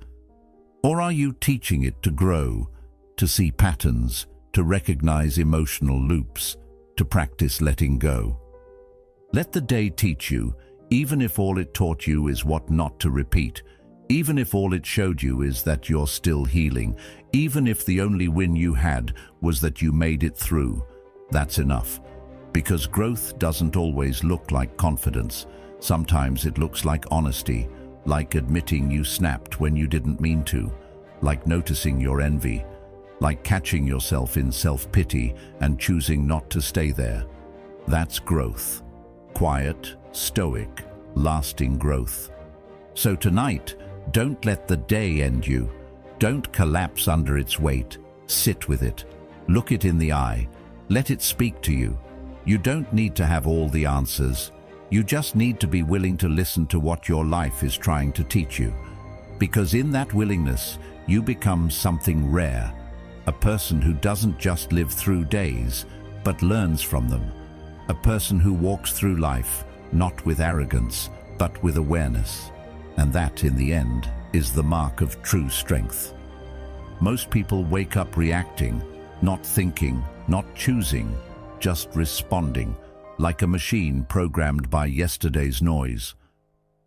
Or are you teaching it to grow, to see patterns, to recognize emotional loops, to practice letting go? Let the day teach you, even if all it taught you is what not to repeat, even if all it showed you is that you're still healing, even if the only win you had was that you made it through. That's enough. Because growth doesn't always look like confidence. Sometimes it looks like honesty, like admitting you snapped when you didn't mean to, like noticing your envy, like catching yourself in self-pity and choosing not to stay there. That's growth. Quiet, stoic, lasting growth. So tonight, don't let the day end you. Don't collapse under its weight. Sit with it. Look it in the eye. Let it speak to you. You don't need to have all the answers. You just need to be willing to listen to what your life is trying to teach you. Because in that willingness, you become something rare. A person who doesn't just live through days, but learns from them. A person who walks through life, not with arrogance, but with awareness. And that, in the end, is the mark of true strength. Most people wake up reacting, not thinking, not choosing, just responding, like a machine programmed by yesterday's noise.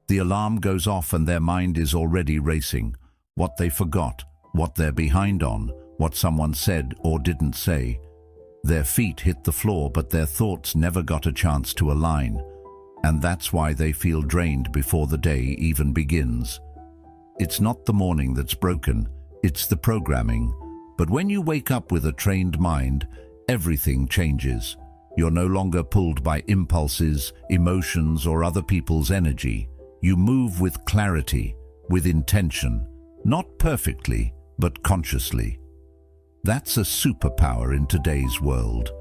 The alarm goes off and their mind is already racing. What they forgot, what they're behind on, what someone said or didn't say. Their feet hit the floor, but their thoughts never got a chance to align. And that's why they feel drained before the day even begins. It's not the morning that's broken, it's the programming. But when you wake up with a trained mind, everything changes. You're no longer pulled by impulses, emotions, or other people's energy. You move with clarity, with intention, not perfectly, but consciously. That's a superpower in today's world.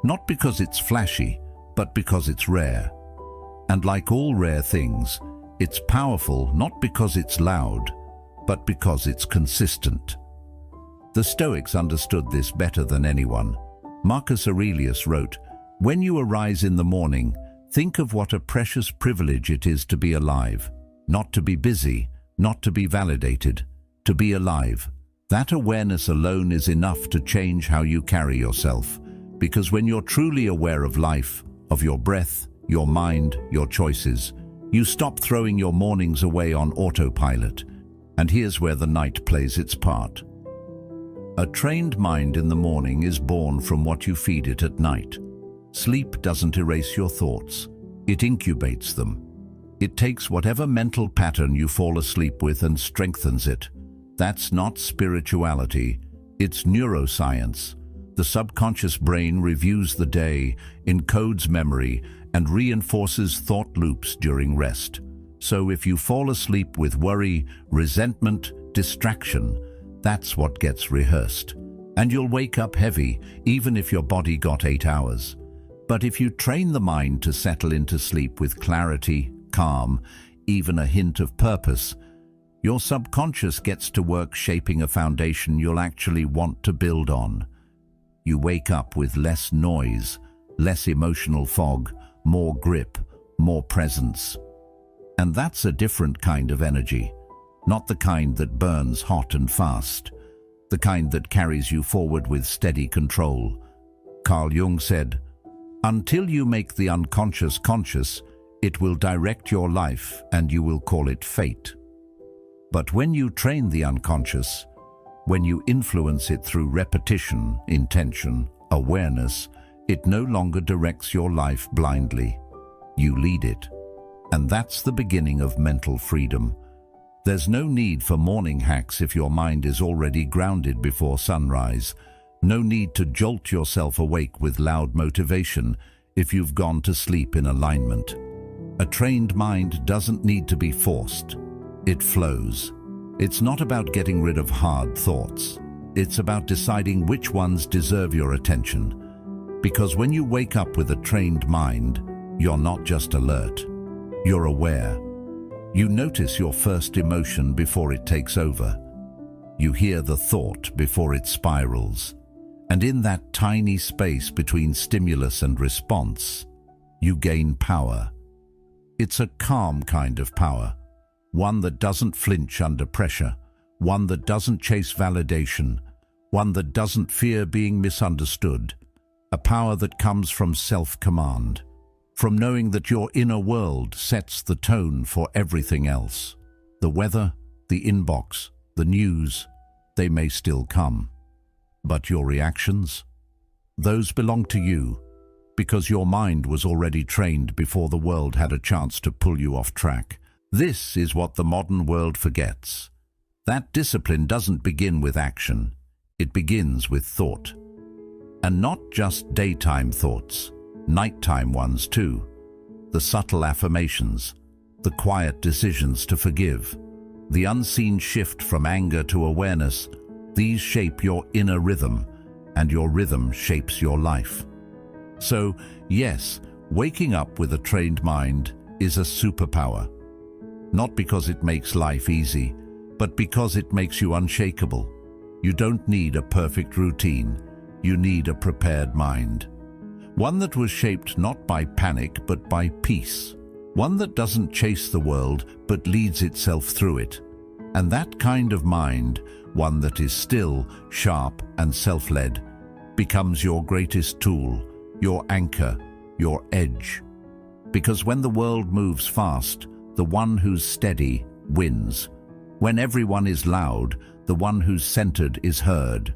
Not because it's flashy, but because it's rare. And like all rare things, it's powerful not because it's loud, but because it's consistent. The Stoics understood this better than anyone. Marcus Aurelius wrote, "When you arise in the morning, think of what a precious privilege it is to be alive, not to be busy, not to be validated, to be alive." That awareness alone is enough to change how you carry yourself, because when you're truly aware of life, of your breath, your mind, your choices, you stop throwing your mornings away on autopilot. And here's where the night plays its part. A trained mind in the morning is born from what you feed it at night. Sleep doesn't erase your thoughts. It incubates them. It takes whatever mental pattern you fall asleep with and strengthens it. That's not spirituality, it's neuroscience. The subconscious brain reviews the day, encodes memory, and reinforces thought loops during rest. So if you fall asleep with worry, resentment, distraction, that's what gets rehearsed. And you'll wake up heavy, even if your body got 8 hours. But if you train the mind to settle into sleep with clarity, calm, even a hint of purpose, your subconscious gets to work shaping a foundation you'll actually want to build on. You wake up with less noise, less emotional fog, more grip, more presence. And that's a different kind of energy, not the kind that burns hot and fast, the kind that carries you forward with steady control. Carl Jung said, "Until you make the unconscious conscious, it will direct your life and you will call it fate. But when you train the unconscious, when you influence it through repetition, intention, awareness, it no longer directs your life blindly. You lead it. And that's the beginning of mental freedom. There's no need for morning hacks if your mind is already grounded before sunrise. No need to jolt yourself awake with loud motivation if you've gone to sleep in alignment. A trained mind doesn't need to be forced. It flows. It's not about getting rid of hard thoughts. It's about deciding which ones deserve your attention. Because when you wake up with a trained mind, you're not just alert. You're aware. You notice your first emotion before it takes over. You hear the thought before it spirals. And in that tiny space between stimulus and response, you gain power. It's a calm kind of power. One that doesn't flinch under pressure, one that doesn't chase validation, one that doesn't fear being misunderstood. A power that comes from self-command, from knowing that your inner world sets the tone for everything else. The weather, the inbox, the news, they may still come. But your reactions? Those belong to you, because your mind was already trained before the world had a chance to pull you off track. This is what the modern world forgets. That discipline doesn't begin with action. It begins with thought. And not just daytime thoughts, nighttime ones too. The subtle affirmations, the quiet decisions to forgive, the unseen shift from anger to awareness, these shape your inner rhythm, and your rhythm shapes your life. So, yes, waking up with a trained mind is a superpower. Not because it makes life easy, but because it makes you unshakable. You don't need a perfect routine. You need a prepared mind. One that was shaped not by panic, but by peace. One that doesn't chase the world, but leads itself through it. And that kind of mind, one that is still, sharp, and self-led, becomes your greatest tool, your anchor, your edge. Because when the world moves fast, the one who's steady wins. When everyone is loud, the one who's centered is heard.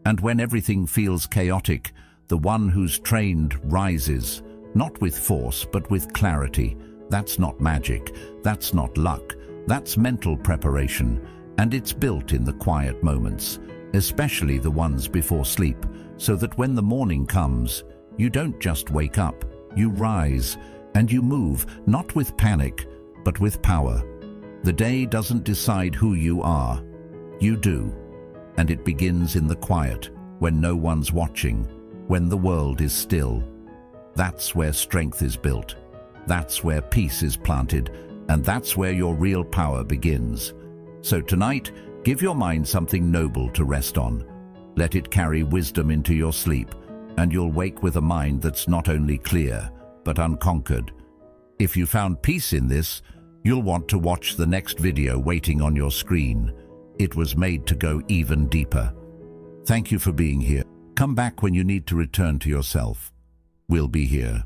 And when everything feels chaotic, the one who's trained rises, not with force, but with clarity. That's not magic, that's not luck, that's mental preparation, and it's built in the quiet moments, especially the ones before sleep, so that when the morning comes, You don't just wake up, you rise, and you move, not with panic, but with power. The day doesn't decide who you are. You do. And it begins in the quiet, when no one's watching, when the world is still. That's where strength is built. That's where peace is planted, and that's where your real power begins. So tonight, give your mind something noble to rest on. Let it carry wisdom into your sleep, and you'll wake with a mind that's not only clear, but unconquered. If you found peace in this, you'll want to watch the next video waiting on your screen. It was made to go even deeper. Thank you for being here. Come back when you need to return to yourself. We'll be here.